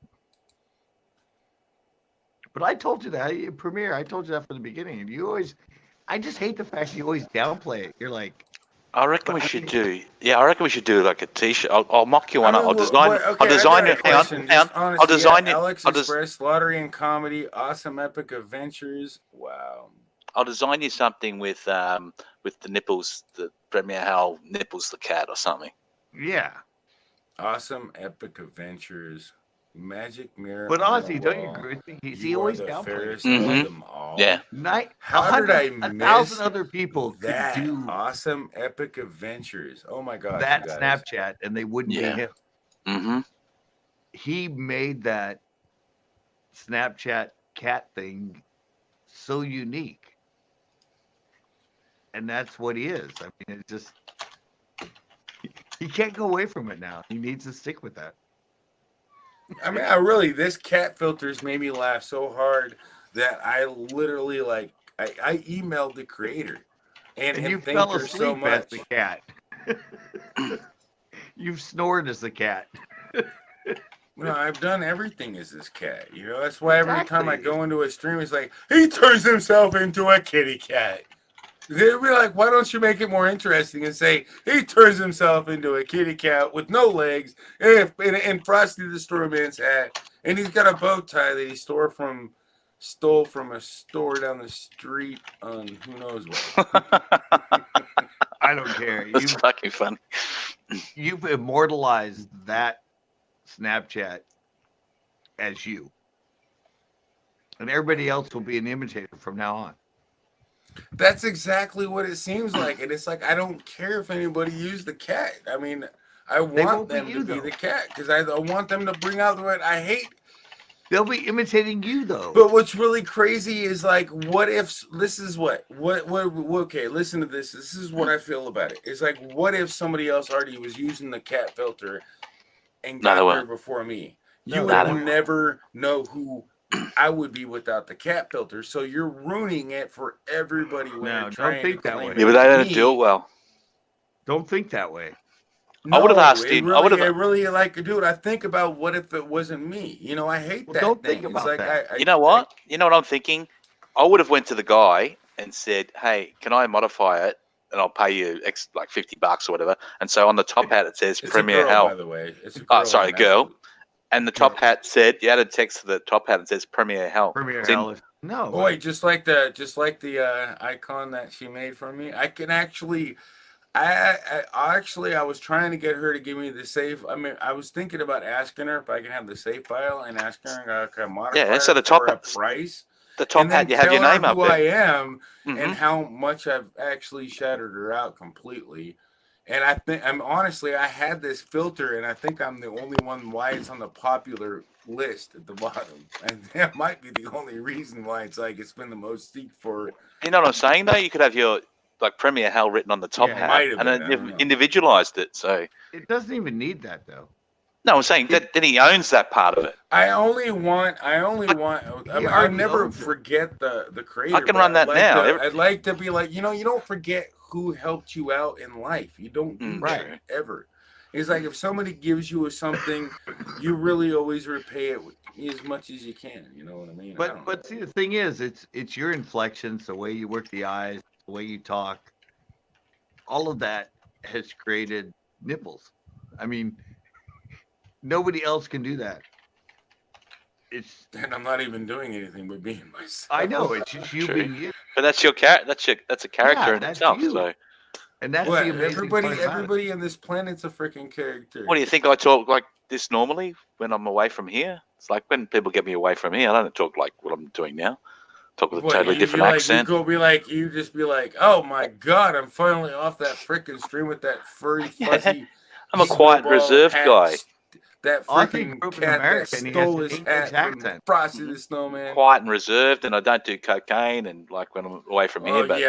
But I told you that, Premiere. I told you that from the beginning. And you always, I just hate the fact you always downplay it. You're like,
I reckon we should do. Yeah, I reckon we should do like a T-shirt. I'll mock you
I
one up.
mean,
I'll design.
okay,
I'll design
I
you.
got a
Hang on,
question.
hang on.
Just
I'll
honestly,
design it.
Alex Express, Lottery and Comedy, Awesome Epic Adventures. Wow.
I'll design you something with the nipples, the Premier Hal nipples, the cat or something.
yeah.
Awesome Epic Adventures, Magic Mirror.
But
on
Ozzy,
the
don't you
wall.
agree? He
You are
always
the
downplays.
fairest
Mhm.
of them all.
Yeah.
How did I
1,000
miss
other people could
that
do
Awesome Epic Adventures? Oh my gosh,
that
you guys.
Snapchat, and they wouldn't
Yeah.
be him.
Mm-hmm.
He made that Snapchat cat thing so unique, and that's what he is. I mean, it's just he can't go away from it now. He needs to stick with that.
I mean, this cat filters made me laugh so hard that I literally I emailed the creator and
you
thanked
fell
her so
asleep as
much.
the cat. You've snored as the cat.
No, I've done everything as this cat. You know, that's why every time I
Exactly.
go into a stream, it's like he turns himself into a kitty cat. They'll be like, why don't you make it more interesting and say he turns himself into a kitty cat with no legs and Frosty the Snowman's hat, and he's got a bow tie that he stole from a store down the street on who knows what.
I don't care.
That's fucking funny.
You've immortalized that Snapchat as you, and everybody else will be an imitator from now on.
That's exactly what it seems like, and it's like I don't care if anybody used the cat. I mean, I want them to be the cat because I want them to bring out the right. I hate.
They'll be imitating you though.
But what's really crazy is like, what if this is what? Okay, listen to this. This is what I feel about it. It's like, what if somebody else already was using the cat filter and got there before me? You would never know who I would be without the cat filter. So you're ruining it for everybody when they're trying to claim
Yeah, but they don't do it well.
Don't think that way.
No,
I would have asked him.
I really like, dude. I think about what if it wasn't me. You know, I hate that.
Don't
thing.
think about that.
You know what? You know what I'm thinking? I would have went to the guy and said, "Hey, can I modify it? And I'll pay you like $50 or whatever." And so on the top hat it says Premier Hal.
By the way, it's a girl.
Oh, sorry, girl. And the top hat said, you added text to the top hat and says Premier Hal.
Premier Hal is no.
Oh, wait, just like the icon that she made for me. I can actually. I was trying to get her to give me the save. I mean, I was thinking about asking her if I can have the save file and asking her can I modify
so the top
for a price.
The top hat, you have your name up there.
Who I am and how much I've actually shattered her out completely. And I think I had this filter, and I think I'm the only one why it's on the popular list at the bottom, and that might be the only reason why it's been the most seeked for.
You know what I'm saying? Though you could have your Premier Hal written on the top hat, and then individualized it. So
it doesn't even need that though.
No, I'm saying that then he owns that part of it.
I never forget the creator.
I can run that now.
I'd like to be like, you don't forget who helped you out in life. You don't do that ever. It's like if somebody gives you something, you really always repay it as much as you can. You know what I mean?
But see, the thing is, it's your inflections, the way you work the eyes, the way you talk. All of that has created nipples. I mean, nobody else can do that.
And I'm not even doing anything but being myself.
I know it's just you being you.
But that's your character. That's a character in itself.
You.
So,
and that's the amazing part about
everybody in this planet's a freaking character.
What do you think? I talk like this normally when I'm away from here. It's like when people get me away from here, I don't talk like what I'm doing now. Talk with a totally different accent.
You just be like, oh my god, I'm finally off that freaking stream with that furry fuzzy.
I'm a quiet, reserved guy.
That freaking cat that stole his hat from Frosty the Snowman.
Quiet and reserved, and I don't do cocaine. And like when I'm away from here, but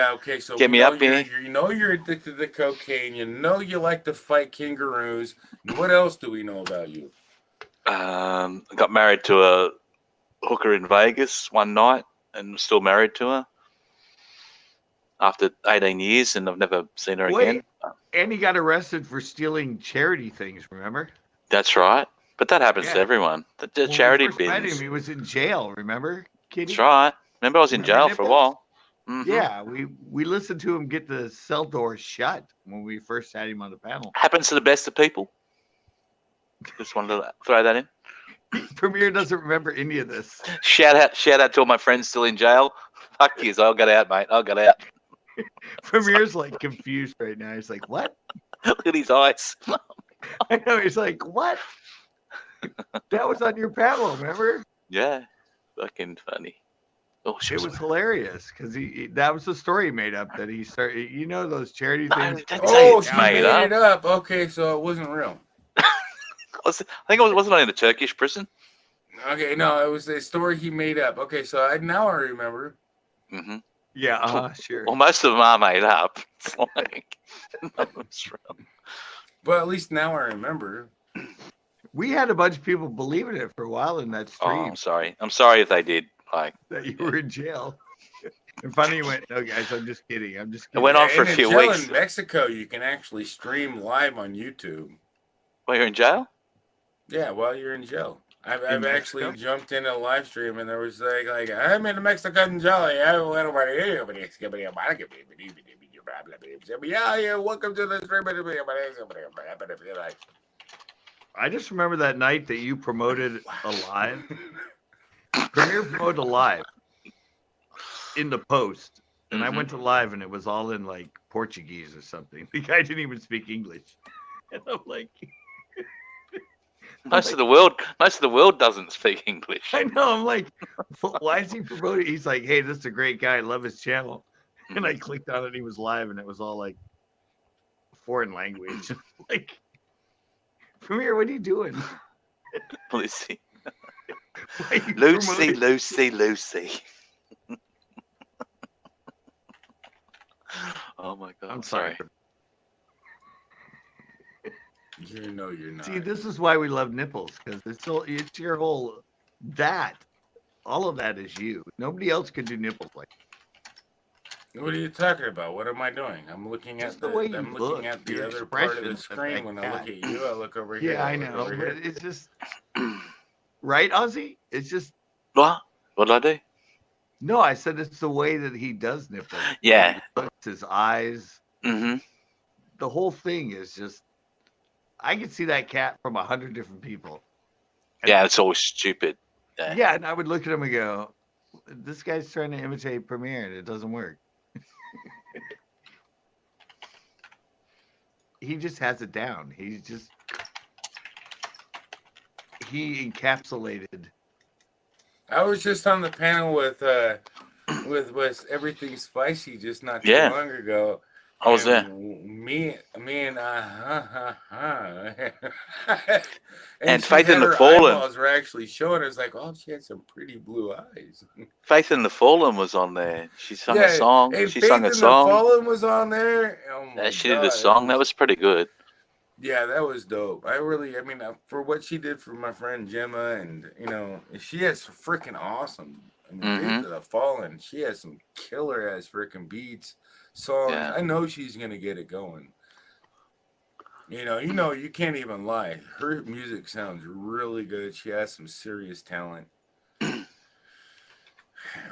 so
get me up here.
You know you're addicted to cocaine. You know you like to fight kangaroos. What else do we know about you?
I got married to a hooker in Vegas one night, and still married to her. after 18 years, and I've never seen her
Wait.
again.
And he got arrested for stealing charity things, remember?
That's right. But that happens to
Yeah.
everyone. The
When
charity
we first met
bins.
him, he was in jail, remember, Kitty?
That's right. Remember, I was in jail for a while. Mm-hmm.
Yeah, we listened to him get the cell door shut when we first had him on the panel.
Happens to the best of people. Just wanted to throw that in.
Premier doesn't remember any of this.
Shout out to all my friends still in jail. Fuck you, I'll get out, mate. I'll get out.
Premier's like confused right now. He's like, what?
Look at his eyes.
I know. He's like, what? That was on your panel, remember?
Yeah, fucking funny. Oh,
it was hilarious because that was the story he made up that he started. You know those charity things.
Oh, she made it up. Okay, so it wasn't real.
I think it wasn't in a Turkish prison.
Okay, no, it was a story he made up. Okay, so now I remember.
Mm-hmm.
Yeah, sure.
Well, most of them are made up. It's like none of them's real.
But at least now I remember.
We had a bunch of people believing it for a while in that stream.
Oh, I'm sorry. I'm sorry if they did. Like
that you were in jail. And finally you went, no, guys, I'm just kidding. I'm just kidding.
It went on for a few weeks.
In Mexico, you can actually stream live on YouTube.
While you're in jail?
Yeah, while you're in jail. I've actually jumped in a live stream and there was like I'm in Mexican jail. Yeah, welcome to the stream.
I just remember that night that you promoted a live. Premier promoted a live in the post. And I went to live and it was all in like Portuguese or something. The guy didn't even speak English. And I'm like,
most of the world doesn't speak English.
I know. I'm like, why is he promoting? He's like, hey, this is a great guy. I love his channel. And I clicked on it and he was live and it was all like foreign language. Like, Premier, what are you doing?
Lucy.
Lucy.
Oh my God.
I'm sorry.
You know you're not.
See, this is why we love nipples, because it's your whole all of that is you. Nobody else could do nipples like that.
What are you talking about? What am I doing? I'm looking at looking at the other part of the screen. When I look at you, I look over here.
Yeah, I know. But it's just right, Ozzy? It's just
what? What did I do?
No, I said it's the way that he does nipples.
Yeah.
He looks, his eyes.
Mm-hmm.
The whole thing is just I could see that cat from 100 different people. And
yeah, it's always stupid.
Yeah, and I would look at him and go, this guy's trying to imitate Premier and it doesn't work. He just has it down. He encapsulated.
I was just on the panel with Everything Spicy just not too long ago.
I was there.
Me and
and Faith in the Fallen
were actually showing us like, oh, she had some pretty blue eyes.
Faith in the Fallen was on there. She sung a song. She sung a song.
Faith in the Fallen was on there. Oh my
she did a song. That was pretty good.
Yeah, that was dope. I mean, for what she did for my friend Gemma, and she has freaking awesome. I mean, Faith in the Fallen, she has some killer ass freaking beats. Songs. Yeah. I know she's gonna get it going. You can't even lie. Her music sounds really good. She has some serious talent.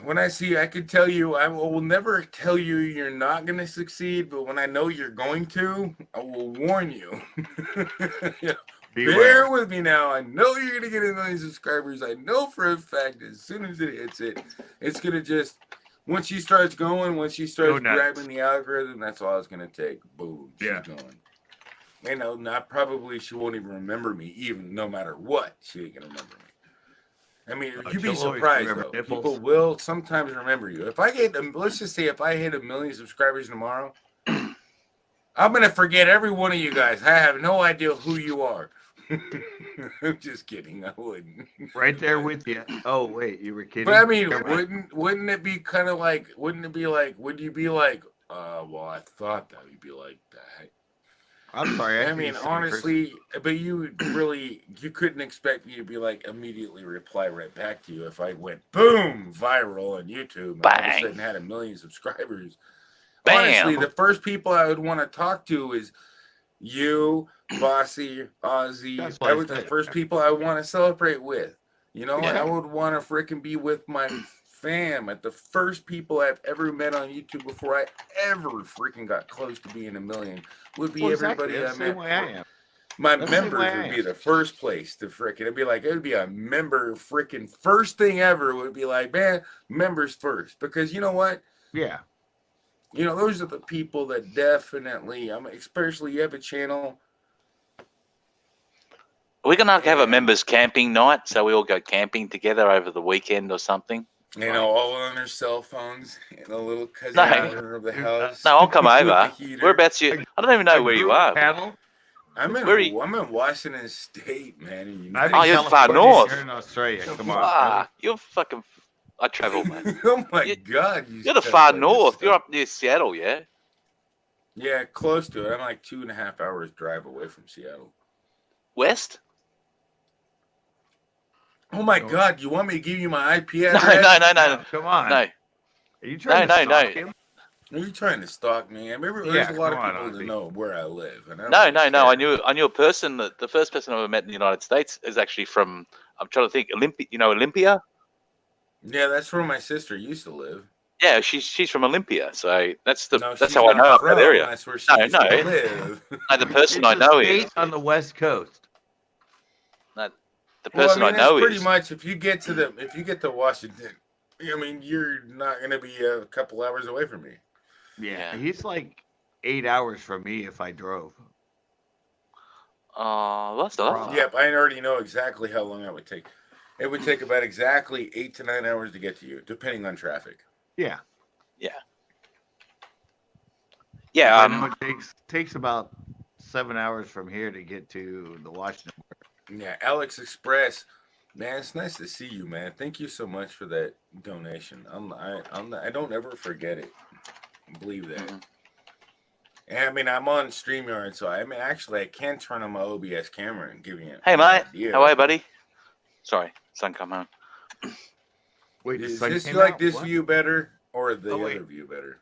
When I could tell you, I will never tell you you're not gonna succeed, but when I know you're going to, I will warn you. Bear with me now. I know you're gonna get 1 million subscribers. I know for a fact as soon as it hits it, it's gonna just. Once she starts going, once she starts grabbing the algorithm, that's all it's going to take. Boom. She's going. Not she won't even remember me, even no matter what. She ain't going to remember me. I mean, you'd be surprised, though. Nipples. People will sometimes remember you. If I get, let's just say if I hit 1 million subscribers tomorrow, I'm going to forget every one of you guys. I have no idea who you are. I'm just kidding. I wouldn't.
Right there with you. Oh wait, you were kidding.
But I mean, wouldn't it be kind of like? Wouldn't it be like? Would you be like? Well, I thought that you'd be like that.
I'm sorry.
I mean, honestly, but you couldn't expect me to be like immediately reply right back to you if I went boom viral on YouTube and all of a sudden had 1 million subscribers. honestly,
Bam.
the first people I would want to talk to is you, Bossy, Ozzy.
That's
I
what I
was the
said.
first people I want to celebrate with. You know,
Yeah.
I would want to freaking be with my fam at the first people I've ever met on YouTube before I ever freaking got close to being a million would be
Well, exactly.
everybody
That's
I
the same
met.
way I am.
My
That's the same way
members
I
would be
am.
the first place to freaking. It would be a member freaking first thing ever would be like, man, members first. Because you know what?
Yeah.
You know, those are the people that definitely, especially you have a channel.
We're going to have a
And,
members camping night, so we all go camping together over the weekend or something.
you know, all on their cell phones in a little cousin
No.
corner of the house.
No, I'll come
with
over.
the heater.
Whereabouts you? I don't even know where you are.
Panel.
I'm
Where are you?
in Washington State, man. in the
I'm
United
Oh,
in
you're
States.
far
California,
north.
You're in Australia. Come on.
Ah, you're fucking. I travel, man.
Oh my
You-
God!
You're the far north. You're up near Seattle, yeah?
Yeah, close to it. I'm like 2.5 hours drive away from Seattle.
West?
Oh my
No.
God! You want me to give you my IP
No,
address?
no.
Come on.
No.
Are you trying
No,
to
no,
stalk
no.
him?
Are you trying to stalk me? I mean,
Yeah,
there's a lot of
come on,
people that
Ozzy.
know where I live. And I
No,
don't
no,
really
no.
care.
I knew a person that the first person I ever met in the United States is actually from. I'm trying to think. Olympia. You know Olympia?
Yeah, that's where my sister used to live.
Yeah, she's from Olympia, so that's
No,
that's
she's
how I
not
know of
from.
that area.
That's where she
No,
used
no.
to live.
No, the person
It's
I
a
know
state
is
on the West Coast.
the
Well,
person I
that's
know
pretty
is.
much if you get to Washington. I mean, you're not gonna be a couple hours away from me.
Yeah.
Yeah.
He's like 8 hours from me if I drove.
Oh, that's not that far.
Yep, I already know exactly how long it would take. It would take about exactly 8 to 9 hours to get to you, depending on traffic.
Yeah.
Yeah.
I know it takes about 7 hours from here to get to the Washington.
Yeah, Alex Express, man, it's nice to see you, man. Thank you so much for that donation. I don't ever forget it. Believe that.
Mhm.
And I mean, I'm on StreamYard, so I can turn on my OBS camera and give you.
Hey,
an
mate.
idea.
How are you, buddy? Sorry, son, come home.
Wait,
Is
sun
this
came
you like
out?
this
What?
view better or the
Oh, wait.
other view better?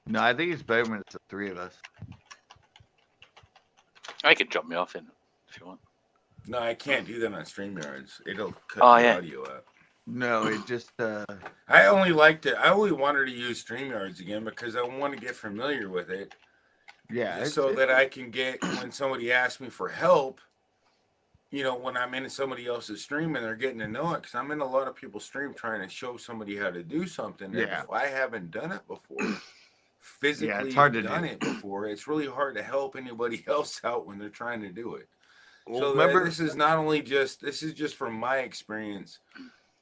No, I think it's better when it's the three of us.
I can drop me off in if you want.
No, I can't do that on StreamYards. It'll cut
Oh,
the
yeah.
audio out.
No, it just
I only wanted to use StreamYards again because I want to get familiar with it.
yeah.
So that I can get, when somebody asks me for help, you know, when I'm in somebody else's stream and they're getting to know it, because I'm in a lot of people's stream trying to show somebody how to do something. And
Yeah.
if I haven't done it before, physically
hard to
done
do.
it before, it's really hard to help anybody else out when they're trying to do it.
Well,
So
remember,
this is not only just, this is just from my experience.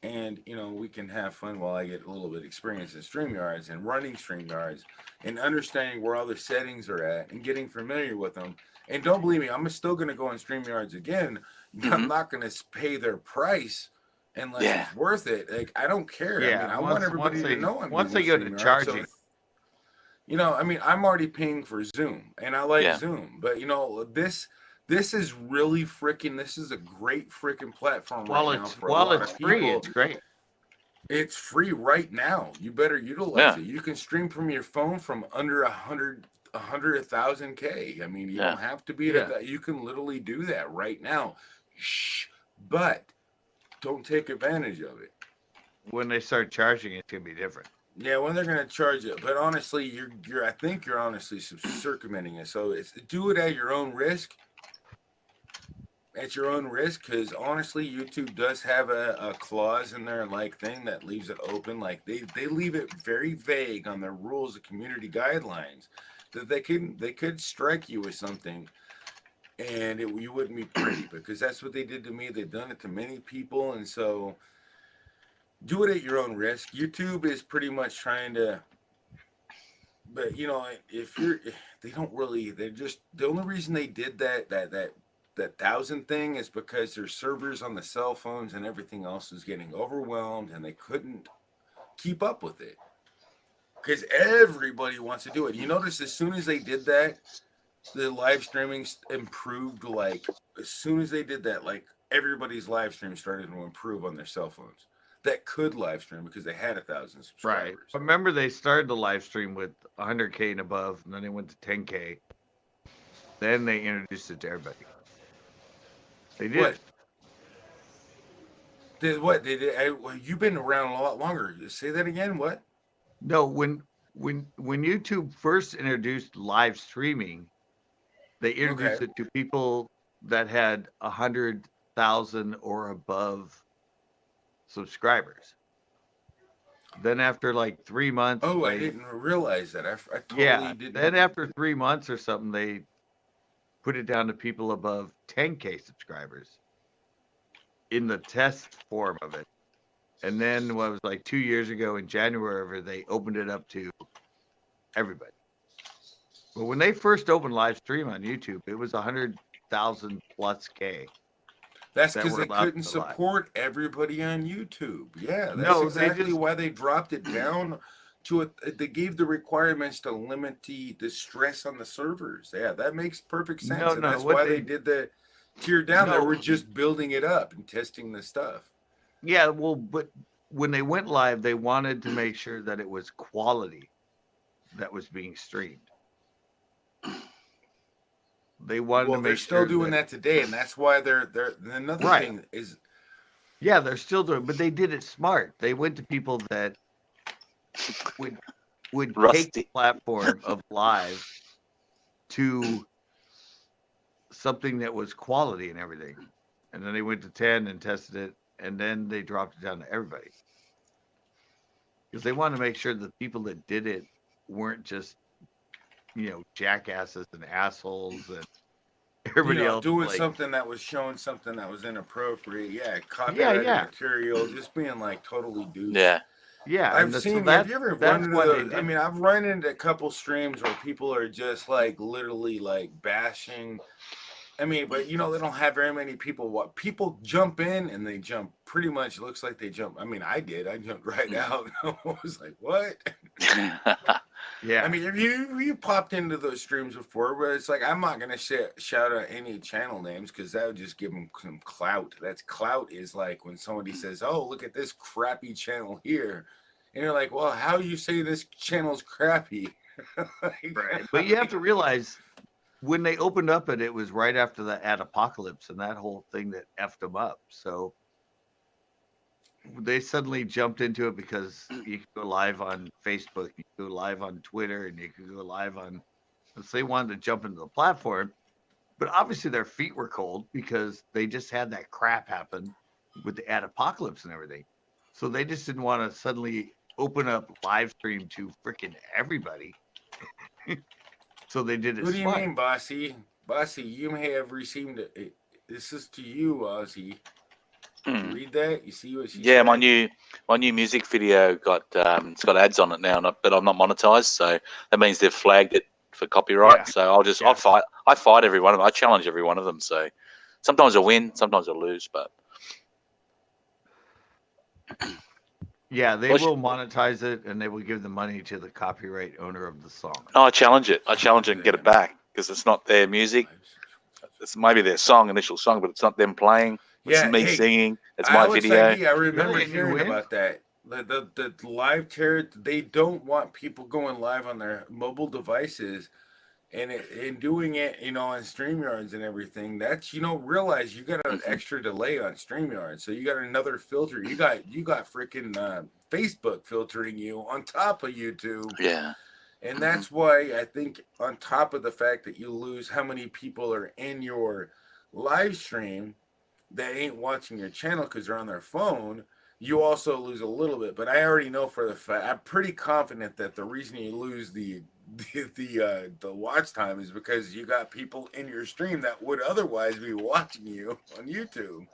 And, you know, we can have fun while I get a little bit of experience in StreamYards and running StreamYards and understanding where all the settings are at and getting familiar with them. And don't believe me, I'm still going to go on StreamYards again. I'm not going to pay their price unless
Yeah.
it's worth it. Like, I don't care. I mean, I want everybody to know I'm
once they
using
go to
StreamYards.
charging.
You know, I mean, I'm already paying for Zoom and I like
Yeah.
Zoom, but you know, this is really freaking, this is a great freaking platform
While
right now
it's
for a lot of
free,
people.
it's great.
It's free right now. You better utilize
Yeah.
it. You can stream from your phone from under 1,000 K. I mean, you
Yeah.
don't have to be
Yeah.
at that. You can literally do that right now. Shh, but don't take advantage of it.
When they start charging, it's gonna be different.
Yeah, when they're gonna charge it, but honestly, I think you're honestly circumventing it. So do it at your own risk. At your own risk, because honestly, YouTube does have a clause in their like thing that leaves it open. Like they leave it very vague on their rules of community guidelines that they could strike you with something, and you wouldn't be pretty because that's what they did to me. They've done it to many people, and so do it at your own risk. YouTube is pretty much trying to, but you know, they're just the only reason they did that 1,000 thing is because their servers on the cell phones and everything else is getting overwhelmed and they couldn't keep up with it because everybody wants to do it. You notice as soon as they did that, the live streaming improved. Like as soon as they did that, like everybody's live stream started to improve on their cell phones. that could live stream because they had 1,000 subscribers.
Right. Remember, they started the live stream with 100K and above, and then they went to 10K. Then they introduced it to everybody. They did.
What? They did. Well, you've been around a lot longer. Say that again. What?
No, when YouTube first introduced live streaming, they introduced it to people that had 100,000 or above subscribers. Then after like 3 months,
I didn't realize that. I totally didn't.
Then after 3 months or something, they put it down to people above 10K subscribers in the test form of it. And then what was like 2 years ago in January, they opened it up to everybody. But when they first opened live stream on YouTube, it was 100,000 plus K.
That's because they couldn't support everybody on YouTube. Yeah, that's
No,
exactly why they dropped it down to it. They gave the requirements to limit the stress on the servers. Yeah, that makes perfect sense.
No,
and
no,
that's
what
why
they-
they did the tier down. They
No.
were just building it up and testing the stuff.
Yeah, well, but when they went live, they wanted to make sure that it was quality that was being streamed. They wanted to make
they're still
sure
doing that today, and that's why they're another
Right.
thing is
Yeah, they're still doing, but they did it smart. They went to people that would take the platform of live to something that was quality and everything. And then they went to 10 and tested it, and then they dropped it down to everybody. Because they wanted to make sure the people that did it weren't just, jackasses and assholes and everybody else
doing
like,
something that was showing something that was inappropriate. Yeah, copyrighted material, just being like totally douche.
Yeah.
Yeah,
I've seen. Have you ever run into those? I mean, I've run into a couple streams where people are just like literally like bashing. I mean, but they don't have very many people. What people jump in and they jump pretty much looks like they jump. I mean, I did. I jumped right out. I was like, what?
Yeah.
I mean, if you popped into those streams before, but it's like I'm not gonna shout out any channel names because that would just give them some clout. That's clout is like when somebody says, "Oh, look at this crappy channel here," and you're like, "Well, how you say this channel's crappy?"
Right. But you have to realize when they opened up it was right after the apocalypse and that whole thing that effed them up. So they suddenly jumped into it because you could go live on Facebook, you could go live on Twitter, and you could go live on. So they wanted to jump into the platform, but obviously their feet were cold because they just had that crap happen with the apocalypse and everything. So they just didn't want to suddenly open up live stream to freaking everybody. So they did it.
What do you mean, Bossy? Bossy, you may have received it. This is to you, Ozzy. Read that. You see what she said?
Yeah, my new music video got it's got ads on it now, but I'm not monetized, so that means they've flagged it for copyright. Yeah. So I fight every one of them. I challenge every one of them. So sometimes I win, sometimes I lose, but
yeah, they will monetize it and they will give the money to the copyright owner of the song.
No, I challenge it. I challenge it and get it back because it's not their music. It's maybe their initial song, but it's not them playing. It's me singing. It's my video.
I remember hearing about that. The live tear, they don't want people going live on their mobile devices and doing it, on StreamYards and everything. That's, realize you got an extra delay on StreamYards. So you got another filter. You got freaking Facebook filtering you on top of YouTube.
Yeah.
And that's why I think on top of the fact that you lose how many people are in your live stream that ain't watching your channel because they're on their phone, you also lose a little bit. But I already know for the fact, I'm pretty confident that the reason you lose the watch time is because you got people in your stream that would otherwise be watching you on YouTube.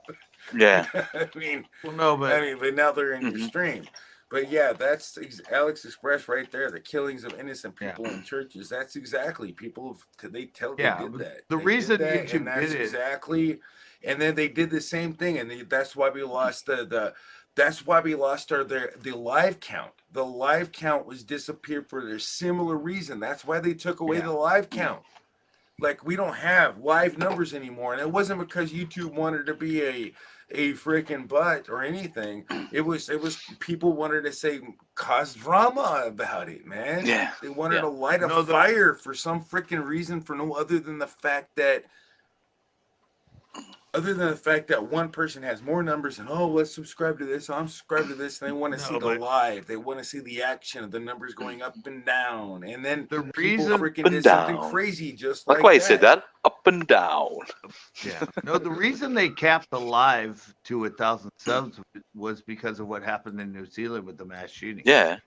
Yeah.
but
now they're in your stream. But yeah, that's Alex Express right there. The killings of innocent people in churches. That's exactly people. They did that.
The reason YouTube did it
exactly. And then they did the same thing, and that's why we lost the live count. The live count was disappeared for a similar reason. That's why they took away the live count. Like we don't have live numbers anymore, and it wasn't because YouTube wanted to be a freaking butt or anything. It was people wanted to say cause drama about it, man.
Yeah.
They wanted
Yeah.
to light a
No,
fire for some freaking reason for no other than the fact that one person has more numbers and let's subscribe to this, I'm subscribed to this, and they want to see
No,
the
but-
live, they want to see the action of the numbers going up and down, and then
The
people
reason-
freaking
Up and
did something
down.
crazy just
Like
like
why you
that.
said that. Up and down.
Yeah. No, the reason they capped the live to 1,000 subs was because of what happened in New Zealand with the mass shooting.
Yeah.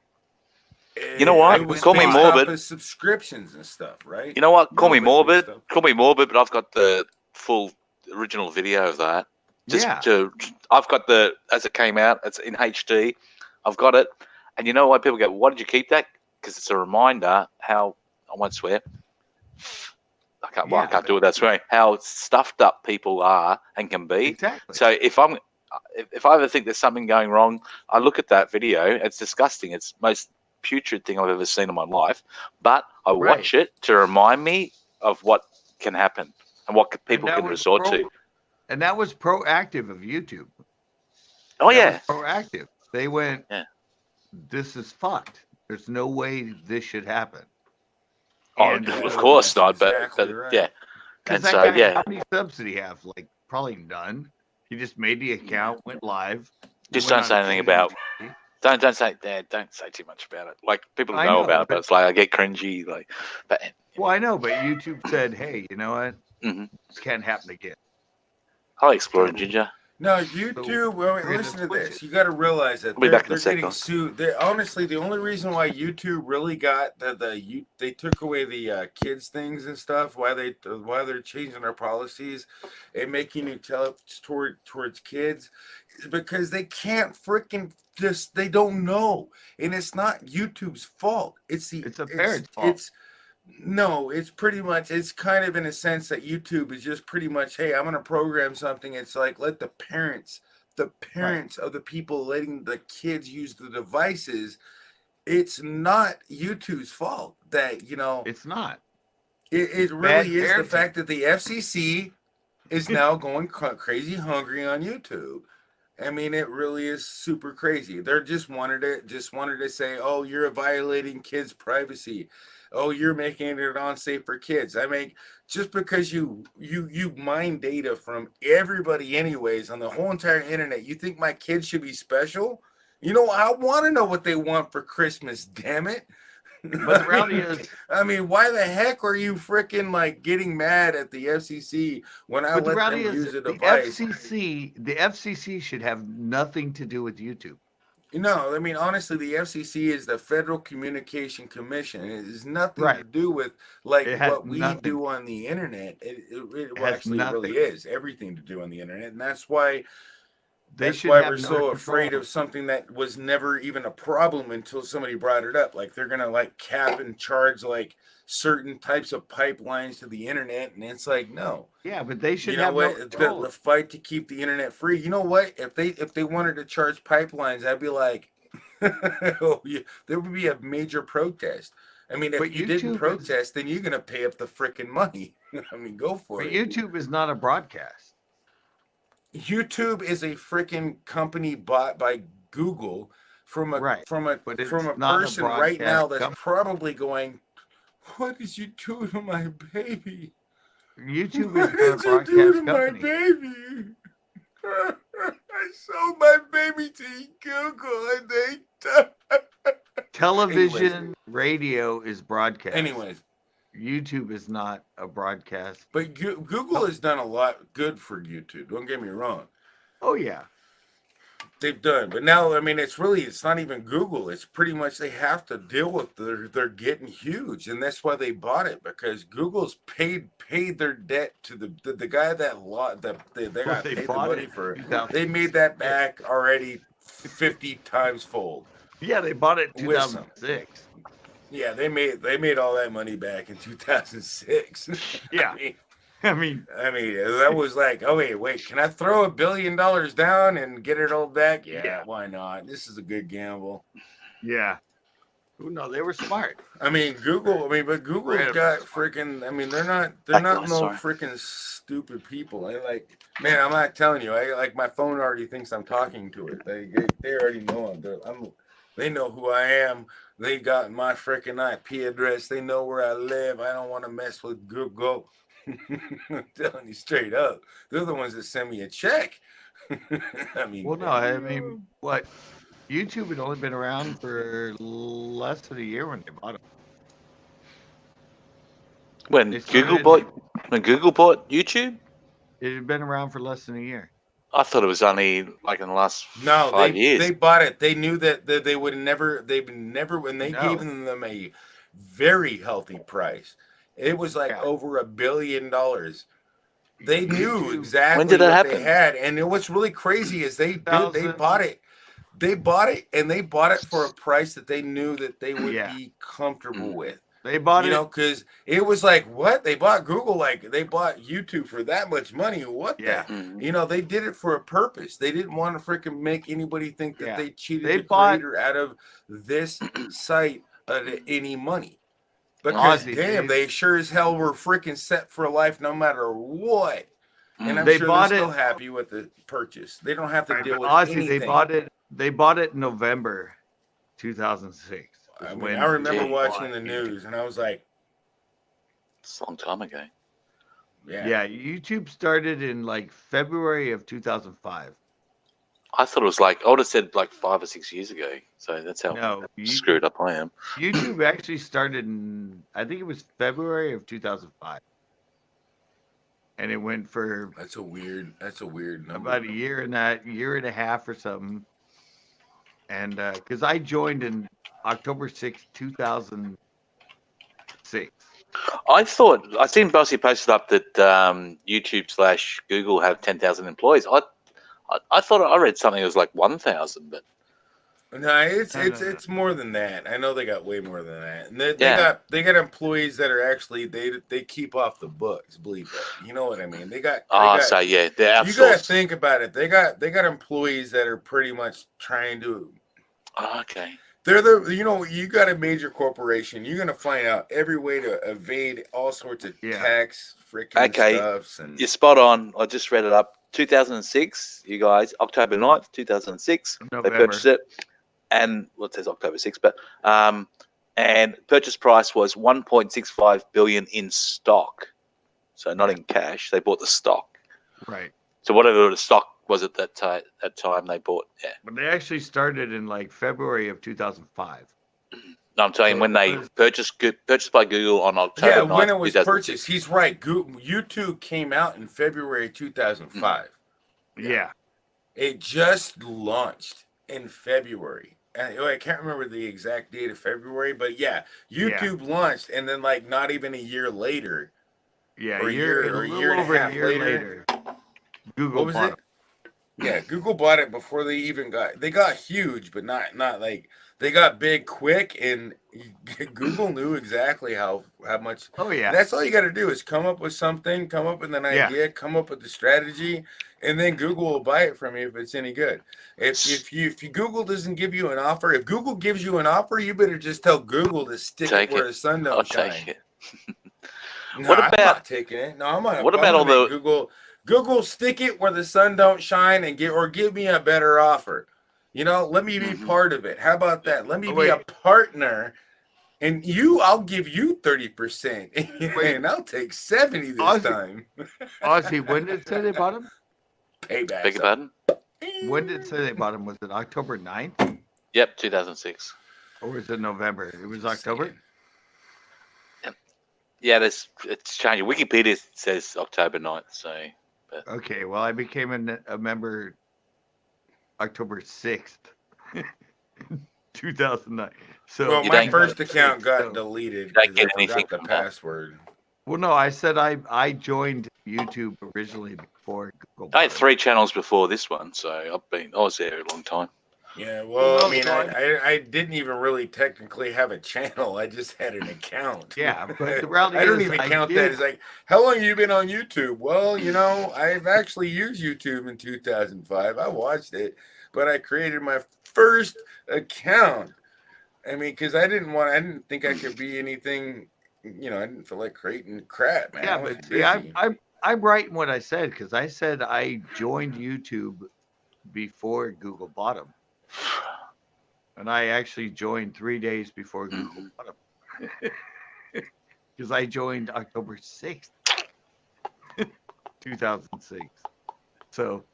You know what?
It was
Call me
based
morbid.
off of subscriptions and stuff, right?
You know what? Call me
Like this
morbid.
stuff.
Call me morbid, but I've got the full original video of that. I've got the as it came out. It's in HD. I've got it, and you know why people go, "Why did you keep that?" Because it's a reminder how I won't swear. I can't do it that way. How stuffed up people are and can be.
Exactly.
So if I ever think there's something going wrong, I look at that video. It's disgusting. It's the most putrid thing I've ever seen in my life. But I watch it to remind me of what can happen and what people can resort to.
And that was proactive of YouTube.
Oh
That
yeah,
was proactive. They went,
Yeah.
this is fucked. There's no way this should happen.
oh,
And,
of course not. But
exactly right.
yeah,
Because
and
that
so
guy,
yeah,
how many subs did he have? Like probably none. He just made the account, went live.
Just
went
don't say
on
anything about.
TV.
Don't say too much about it. Like people
I
know
know,
about it, but
but-
it's like I get cringy. Like, but
Well, I know, but YouTube said, hey, you know what?
Mhm.
This can't happen again.
I'll explore it, Ginger.
No, YouTube. Well,
we're gonna
listen to
switch
this.
it.
You got to realize that
I'll be
they're,
back in a
they're getting
second.
sued. Honestly, the only reason why YouTube really got they took away the kids things and stuff. Why they're changing their policies and making it towards kids, is because they can't freaking they don't know, and it's not YouTube's fault. It's the
It's a parent's fault.
No, it's pretty much, it's kind of in a sense that YouTube is just pretty much, hey, I'm going to program something. It's like, let the parents of the people letting the kids use the devices. It's not YouTube's fault that,
It's not.
it
bad
really is the
parenting.
fact that the FCC is now going crazy hungry on YouTube. I mean, it really is super crazy. They're just wanted to say, oh, you're violating kids' privacy. Oh, you're making it unsafe for kids. I mean, just because you mine data from everybody anyways on the whole entire internet, you think my kids should be special? I want to know what they want for Christmas, damn it.
But the reality is,
I mean, why the heck are you freaking like getting mad at the FCC when I
but the
let them
reality is,
use a
the
device?
FCC should have nothing to do with YouTube.
No, I mean, honestly, the FCC is the Federal Communication Commission. It has nothing to
Right.
do with like
It has
what we
nothing.
do on the internet. It
has
actually
nothing.
really is everything to do on the internet, and that's why
They
that's
should
why
have
we're
no
so
control
afraid
of
of something that was never even a problem until somebody brought it up. Like they're gonna like cap and charge like certain types of pipelines to the internet, and it's like no.
Yeah, but they should
You know
have
what?
no
The
control.
fight to keep the internet free. You know what? If they wanted to charge pipelines, I'd be like, oh, yeah, there would be a major protest. I mean, if
But
you
YouTube
didn't
is-
protest, then you're gonna pay up the freaking money. I mean, go for
But
it.
YouTube is not a broadcast.
YouTube is a freaking company bought by Google from a
Right,
from a
but it's
from a
not a
person right now
broadcast
that's
company.
probably going, "What did you do to my baby?
YouTube
What
is not a
did you do
broadcast
to my
company.
baby? I sold my baby to Google and they."
Television, radio is broadcast.
Anyways,
YouTube is not a broadcast.
but Google has done a lot good for YouTube. Don't get me wrong.
Oh yeah.
They've done, but now I mean it's not even Google. It's pretty much they have to deal with they're getting huge, and that's why they bought it, because Google's paid their debt to the guy that they got
They
paid the
bought
money
it
for.
in 2006.
They made that back already 50 times fold.
Yeah, they bought it in
With some.
2006.
Yeah, they made all that money back in 2006.
Yeah. I mean,
I mean, that was like, oh wait, can I throw $1 billion down and get it all back? Yeah,
Yeah.
why not? This is a good gamble.
yeah. No, they were smart.
I mean, Google. I mean, but Google's
Right.
got freaking. I mean, they're not
Likewise,
no
sorry.
freaking stupid people. I like, man. I'm not telling you. I like my phone already thinks I'm talking to it. They already know they know who I am. They got my freaking IP address. They know where I live. I don't want to mess with Google. I'm telling you straight up. They're the ones that send me a check. I mean,
Well, no, I mean, what? YouTube had only been around for less than a year when they bought it.
When
They
Google bought YouTube,
It had been around for less than a year.
I thought it was only like in the last
No,
5 years.
they bought it. They knew that they would never. They've never when they gave them a very healthy price. It was like over $1 billion. They knew exactly
When did that
what
happen?
they had, and what's really crazy is they bought it. They bought it, and they bought it for a price that they knew that they would be comfortable with.
They bought
you know, because it was like, what? They bought Google, like they bought YouTube for that much money. What the? You know, they did it for a purpose. They didn't want to freaking make anybody think that they cheated the creator out of this site at any money. Because damn, they sure as hell were freaking set for life no matter what. And I'm sure they're still happy with the purchase. They don't have to deal with anything.
They bought it in November 2006.
I mean, I remember watching the news, and I was like,
"It's a long time ago."
Yeah, YouTube started in like February of 2005.
I thought it was like I would have said like 5 or 6 years ago. So that's how screwed up I am.
YouTube actually started in, I think it was February of 2005, and it went for
that's a weird number.
About a year and a half or something. And because I joined in October 6th, 2006.
I seen Bossy posted up that YouTube / Google have 10,000 employees. I thought I read something that was like 1,000, but
no, it's more than that. I know they got way more than that. And they got employees that are actually they keep off the books. Believe that. You know what I mean? They're outsourced.
You got
to think about it. They got employees that are pretty much trying to.
Okay.
They're you got a major corporation. You're gonna find out every way to evade all sorts of tax freaking stuffs. And
you're spot on. I just read it up. 2006, you guys, October 9th, 2006,
November.
They purchased it. And it says October 6th, but and purchase price was 1.65 billion in stock. So not in cash. They bought the stock.
Right.
So whatever the stock was at that time they bought. Yeah.
But they actually started in like February of 2005.
No, I'm telling you, when they purchased by Google on October 9th,
when it was purchased, he's right. YouTube came out in February 2005.
Yeah.
It just launched in February. And I can't remember the exact date of February, but YouTube launched, and then like not even a year later.
Yeah,
or a year and a half later.
Google bought it.
Yeah, Google bought it before they even got huge, but not like they got big quick, and Google knew exactly how much.
Oh yeah,
that's all you got to do is come up with something, come up with an idea, come up with the strategy, and then Google will buy it from you if it's any good. If Google doesn't give you an offer, if Google gives you an offer, you better just tell Google to stick it where the sun don't shine.
Take it.
No, I'm not taking it. No, I'm not.
What about all the
Google stick it where the sun don't shine and give me a better offer. Let me be part of it. How about that? Let me be a partner, and I'll give you 30%, and I'll take 70 this time.
Ozzy, when did it say they bought him?
Payback.
Beg your pardon?
When did it say they bought him? Was it October 9th?
Yep, 2006.
Or was it November? It was October?
Yeah, it's changing. Wikipedia says October 9th, so. But.
Okay, well, I became a member October 6th, 2009. So
my first account got deleted because I forgot the password.
Well, no, I said I joined YouTube originally before Google.
I had 3 channels before this one, so I was there a long time.
Yeah, well, I mean, I didn't even really technically have a channel. I just had an account.
Yeah, but the reality
I don't even count that as like, how long have you been on YouTube? Well, I've actually used YouTube in 2005. I watched it, but I created my first account I mean, because I didn't think I could be anything. You know, I didn't feel like creating crap, man.
Yeah,
I was
but see,
busy.
I'm right in what I said because I said I joined YouTube before Google bought them, and I actually joined 3 days before Google bought them because I joined October 6th, 2006. So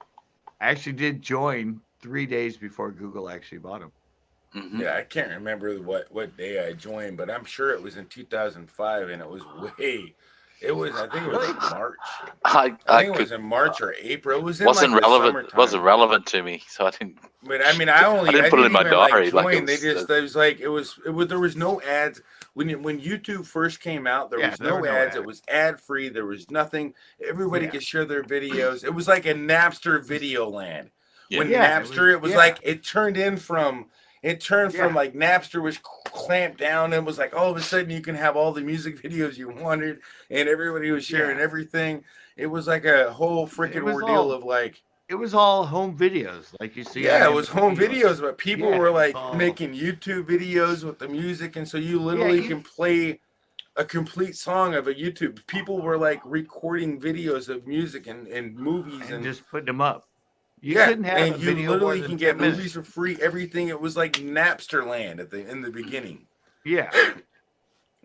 I actually did join 3 days before Google actually bought them.
Mhm.
Yeah, I can't remember what day I joined, but I'm sure it was in 2005, and it was way. It was, I think it was
Really?
in March.
I
I think it
could
was in March or April. It was in
wasn't
like the
relevant.
summertime.
Wasn't relevant to me, so I didn't.
But I mean, I
didn't put it in my
even like
diary, like it
join. They
was,
just it was like it was there was no ads when YouTube first came out. There
Yeah,
was
there
no
were no
ads. It
ads.
was ad free. There was nothing. Everybody
Yeah.
could share their videos. It was like a Napster video land. When
Yeah,
Napster, it was
yeah.
like it turned from
Yeah.
like Napster was clamped down and was like all of a sudden you can have all the music videos you wanted and everybody was sharing
Yeah.
everything. It was like a whole freaking
was
ordeal
all-
of like.
It was all home videos, like you see.
Yeah,
on
it was home
MTV.
videos, but people
Yeah,
were
it was
like
all-
making YouTube videos with the music, and so you literally can play a complete song of a YouTube. People were like recording videos of music and movies
and
and
just putting them up. You
yeah,
couldn't have a
and you
video more
literally
than
can
10
get
minutes.
movies for free. Everything. It was like Napster land in the beginning.
Yeah,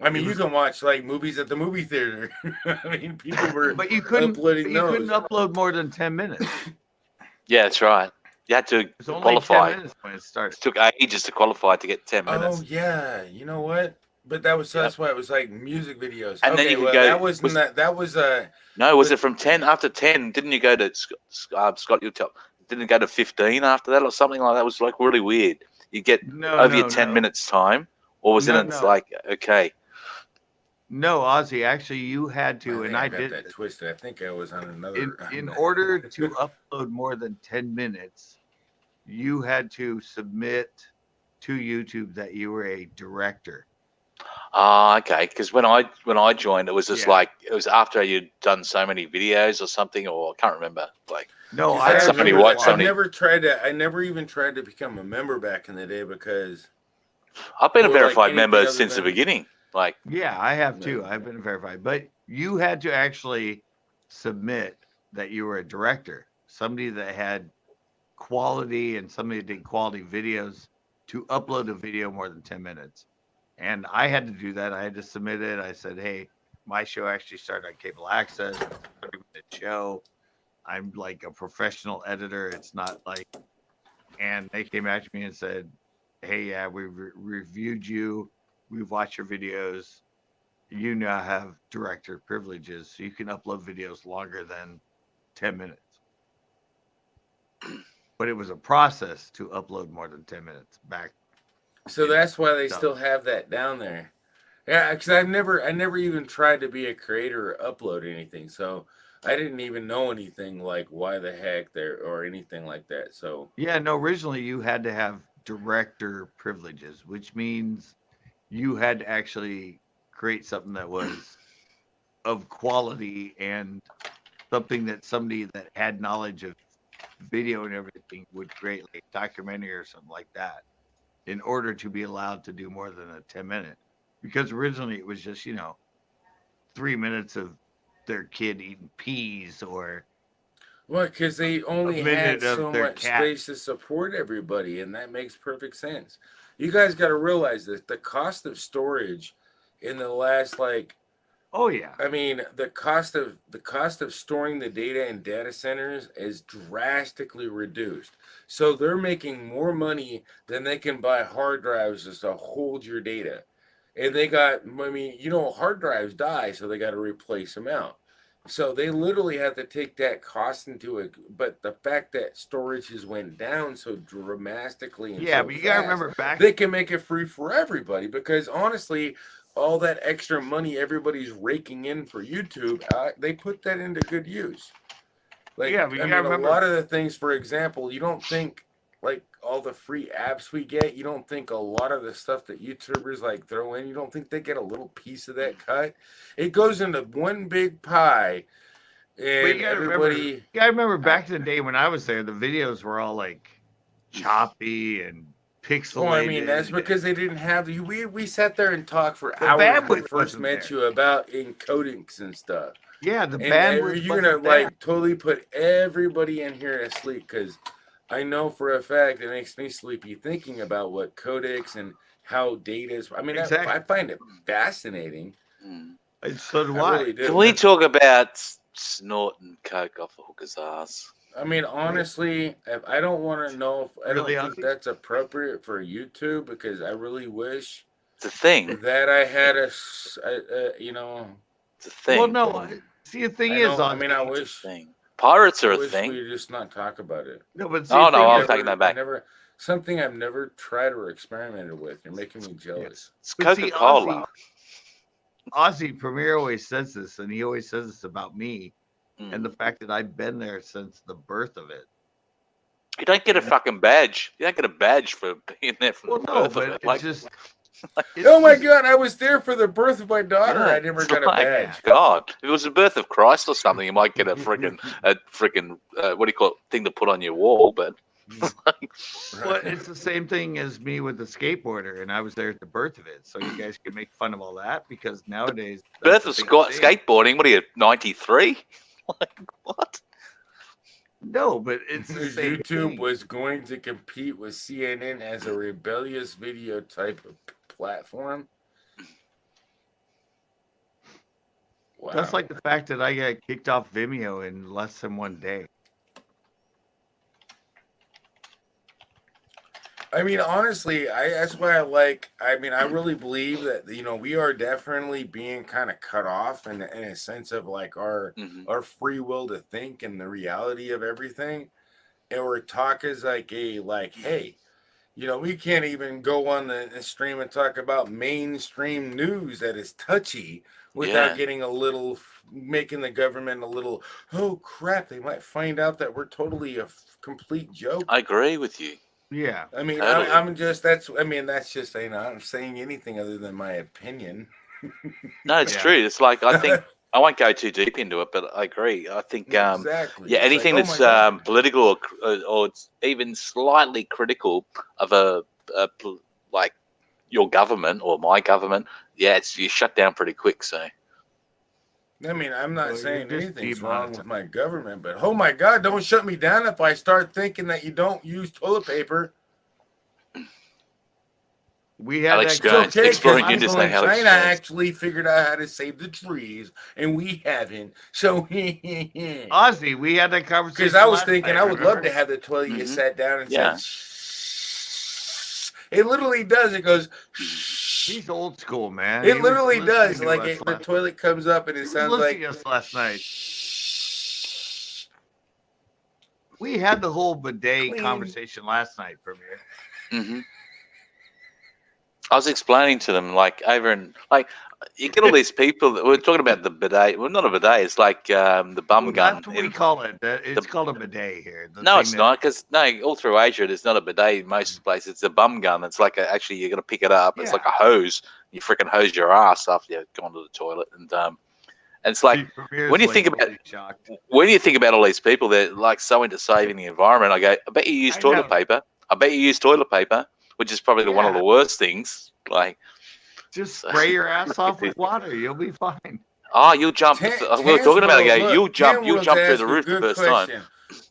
I mean, you can watch like movies at the movie theater. I mean, people were
but you couldn't.
uploading
You
those.
couldn't upload more than 10 minutes.
yeah, that's right. You had to
It's only
qualify.
10 minutes when it started.
It took ages to qualify to get 10 minutes.
Oh yeah, you know what? But that was
Yep.
that's why it was like music videos.
And then
okay,
you could
well,
go-
that wasn't
was-
that was
No, was
But-
it from 10? After 10, didn't you go to Scott? You tell. Didn't it go to 15 after that or something like that? It was like really weird. You get over your 10 minutes time, or was it? It's like okay.
No, Ozzy. Actually, you had to,
I
and
think
I
got
did.
that twisted. I think I was on another.
In order to upload more than 10 minutes, you had to submit to YouTube that you were a director.
Ah, okay. Because when I joined, it was just
Yeah.
like it was after you'd done so many videos or something, or I can't remember. Like
No,
I
I
had somebody
remember
watch
that.
somebody-
I never even tried to become a member back in the day because
I've been a
Or like
verified
anything
member
other
since the
than-
beginning. Like
Yeah, I have
Yeah.
too. I've been verified, but you had to actually submit that you were a director, somebody that had quality and somebody that did quality videos to upload a video more than 10 minutes. And I had to do that. I had to submit it. I said, hey, my show actually started on cable access. It's a 30-minute show. I'm like a professional editor. It's not like, and they came back to me and said, hey, yeah, we reviewed you. We've watched your videos. You now have director privileges, so you can upload videos longer than 10 minutes. But it was a process to upload more than 10 minutes back.
so that's why they
Done.
still have that down there. Yeah, because I never even tried to be a creator or upload anything. So I didn't even know anything like why the heck there or anything like that. So
Yeah, no, originally you had to have director privileges, which means you had to actually create something that was of quality and something that somebody that had knowledge of video and everything would create, like a documentary or something like that, in order to be allowed to do more than a 10-minute. Because originally it was just, 3 minutes of their kid eating peas or
well, because they only
minute
had
of
so
their
much
cat.
space to support everybody, and that makes perfect sense. You guys got to realize that the cost of storage in the last
oh yeah.
I mean, the cost of storing the data in data centers is drastically reduced. So they're making more money than they can buy hard drives just to hold your data. And they got, I mean, hard drives die, so they got to replace them out. So they literally have to take that cost into it. But the fact that storage has went down so dramatically and
Yeah,
so
but you gotta
fast,
remember back
they can make it free for everybody because honestly, all that extra money everybody's raking in for YouTube, they put that into good use. Like,
Yeah, but you
I
gotta
mean,
remember-
a lot of the things, for example, you don't think like all the free apps we get, you don't think a lot of the stuff that YouTubers like throw in, you don't think they get a little piece of that cut? It goes into one big pie,
But
and everybody.
You gotta remember back in the day when I was there, the videos were all like choppy and pixelated.
Well, I mean, that's because they didn't have the. We sat there and talked for
The
hours when I
bandwidth
first
wasn't
met
there.
you about encodings and stuff.
Yeah, the
And
bandwidth
you're gonna
wasn't there.
like totally put everybody in here to sleep because I know for a fact it makes me sleepy thinking about what codecs and how data is. I mean,
Exactly.
I find it fascinating.
And so do
I
I.
really do.
Can we talk about snorting coke off a hooker's ass?
I mean, honestly, I don't want to know. I don't
Really,
think
Ozzy?
that's appropriate for YouTube because I really wish
It's a thing.
that I had you know.
It's a thing.
Well, no. See, the thing
I
is,
know. I mean, I
Ozzy,
It's a
wish.
thing. Pirates
I
are a
wish
thing.
we just not talk about it.
no, but see,
Oh,
the
no,
thing
I'm
is,
taking that back.
Something I've never tried or experimented with. You're making me jealous.
It's
But see,
Coca-Cola.
Ozzy Premier always says this, and he always says this about me,
Mm.
and the fact that I've been there since the birth of it.
You don't get a fucking badge. You don't get a badge for being there from
Well,
the
no,
birth
but
of it.
it's
Like,
just.
Oh my God! I was there for the birth of my daughter.
yeah,
I never
it's
got a
like,
badge.
God, if it was the birth of Christ or something, you might get a freaking what do you call it, thing to put on your wall. But
Well, it's the same thing as me with the skateboarder, and I was there at the birth of it. So you guys can make fun of all that because nowadays.
birth
that's
of
the big thing.
skateboarding. What are you, 93? Like what?
No, but it's the same
YouTube
thing.
was going to compete with CNN as a rebellious video type of platform. Wow.
That's like the fact that I got kicked off Vimeo in less than one day.
I mean, honestly, that's why I mean, I really believe that we are definitely being kind of cut off in a sense of like our free will to think and the reality of everything. And where talk is like hey, we can't even go on the stream and talk about mainstream news that is touchy without getting making the government a little, oh crap, they might find out that we're totally a complete joke.
I agree with you.
Yeah.
I mean,
Totally.
I'm just saying, I'm not saying anything other than my opinion.
No, it's true. It's like, I think I won't go too deep into it, but I agree. I think
Exactly.
yeah,
It's
anything
like, oh
that's
my God.
political or it's even slightly critical of like your government or my government, yeah, you shut down pretty quick. So
I mean, I'm not
Well,
saying
you're just
anything's wrong
demonetized.
with my government, but oh my God, don't shut me down if I start thinking that you don't use toilet paper.
We had
Alex
that
Jones,
Okay,
exploring
because
you
people
just
in
say Alex
China
Jones.
actually figured out how to save the trees, and we haven't. So,
Ozzy, we had that conversation.
because I was
last
thinking
night,
I would love
remember?
to have the toilet you sat down and
Yeah.
said, shh. It literally does. It goes, shh.
He's old school, man.
It
He was
literally does.
listening to
Like
us
the
last-
toilet comes up and
he
it
was
sounds
listening
like,
to us last night.
shh.
We had the whole bidet
Clean.
conversation last night, Premier.
I was explaining to them, like, over in, like, you get all these people that we're talking about the bidet. Well, not a bidet. It's like the bum gun.
That's what we call it. It's called a bidet here. The
No,
thing
it's
that-
not, because all through Asia, there's not a bidet in most places. It's a bum gun. It's like actually you're gonna pick it up. It's
Yeah.
like a hose. You freaking hose your ass after you've gone to the toilet, and it's like
Premier's
when you
like
think about
really shocked.
when you think about all these people, they're like so into saving the environment. I go, I bet you use
I
toilet
know.
paper. I bet you use toilet paper, which is probably one of
Yeah.
the worst things. Like,
Just spray your ass off with water. You'll be fine.
oh, you'll jump. We were talking about it. Go, you'll jump through the roof the first time.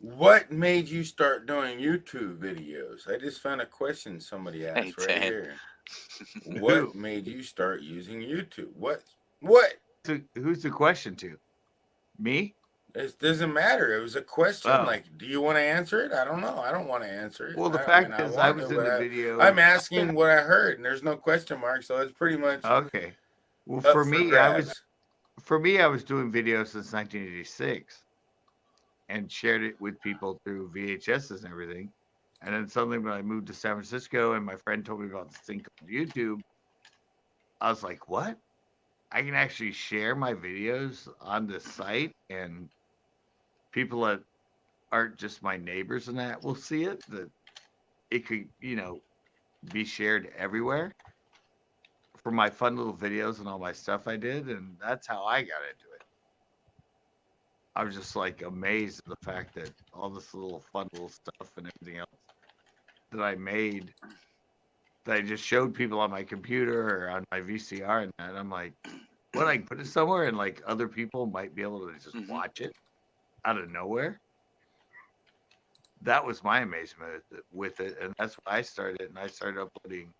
What made you start doing YouTube videos? I just found a question somebody asked
Hey,
right
Dan.
here. What
Who?
made you start using YouTube? What?
Who's the question to? Me?
It doesn't matter. It was a question.
Oh.
Like, do you want to answer it? I don't know. I don't want to answer it.
Well, the
I
fact
mean,
is, I
want
was
to,
in
but
the video.
I'm asking what I heard, and there's no question mark, so it's pretty much
Okay. Well,
up
for me,
grabs.
I was doing videos since 1986, and shared it with people through VHSs and everything. And then suddenly, when I moved to San Francisco, and my friend told me about this thing called YouTube, I was like, "What? I can actually share my videos on this site, and people that aren't just my neighbors and that will see it. That it could, be shared everywhere for my fun little videos and all my stuff I did, and that's how I got into it. I was just like amazed at the fact that all this little fun little stuff and everything else that I made that I just showed people on my computer or on my VCR, and I'm like, what? I can put it somewhere, and like other people might be able to just watch it out of nowhere. That was my amazement with it, and that's why I started. And I started uploading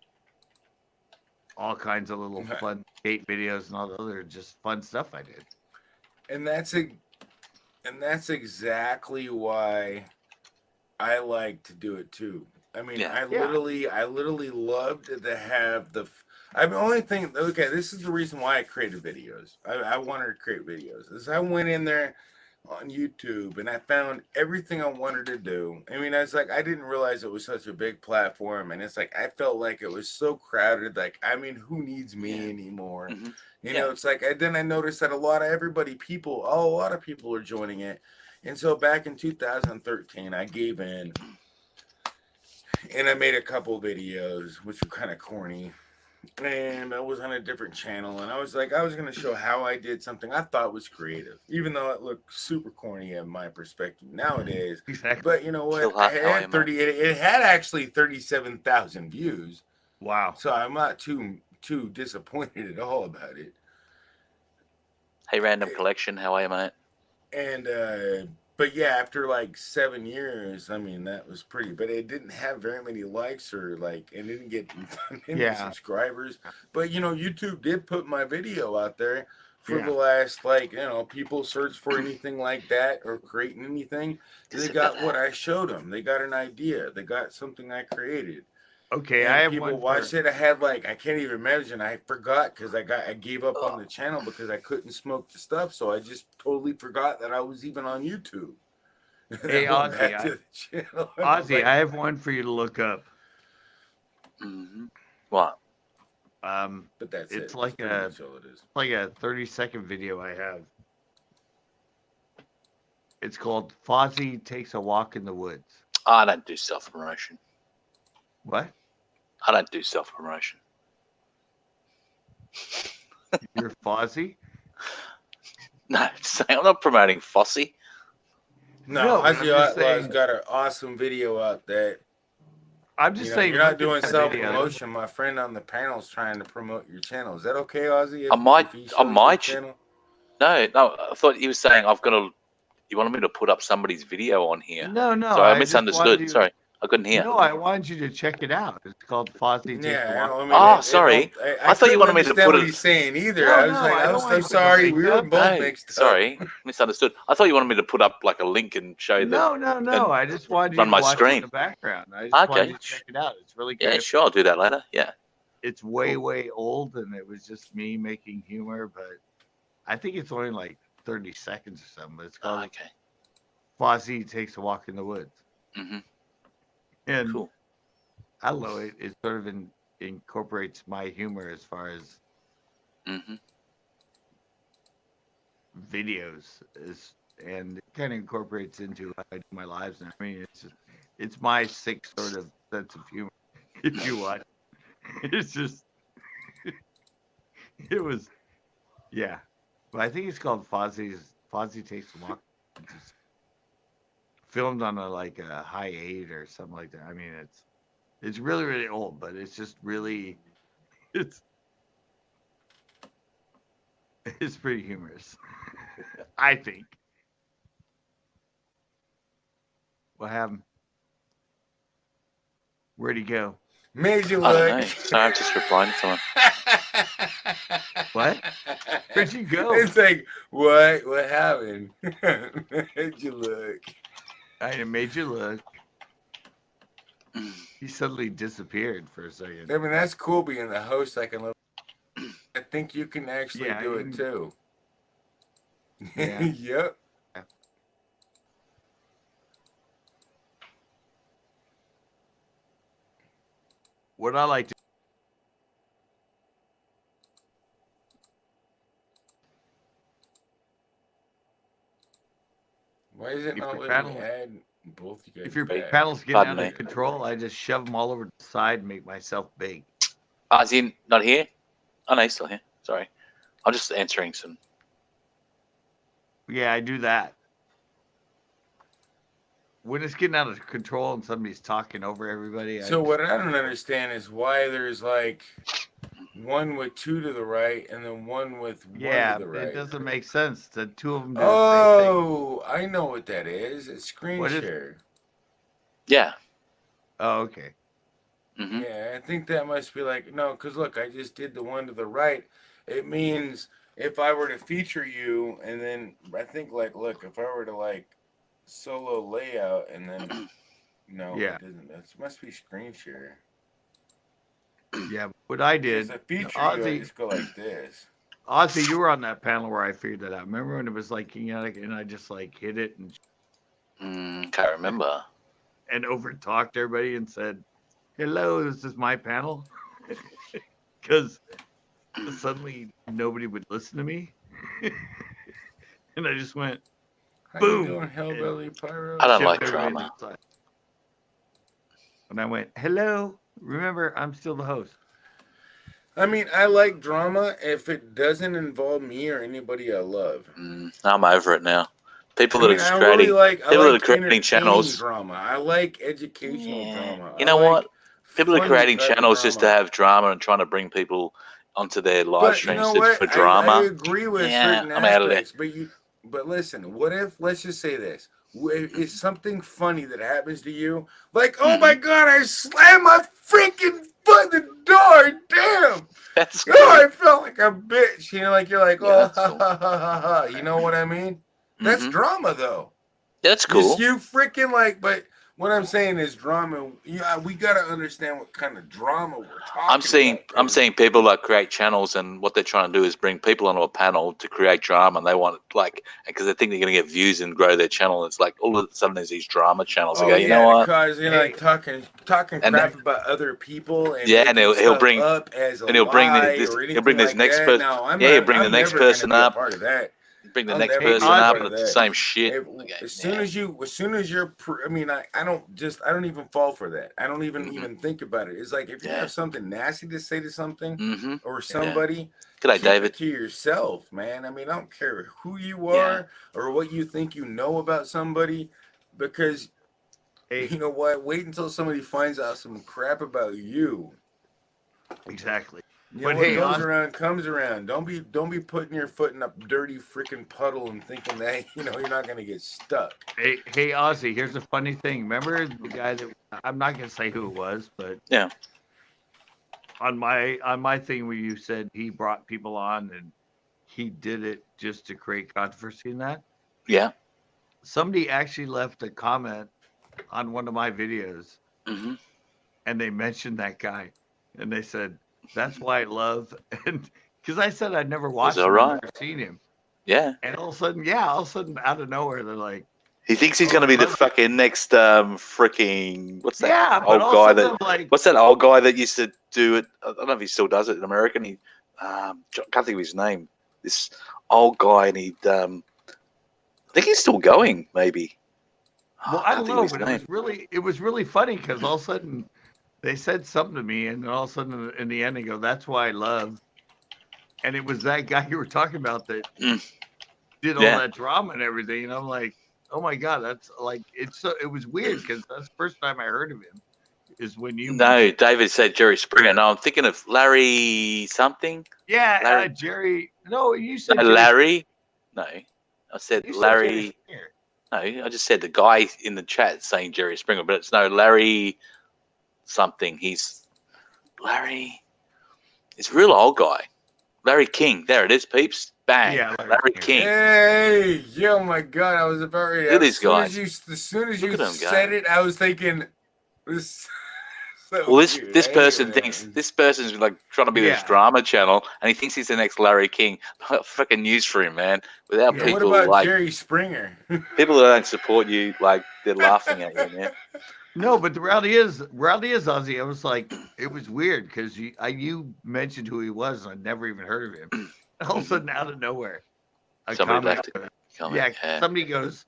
all kinds of little fun skate videos and all the other just fun stuff I did.
And that's exactly why I like to do it too. I mean, I literally loved to have the. I mean, only thing. Okay, this is the reason why I created videos. I wanted to create videos. Is I went in there on YouTube and I found everything I wanted to do. I mean, I was like, I didn't realize it was such a big platform, and it's like I felt like it was so crowded. Like, I mean, who needs me anymore? You know, it's like then I noticed that a lot of people are joining it. And so back in 2013, I gave in and I made a couple videos, which were kind of corny. And I was on a different channel, and I was like, I was going to show how I did something I thought was creative, even though it looked super corny in my perspective nowadays.
Exactly.
But you know what? It had actually 37,000 views.
Wow.
So I'm not too disappointed at all about it.
Hey, Random Collection, how are you, mate?
And but yeah, after like 7 years, I mean, that was pretty, but it didn't have very many likes or like, it didn't get many subscribers. But you know, YouTube did put my video out there for the last, like, you know, people search for anything like that or creating anything. They got what I showed them. They got an idea. They got something I created.
Okay,
and
I have
people
one
watched it. I had like, I can't even imagine. I forgot because I gave up on the channel because I couldn't smoke the stuff. So I just totally forgot that I was even on YouTube.
Hey, Ozzy, I have one for you to look up.
What?
But that's
it's
it.
like
That's all it is.
like a 30-second video I have. It's called Fozzie Takes a Walk in the Woods.
I don't do self-promotion.
What?
I don't do self-promotion.
You're Fozzie?
No, I'm not promoting Fossey.
No, Ozzy Outlaw's got an awesome video out there.
I'm just saying,
you're not doing self-promotion. My friend on the panel is trying to promote your channel. Is that okay, Ozzy?
On my channel? No, I thought he was saying you wanted me to put up somebody's video on here.
No.
Sorry, I misunderstood. Sorry, I couldn't hear.
No, I wanted you to check it out. It's called Fozzie Takes a
Walk. Sorry. I thought you wanted me to put
what he's saying either. I'm sorry. We were both mixed up.
Sorry, misunderstood. I thought you wanted me to put up like a link and show
No. I just wanted you to watch it in the background. I just wanted you to check it out. It's really good.
Yeah, sure. I'll do that later. Yeah.
It's way old, and it was just me making humor, but I think it's only like 30 seconds or something. But it's called Fozzie Takes a Walk in the Woods. And
cool.
I love it. It sort of incorporates my humor as far as videos and it kind of incorporates into how I do my lives now. I mean, it's my sick sort of sense of humor. If you watch, it's just it was, yeah. But I think it's called Fozzie Takes a Walk. It's just filmed on a high 8 or something like that. I mean, it's really old, but it's just really it's pretty humorous. I think. What happened? Where'd he go?
Made you
I don't
look.
know. So I'm just replying to someone.
What? Where'd you go?
It's like, what happened? Made you look.
I made you look. He suddenly disappeared for a second.
I mean, that's cool being the host. I think you can actually do it too.
Yeah.
Yep.
What I like to
Why is it not letting me add both you guys?
If your panel's getting out of control, I just shove them all over to the side and make myself big.
Is he not here? Oh, no, he's still here. Sorry. I'm just answering some.
Yeah, I do that. when it's getting out of control and somebody's talking over everybody.
So what I don't understand is why there's like one with 2 to the right and then one with 1 to the right.
It doesn't make sense. The two of them do
Oh, I know what that is. It's screen share.
Yeah.
Oh, okay.
Mm-hmm.
Yeah, I think that must be like, no, because look, I just did the one to the right. It means if I were to feature you and then I think like, look, if I were to like solo layout and then, no, it doesn't. That must be screen share.
Yeah, what I did,
I feature you, I just go like this.
Ozzy, you were on that panel where I figured that out. Remember when it was like chaotic and I just like hit it and
can't remember.
And over talked everybody and said, "Hello, this is my panel," because suddenly nobody would listen to me, and I just went,
How
boom.
You doing, Hellbilly Pyro?
I don't like drama.
And I went, "Hello, remember, I'm still the host."
I mean, I like drama if it doesn't involve me or anybody I love.
I'm over it now. People that are creating channels.
Drama. I like educational drama.
You know what? People are creating channels just to have drama and trying to bring people onto their live streams for drama.
I agree with certain aspects, but listen, what if, let's just say this, it's something funny that happens to you, like, oh my God, I slammed my freaking foot in the door, damn.
That's
cool. I felt like a bitch, you know, like you're like, oh, ha, ha, ha, ha, ha. You know what I mean? That's drama, though.
That's cool.
You freaking like, but what I'm saying is drama. Yeah, we gotta understand what kind of drama we're talking about.
I'm seeing people that create channels, and what they're trying to do is bring people onto a panel to create drama. And they want because they think they're going to get views and grow their channel. It's like all of a sudden there's these drama channels.
Oh,
go, you know what?
Because like talking crap about other people, and
and he'll bring
up as a
he'll bring
lie
this,
or
he'll bring this
like
next
that.
person.
No,
he'll bring the next person up.
Part of that.
Bring the next person up, and it's the same shit.
As soon as you're, I mean, I don't even fall for that. I don't even think about it. It's like if you have something nasty to say to something or somebody,
Good day, David.
Keep it to yourself, man. I mean, I don't care who you are or what you think you know about somebody, because you know what? Wait until somebody finds out some crap about you.
Exactly.
You know, what goes around comes around. Don't be putting your foot in a dirty freaking puddle and thinking that you're not gonna get stuck.
Hey Ozzy, here's a funny thing. Remember the guy that I'm not gonna say who it was, but on my thing where you said he brought people on and he did it just to create controversy in that.
Yeah.
Somebody actually left a comment on one of my videos, and they mentioned that guy, and they said, "That's why I love," and because I said I'd never watched him, I've never seen him. Yeah. And all of a sudden, out of nowhere, they're like,
he thinks he's going to be the fucking next freaking what's that old guy that what's that old guy that used to do it? I don't know if he still does it in America. And he can't think of his name. This old guy, and I think he's still going. Maybe.
Well, I don't know, but it was really funny because all of a sudden they said something to me, and then all of a sudden in the end they go, "That's why I love," and it was that guy you were talking about that did all that drama and everything, and I'm like, oh my God, that's like it was weird because that's the first time I heard of him. Is when you
David said Jerry Springer. No, I'm thinking of Larry something.
Yeah, Jerry. No, you said
Larry. No, I said Larry. No, I just said the guy in the chat saying Jerry Springer, but it's Larry something. He's Larry. It's a real old guy. Larry King. There it is, peeps. Bang. Yeah, Larry King.
Hey, oh my God. I was about ready.
Look at these guys.
As soon as you said it, I was thinking this.
Well, this person thinks this person's like trying to be this drama channel, and he thinks he's the next Larry King. Fucking news for him, man. Without people
what about
like
Jerry Springer,
people that don't support you, like they're laughing at you, man.
No, but the reality is, Ozzy. I was like, it was weird because you mentioned who he was, and I'd never even heard of him. All of a sudden, out of nowhere,
somebody left it.
Somebody goes,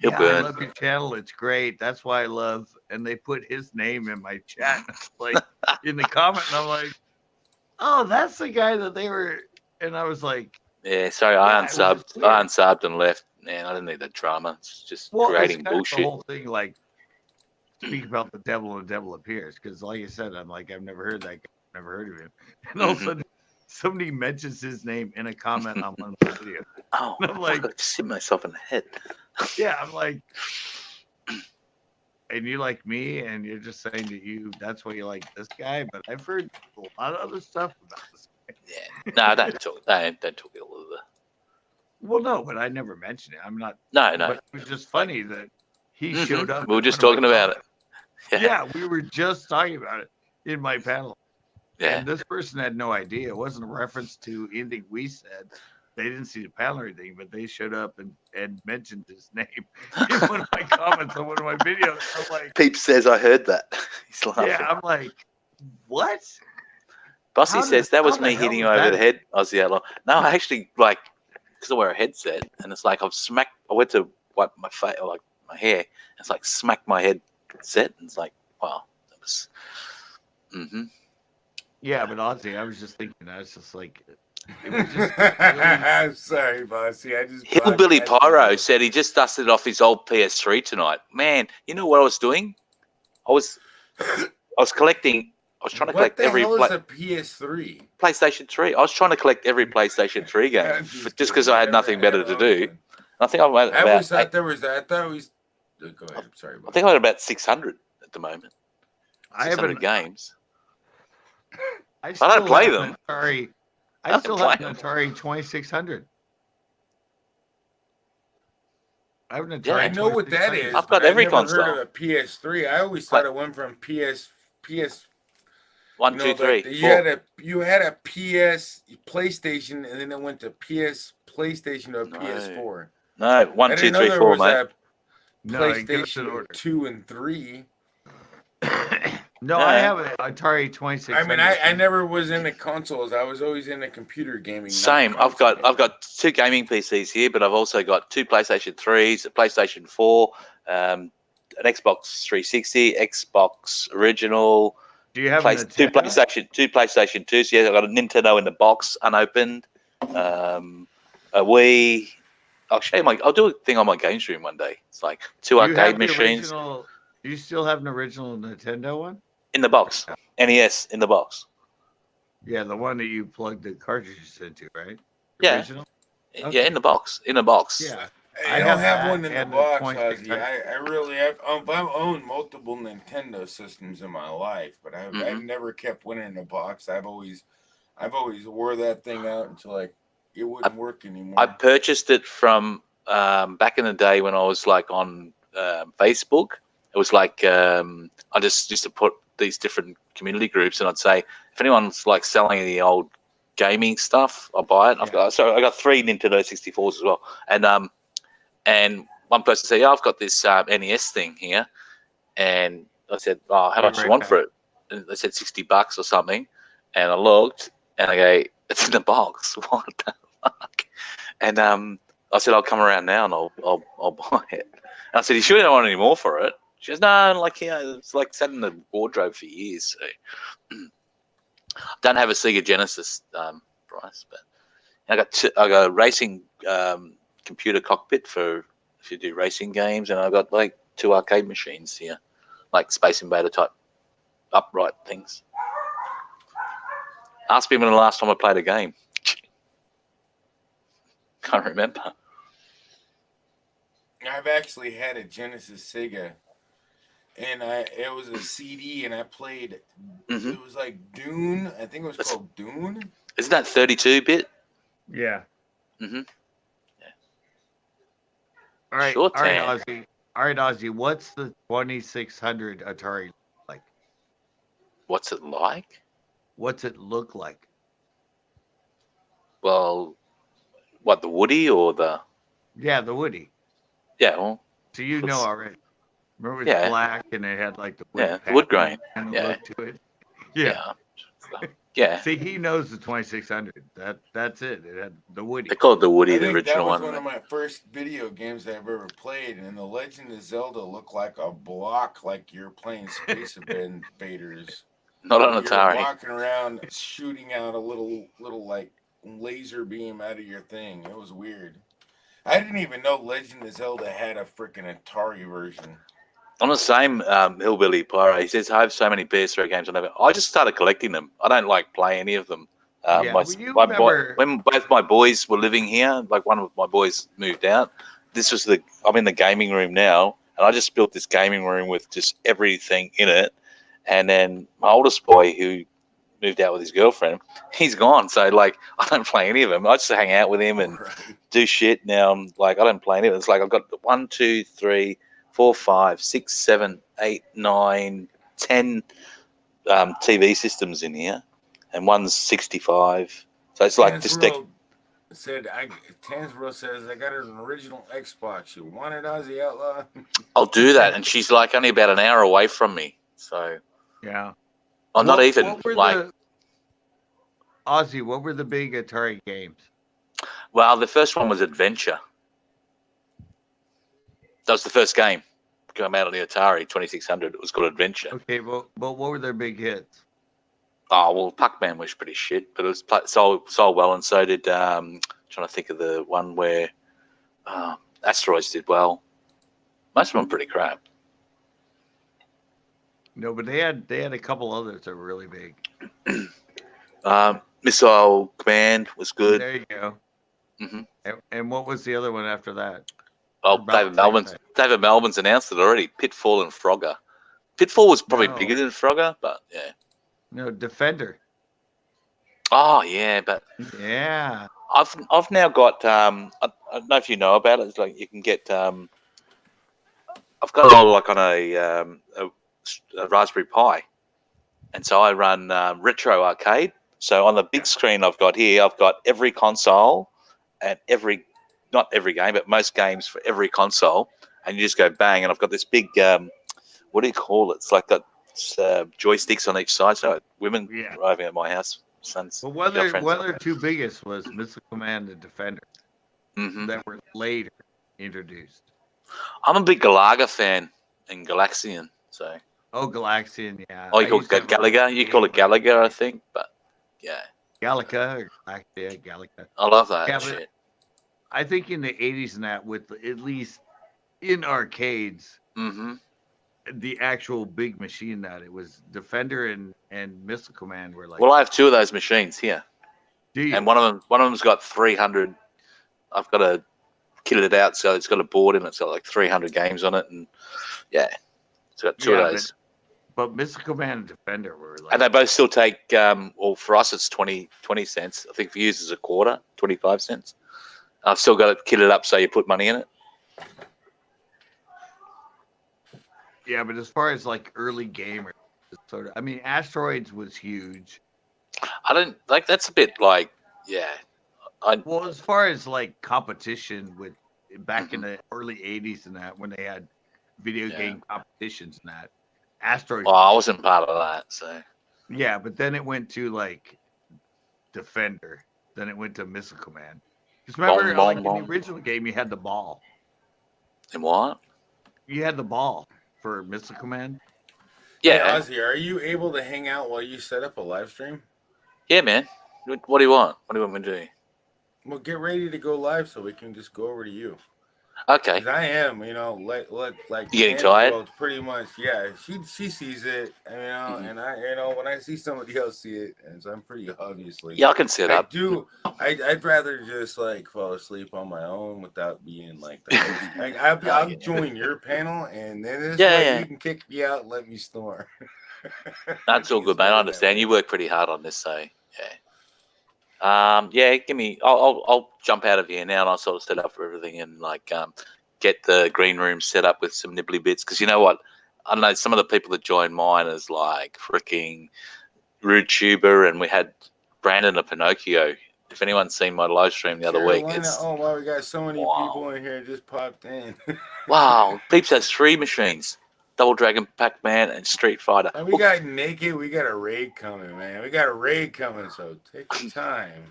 I love your channel. It's great. That's why I love. And they put his name in my chat, like in the comment, and I'm like, oh, that's the guy that they were. And I was like,
Yeah, sorry, I unsubbed and left. Man, I didn't need that drama. It's just creating
it's kind
bullshit.
of the whole thing, like, speak about the devil and the devil appears. Because, like I said, I'm like, I've never heard that guy. I've never heard of him. And all of a sudden, somebody mentions his name in a comment on one of my videos.
Oh,
and I'm like,
I just hit myself in the head.
yeah, I'm like, and you like me, and you're just saying to you, that's why you like this guy. But I've heard a lot of other stuff about this guy.
Yeah, no, don't talk ill of the.
Well, no, but I never mentioned it. I'm not.
No.
But it was just funny that he showed up.
We were just talking about it.
Yeah, we were just talking about it in my panel.
Yeah.
And this person had no idea. It wasn't a reference to anything we said. They didn't see the panel or anything, but they showed up and mentioned his name in one of my comments on one of my videos. I'm like,
Peep says I heard that. He's laughing.
yeah, I'm like, what?
Bossy says that was me hitting you over the head. Aussie Outlaw. No, I actually because I wear a headset, and it's like I went to wipe my face or like my hair. It's like smacked my headset, and it's like, wow, that was.
Yeah, but Aussie, I was just thinking, I was just like, it was just really...
Sorry, Bossy. I just
Hillbilly Pyro said he just dusted off his old PS3 tonight. Man, you know what I was doing? I was collecting. I was trying to collect every.
What the hell is a PS3?
PlayStation 3. I was trying to collect every PlayStation 3 game just because I had nothing better to do. I think I always thought there was that. I thought it was. Go ahead. Sorry. I think I had about 600 at the moment. 600 games. I don't play them.
Sorry. I still have an Atari 2600. I have an Atari.
Yeah, I know what that is.
I've got every console.
I've never heard of a PS3. I always thought it went from PS.
1, 2, 3.
You had a PS PlayStation, and then it went to PS PlayStation to a PS4.
No, 1, 2, 3, 4, mate.
PlayStation 2 and 3.
No, I have an Atari 2600.
I mean, I never was into consoles. I was always into computer gaming.
Same. I've got 2 gaming PCs here, but I've also got 2 PlayStation 3s, a PlayStation 4, an Xbox 360, Xbox original.
Do you have
two PlayStation 2s? Yeah, I've got a Nintendo in the box, unopened. A Wii. I'll show you I'll do a thing on my game stream one day. It's like 2 arcade machines.
Do you still have an original Nintendo one?
In the box. NES in the box.
Yeah, the one that you plugged the cartridges into, right?
Yeah.
Original?
Okay. Yeah, in the box. In the box.
Yeah. I don't have one in the box, Ozzy. I really have. I've owned multiple Nintendo systems in my life, but I've never kept one in a box. I've always wore that thing out until it wouldn't work anymore.
I purchased it from back in the day when I was on Facebook. It was I just used to put these different community groups, and I'd say if anyone's selling any old gaming stuff, I'll buy it.
Yeah.
I got 3 Nintendo 64s as well, and one person said, "Yeah, I've got this NES thing here," and I said, "Oh, how much do you want for it?" And they said $60 or something, and I looked, and I go, "It's in the box. What the fuck?" And I said, "I'll come around now, and I'll buy it." And I said, "You sure you don't want any more for it?" She goes, "No, it's sat in the wardrobe for years." So. Don't have a Sega Genesis price, but I got a racing computer cockpit for if you do racing games, and I got 2 arcade machines here, Space Invader type upright things. Ask me when the last time I played a game. Can't remember.
I've actually had a Genesis Sega. And it was a CD, and I played. It was Dune. I think it was called Dune.
Isn't that 32-bit?
Yeah.
Mm-hmm.
Yeah. All right.
Sure,
all right, Ozzy. What's the 2600 Atari like?
What's it like?
What's it look like?
Well, what, the Woody or the?
Yeah, the Woody.
Yeah. Well.
So you know already. Remember it was black and it had the wood,
wood grain.
Look to it. Yeah.
Yeah.
See, he knows the 2600. That's it. It had the Woody.
They call it the Woody, the original
one. That was
one.
One of my first video games I've ever played, and The Legend of Zelda looked like a block, like you're playing Space Invaders.
Not on Atari.
Walking around shooting out a little laser beam out of your thing. It was weird. I didn't even know Legend of Zelda had a freaking Atari version.
I'm the same hillbilly pyro. He says I have so many PS3 games. I just started collecting them. I don't like play any of them. When both my boys were living here, like one of my boys moved out. I'm in the gaming room now, and I just built this gaming room with just everything in it. And then my oldest boy, who moved out with his girlfriend, he's gone. So like, I don't play any of them. I just hang out with him and do shit. Now I'm like, I don't play any of it. It's like I've got 1, 2, 3, 4, 5, 6, 7, 8, 9, 10 TV systems in here, and one's 65. So it's like just
Tansbro says I got an original Xbox. You want it, Aussie Outlaw?
I'll do that, and she's like only about an hour away from me. So
yeah,
I'm not even like
Aussie. What were the big Atari games?
Well, the first one was Adventure. That was the first game came out on the Atari 2600. It was called Adventure.
Okay, but what were their big hits?
Oh well, Pac-Man was pretty shit, but it was sold well, and so did trying to think of the one where Asteroids did well. Most of them were pretty crap.
No, but they had a couple others that were really big.
Missile Command was good.
There you go.
Mm-hmm.
And what was the other one after that?
Oh, David Melvin's announced it already. Pitfall and Frogger. Pitfall was probably bigger than Frogger, but yeah.
No, Defender.
Oh yeah, but
yeah,
I've now got I don't know if you know about it. It's like you can get I've got it all like on a Raspberry Pi, and so I run Retro Arcade. So on the big screen I've got here, I've got every console and not every game, but most games for every console, and you just go bang, and I've got this big what do you call it? It's like got joysticks on each side. So women arriving at my house, sons.
Well, one of their two biggest was Missile Command and Defender that were later introduced.
I'm a big Galaga fan and Galaxian. So.
Oh, Galaxian, yeah.
Oh, you call it Galaga? You call it Galaga, I think, but yeah.
Galaga or Galaga.
I love that shit.
I think in the 80s and that, with at least in arcades, the actual big machine that it was Defender and Missile Command were like.
Well, I have two of those machines here.
Do you?
And one of them's got 300. I've got to kit it out, so it's got a board in it. It's got like 300 games on it, and yeah, it's got two of those.
But Missile Command and Defender were like.
And they both still take. Well, for us it's 20 cents. I think for you it's a quarter, 25 cents. I've still got it kitted up, so you put money in it.
Yeah, but as far as like early gamers, sort of, I mean, Asteroids was huge.
I don't like that's a bit like, yeah.
Well, as far as like competition with back in the early 80s and that, when they had video game competitions and that, Asteroids.
Well, I wasn't part of that, so.
Yeah, but then it went to like Defender. Then it went to Missile Command. Because remember, in the original game, you had the ball.
And what?
You had the ball for Missile Command.
Yeah.
Hey, Ozzy, are you able to hang out while you set up a live stream?
Yeah, man. What do you want? What do you want me to do?
Well, get ready to go live so we can just go over to you.
Okay.
'Cause I am, like
you getting tired?
Pretty much, yeah. She sees it, and I, when I see somebody else see it, and so I'm pretty obviously.
Yeah, I can set up.
I'd rather just like fall asleep on my own without being like that. Like, I'll join your panel, and then you can kick me out and let me snore.
That's all good, man. I understand. You work pretty hard on this, so yeah. Give me. I'll jump out of here now, and I'll sort of set up for everything, and like get the green room set up with some nibbly bits. Because you know what, I don't know, some of the people that joined mine is like freaking Rude Tuber, and we had Brandon of Pinocchio. If anyone's seen my live stream the other week, it's
oh wow, we got so many people in here just popped in.
Wow, Peeps has 3 machines. Double Dragon, Pac-Man, and Street Fighter.
And we got Naked. We got a raid coming, man. We got a raid coming, so take your time.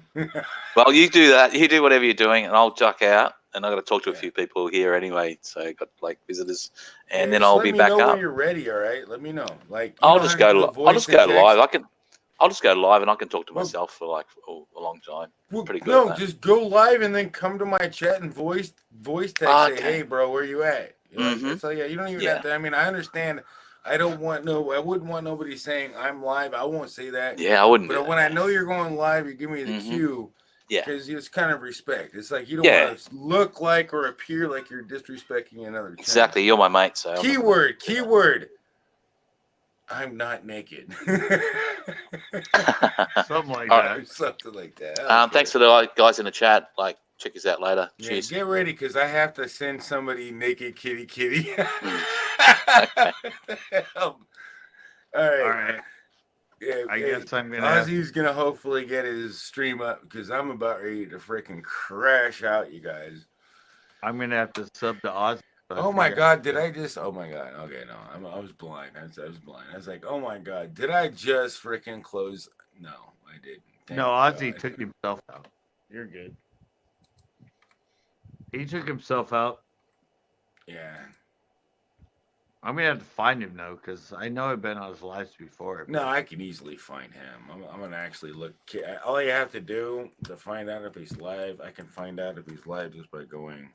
Well, you do that. You do whatever you're doing, and I'll duck out. And I've got to talk to a few people here anyway. So I got like visitors, and then I'll be back up.
Let me know when you're ready. All right, let me know. Like
I'll just go live. I'll just go live and I can talk to myself for like a long time.
Well,
Pretty good.
No,
at that.
just go live and then come to my chat and voice text.
Okay.
Say, hey, bro, where you at?
Mhm.
It's like, yeah, you don't even have to. I mean, I understand. I wouldn't want nobody saying I'm live. I won't say that.
Yeah, I wouldn't.
But when I know you're going live, you give me the cue.
Yeah.
Because it's kind of respect. It's like you don't want to look like or appear like you're disrespecting another.
Exactly. You're my mate, so.
Keyword. I'm not naked.
Something like that.
Something like that.
Thanks for the guys in the chat. Like, check us out later.
Yeah,
Cheers.
get ready because I have to send somebody naked kitty. All right. Yeah,
I guess I'm gonna.
Ozzy's gonna hopefully get his stream up because I'm about ready to freaking crash out, you guys.
I'm gonna have to sub to Ozzy.
Oh my God! Did I just? Oh my God! Okay, no, I was blind. I was blind. I was like, oh my God! Did I just freaking close? No, I didn't.
No, Ozzy took himself out. You're good. He took himself out.
Yeah.
I'm gonna have to find him though, because I know I've been on his lives before.
No, I can easily find him. I'm gonna actually look. All you have to do to find out if he's live, I can find out if he's live just by going.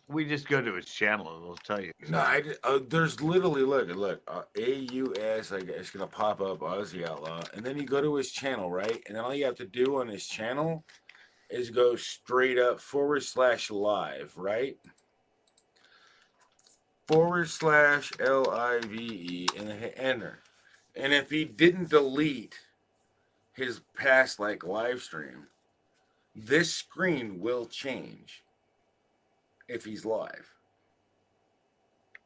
We just go to his channel and it'll tell you.
No, there's literally look. AUS. It's gonna pop up Aussie Outlaw, and then you go to his channel, right? And then all you have to do on his channel is go straight up /live, right? /LIVE and then hit enter. And if he didn't delete his past like live stream, this screen will change if he's live.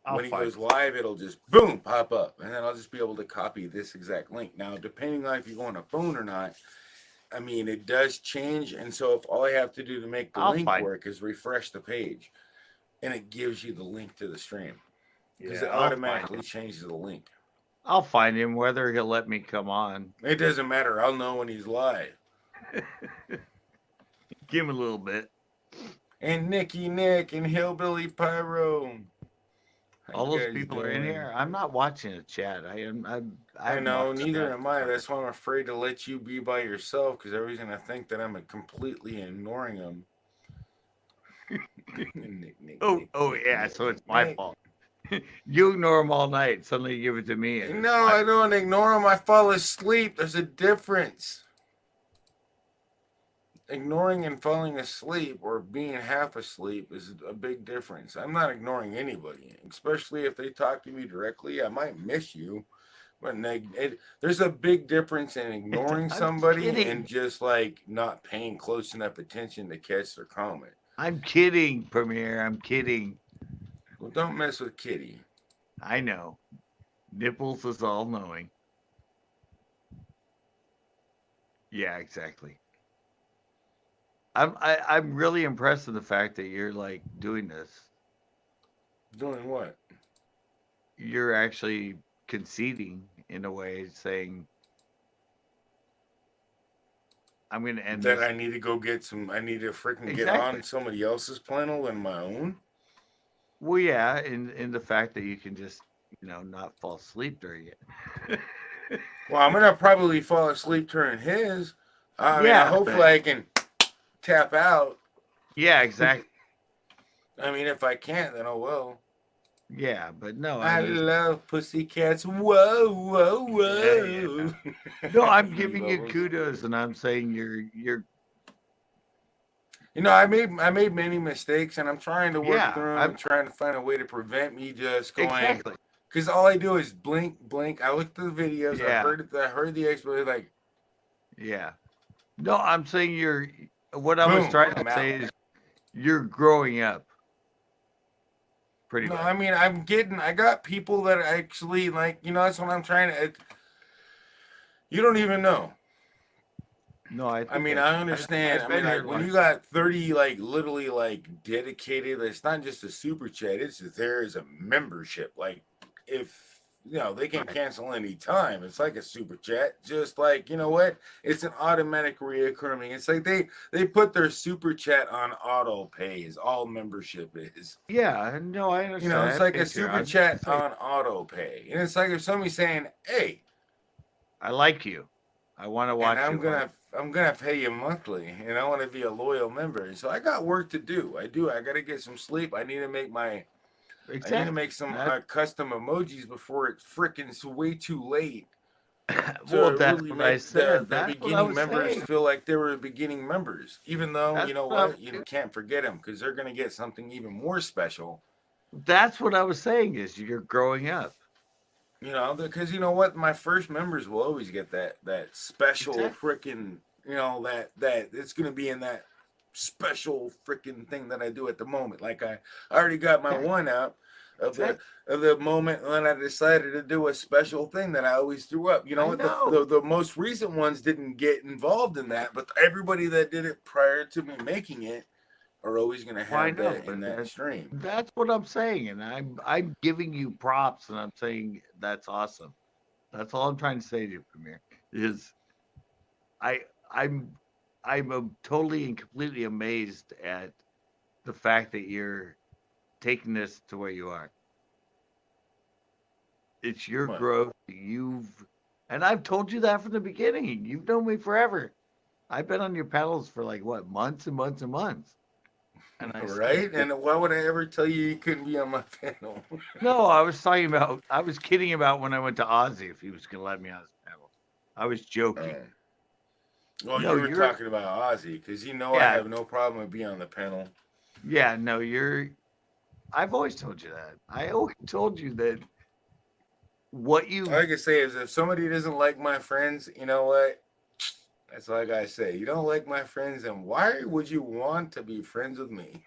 When he goes live, it'll just boom pop up, and then I'll just be able to copy this exact link. Now, depending on if you go on a phone or not, I mean, it does change. And so if all I have to do to make the link work is refresh the page, and it gives you the link to the stream because it automatically changes the link.
I'll find him whether he'll let me come on.
It doesn't matter. I'll know when he's live.
Give him a little bit.
And Nicky Nick and Hillbilly Pyro.
All those people are in here. I'm not watching a chat.
I know, neither am I. That's why I'm afraid to let you be by yourself because everybody's gonna think that I'm completely ignoring them.
Yeah, so it's my fault. You ignore them all night. Suddenly you give it to me.
No, I don't ignore them. I fall asleep. There's a difference. Ignoring and falling asleep or being half asleep is a big difference. I'm not ignoring anybody, especially if they talk to me directly. I might miss you, but there's a big difference in ignoring somebody and just like not paying close enough attention to catch their comment.
I'm kidding, Premier. I'm kidding.
Well, don't mess with Kitty.
I know. Nipples is all knowing. Yeah, exactly. I'm really impressed with the fact that you're like doing this.
Doing what?
You're actually conceding in a way, saying, "I'm going to end
that."
this.
I need to go get some. I need to freaking get on somebody else's panel than my own.
Well, yeah, in the fact that you can just not fall asleep during it.
Well, I'm gonna probably fall asleep during his. I mean, hopefully I can tap out.
Yeah, exactly.
I mean, if I can't, then I will.
Yeah, but no.
I love pussycats. Whoa, whoa, whoa.
Yeah. No, I'm giving you kudos, and I'm saying you're.
I made many mistakes, and I'm trying to work through them. I'm trying to find a way to prevent me just going.
Exactly.
Because all I do is blink. I looked at the videos.
Yeah.
I heard the explanation. Like.
Yeah. No, I'm saying you're. What I was trying to say is, you're growing up. Pretty much.
I mean, I got people that actually like. That's what I'm trying to. You don't even know.
No, I
understand. I mean, like, when you got 30, like, literally, like, dedicated, it's not just a super chat. It's that there is a membership. Like, if, they can cancel any time. It's like a super chat. Just like, you know what? It's an automatic reoccurring. It's like they put their super chat on auto pay is all membership is.
Yeah, no, I understand.
It's like a super chat on auto pay. And it's like if somebody's saying, hey.
I like you. I want to watch
and
you.
I'm gonna pay you monthly, and I want to be a loyal member. So I got work to do. I do. I got to get some sleep. I need to make my. I need to make some custom emojis before it's freaking way too late to
Well, that's
really
what I
make
said.
the
That's what I
beginning
was
members
saying.
feel like they were beginning members. Even though
That's
you know
what I
what, you
was-
can't forget them because they're gonna get something even more special.
That's what I was saying. Is you're growing up.
You know, because you know what, my first members will always get that special
Exactly.
freaking, you know, that it's gonna be in that special freaking thing that I do at the moment. Like I already got my one out of the moment when I decided to do a special thing that I always threw up. You know
I
what,
know.
the most recent ones didn't get involved in that, but everybody that did it prior to me making it are always gonna
Well, I
have
know,
that in
but
that stream.
that's what I'm saying, and I'm giving you props, and I'm saying that's awesome. That's all I'm trying to say to you, Premier. Is I I'm totally and completely amazed at the fact that you're taking this to where you are. It's your
What?
growth. And I've told you that from the beginning. You've known me forever. I've been on your panels for like what, months and months and months. And
Right? And why would I ever tell you couldn't be on my panel?
No, I was kidding about when I went to Ozzy if he was going to let me on his panel. I was joking.
Well,
No,
you were
you're-
talking about Ozzy because you know I
Yeah.
have no problem with being on the panel.
Yeah, no, I've always told you that. I always told you that what you,
All I can say is if somebody doesn't like my friends, you know what? That's all I gotta say. You don't like my friends, and why would you want to be friends with me?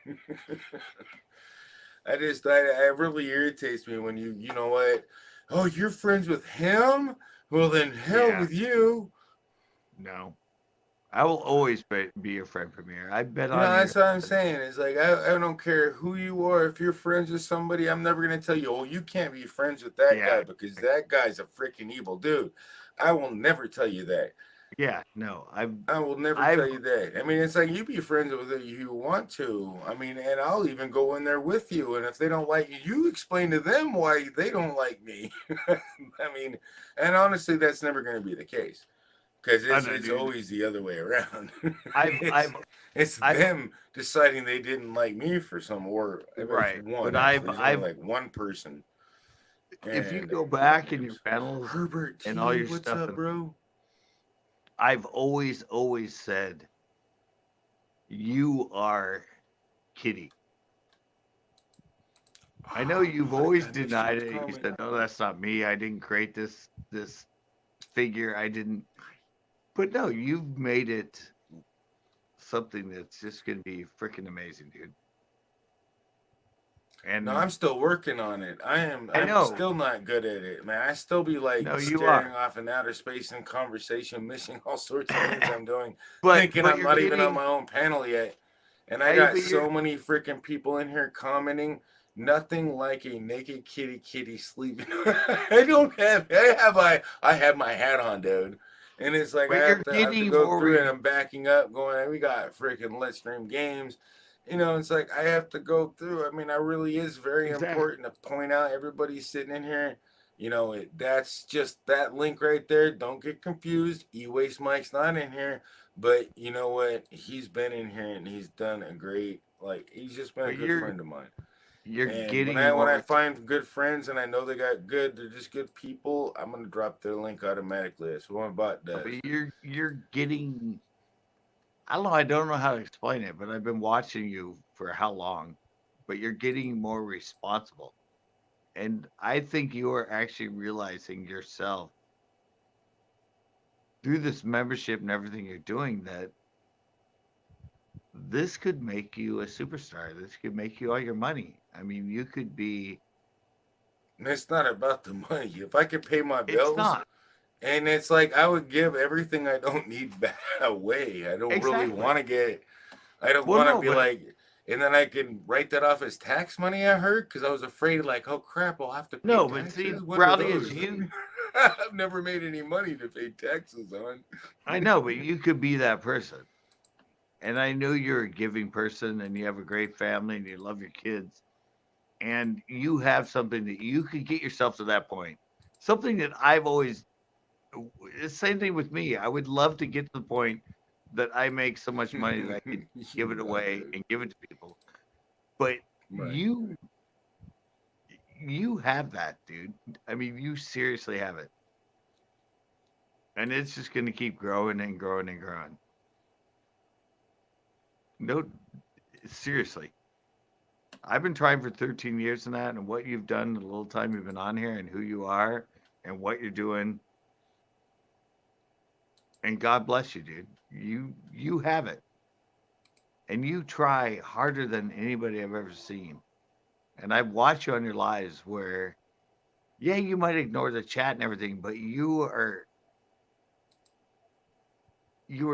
I really irritates me when you know what? Oh, you're friends with him? Well, then hell
Yeah.
with you.
no, I will always be your friend, Premier. I've been
You know,
on
that's
your,
what I'm saying. It's like I don't care who you are. If you're friends with somebody, I'm never gonna tell you, oh, you can't be friends with that guy because that guy's a freaking evil dude. I will never tell you that.
yeah, no,
I will never tell you that. I mean, it's like you be friends with who you want to. I mean, and I'll even go in there with you. And if they don't like you, you explain to them why they don't like me. I mean, and honestly, that's never going to be the case because it's always the other way around. It's them deciding they didn't like me for some, or if it's one.
But
Actually, there's only like one person.
If you go back in your panels
Herbert
and all your
what's
stuff,
up, bro?
I've always said you are Kitty. I know you've always denied it. You said, "No, that's not me. I didn't create this figure. I didn't." But no, you've made it something that's just going to be freaking amazing, dude. And
no, I'm still working on it. I'm still not good at it, man. I still be like staring off in outer space in conversation, missing all sorts of things I'm doing, thinking I'm not even on my own panel yet. And I got so many freaking people in here commenting. Nothing like a naked kitty sleeping. I have my hat on, dude. And it's like I have to go through it. I'm backing up, going, we got freaking Let's Stream Games. You know, it's like I have to go through. I mean, I really is very important to point out everybody's sitting in here. You know, that's just that link right there. Don't get confused. E-Waste Mike's not in here, but you know what? He's been in here and he's done a great, like, he's just been a good friend of mine. When I find good friends and I know they're just good people, I'm gonna drop their link automatically. That's what my bot does.
But you're getting, I don't know how to explain it, but I've been watching you for how long, but you're getting more responsible. And I think you are actually realizing yourself through this membership and everything you're doing that this could make you a superstar. This could make you all your money. I mean, you could be.
It's not about the money. If I could pay my bills, it's not. And it's like I would give everything I don't need back away. I don't really want to get. I don't want to be like, and then I can write that off as tax money. I heard because I was afraid, like, oh crap, I'll have to pay taxes.
But see, Rowdy, is you.
I've never made any money to pay taxes on.
I know, but you could be that person. And I know you're a giving person and you have a great family and you love your kids. And you have something that you could get yourself to that point. Something that I've always the same thing with me. I would love to get to the point that I make so much money that I could give it away and give it to people. But
Right.
you have that, dude. I mean, you seriously have it. And it's just going to keep growing and growing and growing. No, seriously. I've been trying for 13 years in that, and what you've done the little time you've been on here and who you are and what you're doing. And God bless you, dude. You have it. And you try harder than anybody I've ever seen. And I've watched you on your lives where, yeah, you might ignore the chat and everything, but you are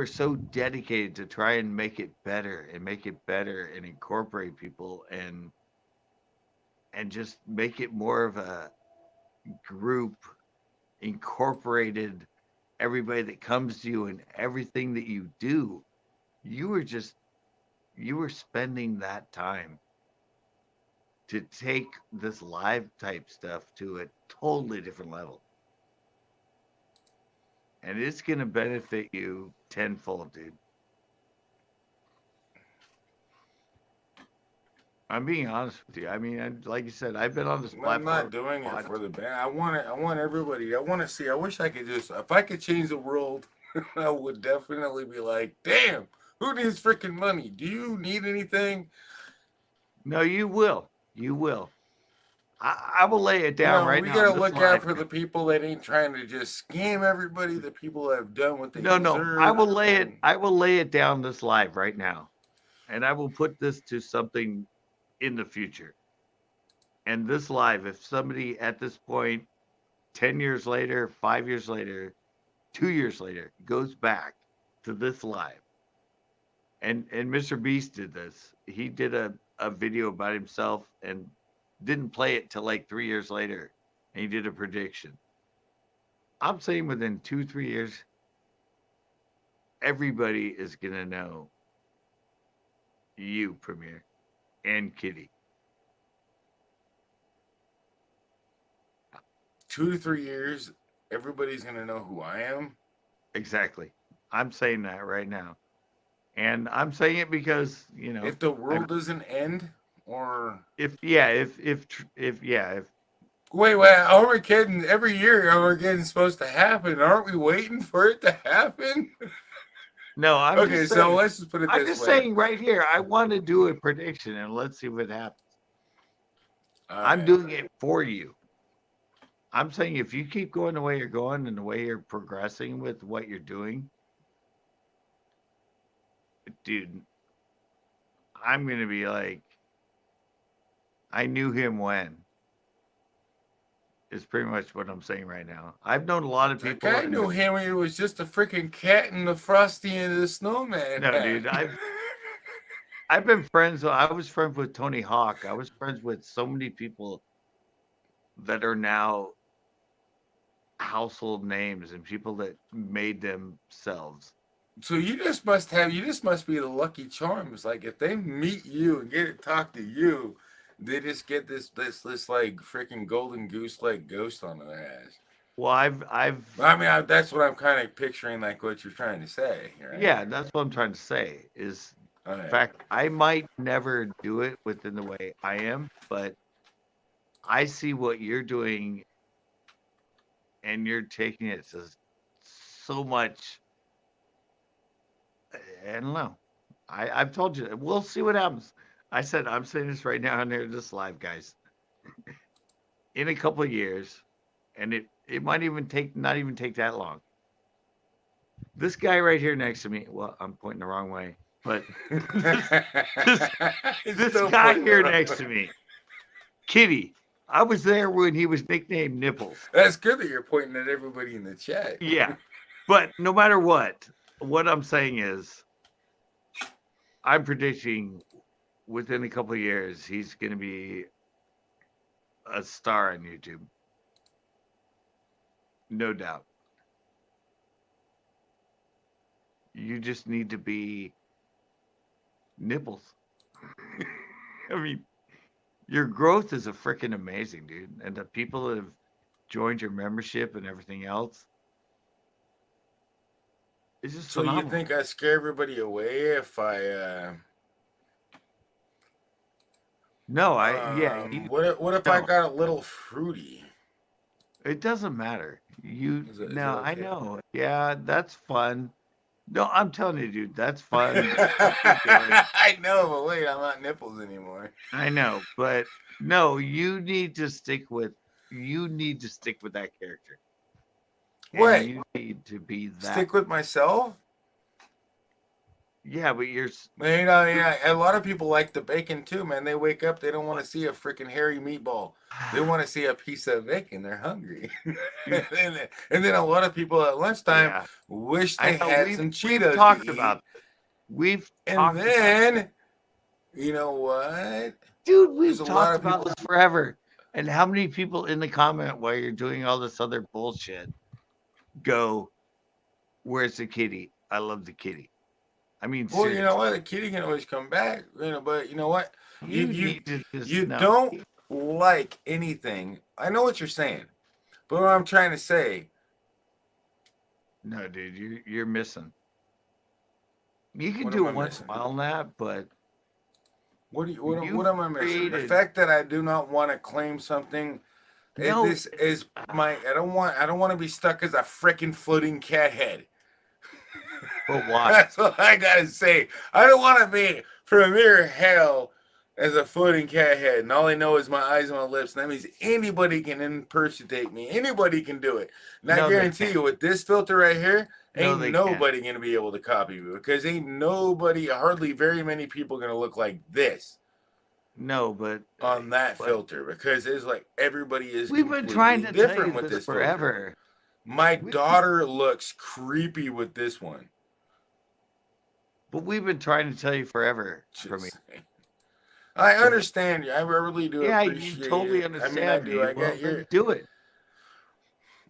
so dedicated to try and make it better and incorporate people and just make it more of a group, incorporated everybody that comes to you and everything that you do. You were spending that time to take this live type stuff to a totally different level. And it's going to benefit you tenfold, dude. I'm being honest with you. I mean, like you said, I've been on this platform.
I'm not doing it for the band. I want it. I want everybody. I want to see. I wish I could just. If I could change the world, I would definitely be like, damn, who needs freaking money? Do you need anything?
No, you will. You will. I will lay it down right now.
We gotta look out for the people that ain't trying to just scam everybody. The people that have done what they deserve.
No. I will lay it down this live right now, and I will put this to something in the future. And this live, if somebody at this point, 10 years later, 5 years later, 2 years later, goes back to this live, and Mr. Beast did this. He did a video about himself and didn't play it till like 3 years later, and he did a prediction. I'm saying within 2-3 years, everybody is gonna know you, Premier, and Kitty.
2 to 3 years, everybody's gonna know who I am.
Exactly. I'm saying that right now, and I'm saying it because
if the world doesn't end, or
if
wait, Armageddon every year Armageddon's supposed to happen. Aren't we waiting for it to happen?
No, I'm
okay.
just saying,
So let's just put it this way.
I'm just saying right here. I want to do a prediction, and let's see what happens. I'm doing it for you. I'm saying if you keep going the way you're going and the way you're progressing with what you're doing, dude, I'm going to be like, I knew him when. Is pretty much what I'm saying right now. I've known a lot of people.
I knew him when he was just a freaking cat in the Frosty and the Snowman.
No, dude, I've been friends. I was friends with Tony Hawk. I was friends with so many people that are now household names and people that made themselves.
So you just must be the lucky charms. Like if they meet you and get to talk to you, they just get this like freaking golden goose like ghost on their ass.
Well,
that's what I'm kind of picturing, like what you're trying to say. Right?
Yeah, that's what I'm trying to say. Is in fact, I might never do it within the way I am, but I see what you're doing, and you're taking it to so much. I don't know. I've told you. We'll see what happens. I said I'm saying this right now on there, this live, guys. In a couple of years, and it might even not even take that long. This guy right here next to me. Well, I'm pointing the wrong way, but this guy here next to me, Kitty. I was there when he was nicknamed Nipples.
That's good that you're pointing at everybody in the chat.
Yeah, but no matter what I'm saying is, I'm predicting within a couple of years, he's going to be a star on YouTube. No doubt. You just need to be Nipples. I mean, your growth is a freaking amazing, dude. And the people that have joined your membership and everything else, It's just
So
phenomenal.
you think I scare everybody away if I?
No,
What if I got a little fruity?
It doesn't matter.
Is it
I
okay?
know. Yeah, that's fun. No, I'm telling you, dude, that's fun. That's what you're doing.
I know, but wait, I'm not nipples anymore.
I know, but no, you need to stick with that character.
What?
And you need to be that.
Stick with myself?
Yeah, but
You know, yeah, a lot of people like the bacon too, man. They wake up, they don't want to see a freaking hairy meatball. They want to see a piece of bacon. They're hungry. and then a lot of people at lunchtime wish they had some Cheetos
we've talked
to eat.
about this.
And then, you know what?
Dude, we've talked about this forever. And how many people in the comment while you're doing all this other bullshit go, "Where's the kitty? I love the kitty." I mean,
well,
seriously.
you know what? The kitty can always come back, you know. But you know what? You
no.
don't like anything. I know what you're saying, but what I'm trying to say.
No, dude, you're missing. You can do it once in a while, that, but
what am I missing? The fact that I do not want to claim something.
No,
this is my. I don't want to be stuck as a freaking floating cat head.
But why?
That's what I gotta say. I don't want to be from mere hell as a floating cat head, and all I know is my eyes and my lips. And that means anybody can impersonate me. Anybody can do it. And I guarantee you, with this filter right here, ain't nobody gonna be able to copy me, because ain't nobody, hardly very many people gonna look like this.
No, but
on that filter, because it's like everybody is.
We've been trying to
different
tell you
with
this
forever.
Filter.
My daughter looks creepy with this one.
But we've been trying to tell you forever. For me,
I understand you. I really do.
Yeah,
appreciate
you totally
it.
understand.
I mean, I do.
Me.
I get you.
Do it.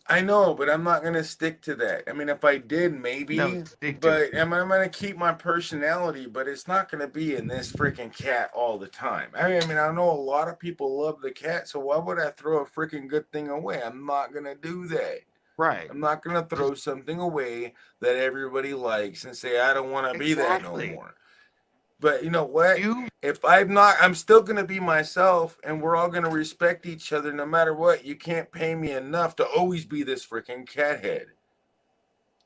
I know, but I'm not gonna stick to that. I mean, if I did, maybe.
No,
but I'm gonna keep my personality. But it's not gonna be in this freaking cat all the time. I mean, I know a lot of people love the cat, so why would I throw a freaking good thing away? I'm not gonna do that.
Right.
I'm not gonna throw something away that everybody likes and say I don't want to be that no more. But you know what? If I'm still going to be myself, and we're all going to respect each other no matter what. You can't pay me enough to always be this freaking cat head.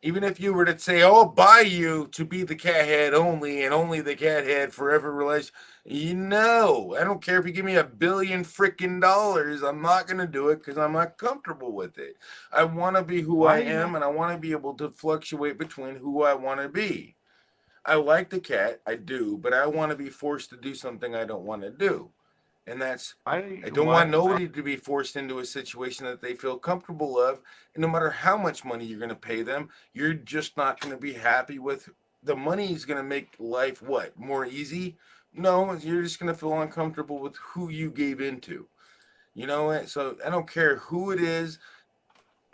Even if you were to say, I'll buy you to be the cat head only, and only the cat head forever relation. I don't care if you give me $1 billion freaking dollars. I'm not going to do it because I'm not comfortable with it. I want to be who I am, and I want to be able to fluctuate between who I want to be. I like the cat, I do, but I want to be forced to do something I don't want to do. And that's, I don't want nobody to be forced into a situation that they feel comfortable of. And no matter how much money you're going to pay them, you're just not going to be happy with. The money is going to make life what? More easy? No, you're just going to feel uncomfortable with who you gave into. You know what? So I don't care who it is,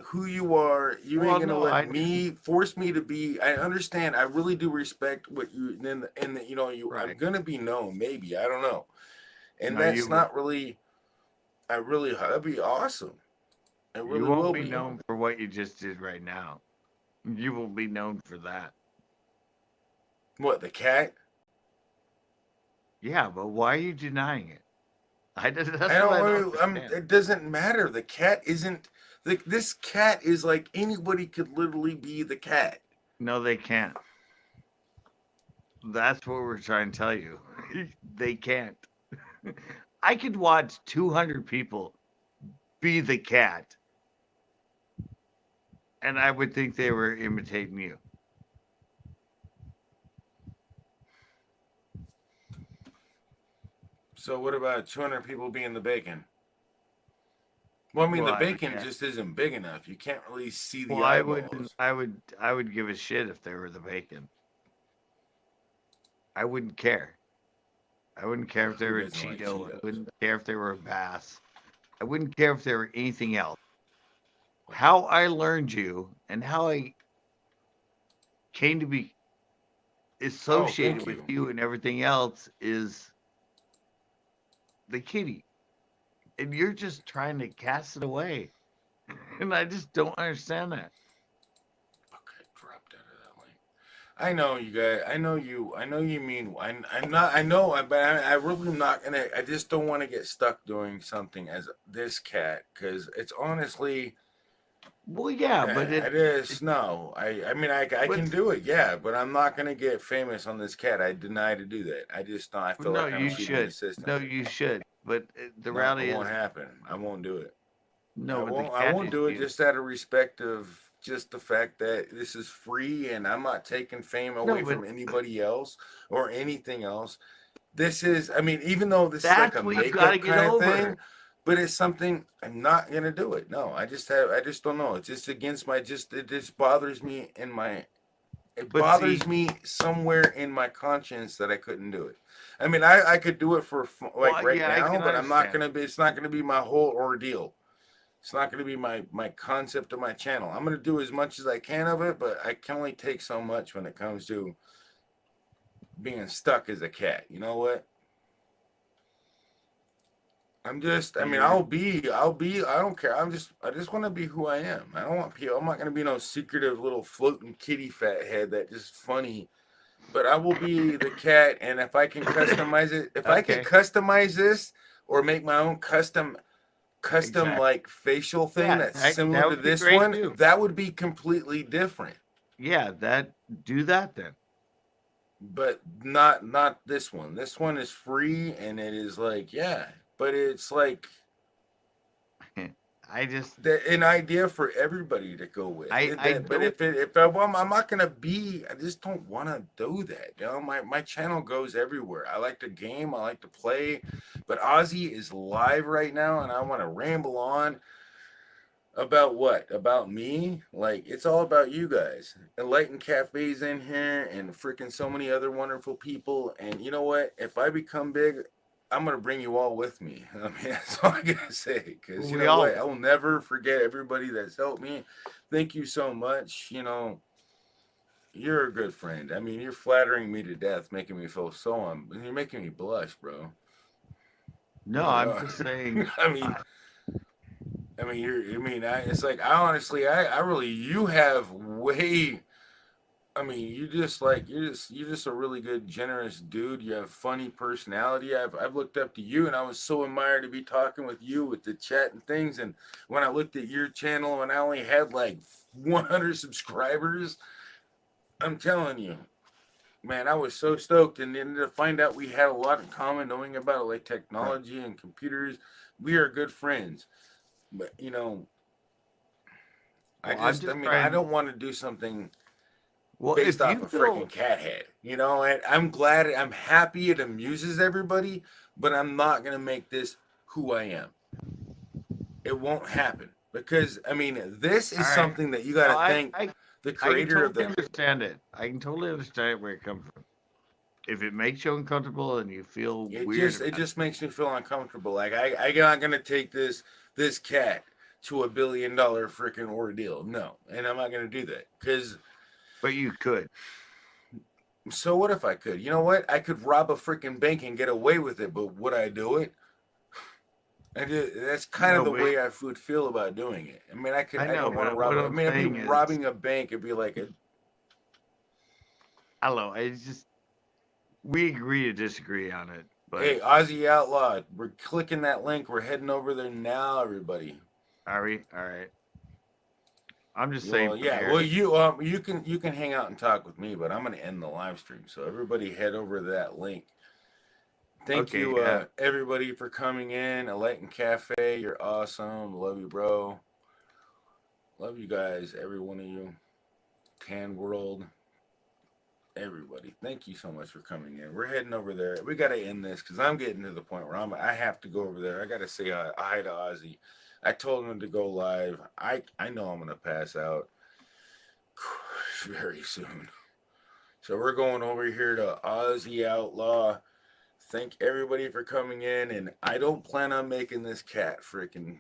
who you are. You ain't gonna let me force me to be. I understand. I really do respect what you. And you know, I'm gonna be known. Maybe, I don't know. And that's not really. That'd be awesome. It really
you won't
will
be known for what you just did right now. You will be known for that.
What, the cat?
Yeah, but why are you denying it?
It doesn't matter. The cat isn't. This cat is like anybody could literally be the cat.
No, they can't. That's what we're trying to tell you. They can't. I could watch 200 people be the cat, and I would think they were imitating you.
So what about 200 people being the bacon? Well, I mean, the bacon just isn't big enough. You can't really see the eyeballs.
I would give a shit if they were the bacon. I wouldn't care. I wouldn't care if they were a Cheeto. I wouldn't care if they were a Bass. I wouldn't care if they were anything else. How I learned you and how I came to be associated with you and everything else is the kitty. And you're just trying to cast it away. And I just don't understand that.
Okay, dropped out of that lane. I know you guys. I know you. I know you mean. I'm not. I know. But I really am not gonna. I just don't want to get stuck doing something as this cat because it's honestly.
Well, yeah, but
It is no. I mean I
but
can do it. Yeah, but I'm not gonna get famous on this cat. I deny to do that. I just don't. I feel
no,
like I'm
you
cheating the
should.
system.
No, you should. But the
No, it
reality
won't
is,
happen. I won't do it. I
no, but the
won't. I
cat
won't
is
do it
you.
just out of respect of just the fact that this is free and I'm not taking fame
No,
away
but
from anybody else or anything else. This is. I mean, even though this is like
that's
a
what you got to
makeup
get
kind of
over.
thing, but it's something I'm not gonna do it. No, I just have. I just don't know. It's just against my. Just it just bothers me in my. It
But see,
bothers me somewhere in my conscience that I couldn't do it. I mean, I could do it for like
well,
right
yeah, I
now,
can
but I'm not
understand.
gonna be. It's not gonna be my whole ordeal. It's not going to be my concept of my channel. I'm going to do as much as I can of it, but I can only take so much when it comes to being stuck as a cat. You know what? I'm just, I mean,
You're
I don't care. I just want to be who I am. I don't want people, I'm not going to be no secretive little floating kitty fat head that just funny, but I will be the cat. And if I can customize it, if I could
okay.
customize this or make my own custom
Exactly.
like facial thing
Yeah,
that's similar
that
to
would be
this
great
one,
too.
that would be completely different.
Yeah, do that then.
But not this one. This one is free and it is like, yeah, but it's like
I just
an idea for everybody to go with.
I
But
don't
if I want, I'm not gonna be. I just don't want to do that. You know, my channel goes everywhere. I like to game. I like to play. But Ozzy is live right now, and I want to ramble on about what? About me? Like it's all about you guys. Enlightened Cafe's in here, and freaking so many other wonderful people. And you know what? If I become big, I'm gonna bring you all with me. I mean, that's all I'm gonna say. Because you
we
know
all
what? I will never forget everybody that's helped me. Thank you so much. You know, you're a good friend. I mean, you're flattering me to death, making me feel so. You're making me blush, bro.
no,
You
I'm
know?
just saying
I mean, it's like I honestly, I really, you have way. I mean, you're just a really good, generous dude. You have funny personality. I've looked up to you, and I was so admired to be talking with you with the chat and things. And when I looked at your channel, and I only had like 100 subscribers, I'm telling you, man, I was so stoked. And then to find out we had a lot in common, knowing about like technology and computers, we are good friends. But you know,
well, I'm just
I mean, I
trying.
don't want to do something
Well,
based
if
off
you
a
feel
freaking cat head, you know. And I'm happy it amuses everybody, but I'm not gonna make this who I am. It won't happen because I mean, this
all
is
right,
something that you
no,
got to thank the
I can
creator of
totally
the.
understand it. I can totally understand where it comes from. If it makes you uncomfortable and you feel weird
It
about
just makes me feel uncomfortable. Like I'm not gonna take this cat to $1 billion freaking ordeal. No, and I'm not gonna do that because.
but you could.
So what if I could? You know what? I could rob a freaking bank and get away with it, but would I do it? That's kind of
No,
the
but
way I would feel about doing it. I mean,
I
I
know,
don't want to
but
rob
what
it. I
I'm
mean, I'd be
saying is,
robbing a bank. It'd be like a,
I don't know. It's just we agree to disagree on it. But
hey, Aussie Outlaw, we're clicking that link. We're heading over there now, everybody.
are we? All right. I'm just saying
Well,
from
yeah.
here.
Well, you can hang out and talk with me, but I'm gonna end the live stream. So everybody head over to that link. Thank
Okay,
you,
yeah.
everybody, for coming in. Enlightened Cafe, you're awesome. Love you, bro. Love you guys, every one of you. Tan World, everybody. Thank you so much for coming in. We're heading over there. We got to end this because I'm getting to the point where I have to go over there. I got to say hi to Ozzy. I told him to go live. I know I'm gonna pass out very soon. So we're going over here to Ozzy Outlaw. Thank everybody for coming in, and I don't plan on making this cat freaking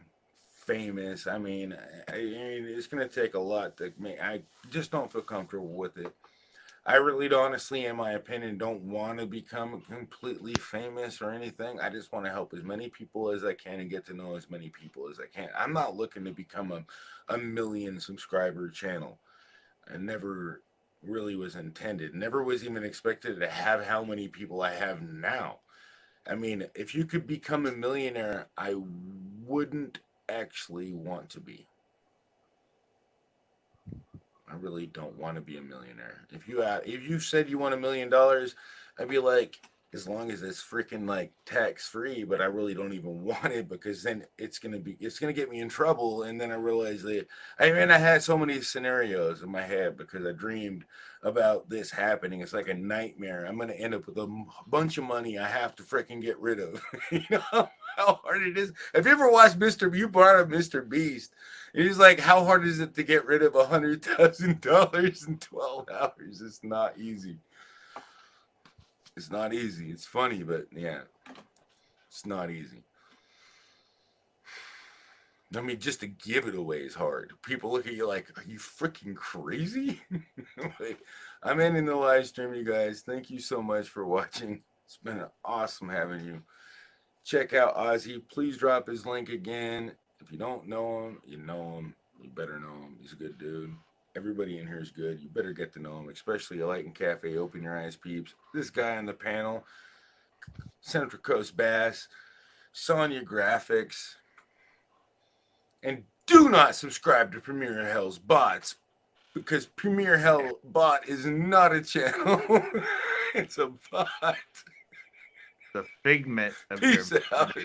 famous. I mean, it's gonna take a lot to make. I just don't feel comfortable with it. I really, honestly, in my opinion, don't want to become completely famous or anything. I just want to help as many people as I can and get to know as many people as I can. I'm not looking to become a million subscriber channel. I never really was intended. Never was even expected to have how many people I have now. I mean, if you could become a millionaire, I wouldn't actually want to be. I really don't want to be a millionaire. If you said you want $1 million, I'd be like, as long as it's freaking like tax free, but I really don't even want it because then it's gonna get me in trouble. And then I realized that I had so many scenarios in my head because I dreamed about this happening. It's like a nightmare. I'm gonna end up with a bunch of money I have to freaking get rid of. You know how hard it is. Have you ever watched You brought up Mr. Beast? He's like, how hard is it to get rid of $100,000 in 12 hours? It's not easy. It's not easy. It's funny, but yeah, it's not easy. I mean, just to give it away is hard. People look at you like, are you freaking crazy? Like, I'm ending the live stream, you guys. Thank you so much for watching. It's been awesome having you. Check out Ozzy. Please drop his link again. If you don't know him, you know him. You better know him. He's a good dude. Everybody in here is good. You better get to know him, especially a Light and Cafe. Open your eyes, peeps. This guy on the panel, Central Coast Bass, Sonya Graphics. And do not subscribe to Premier Hell's bots because Premier Hell bot is not a channel. It's a bot.
The figment of
Peace
your
out.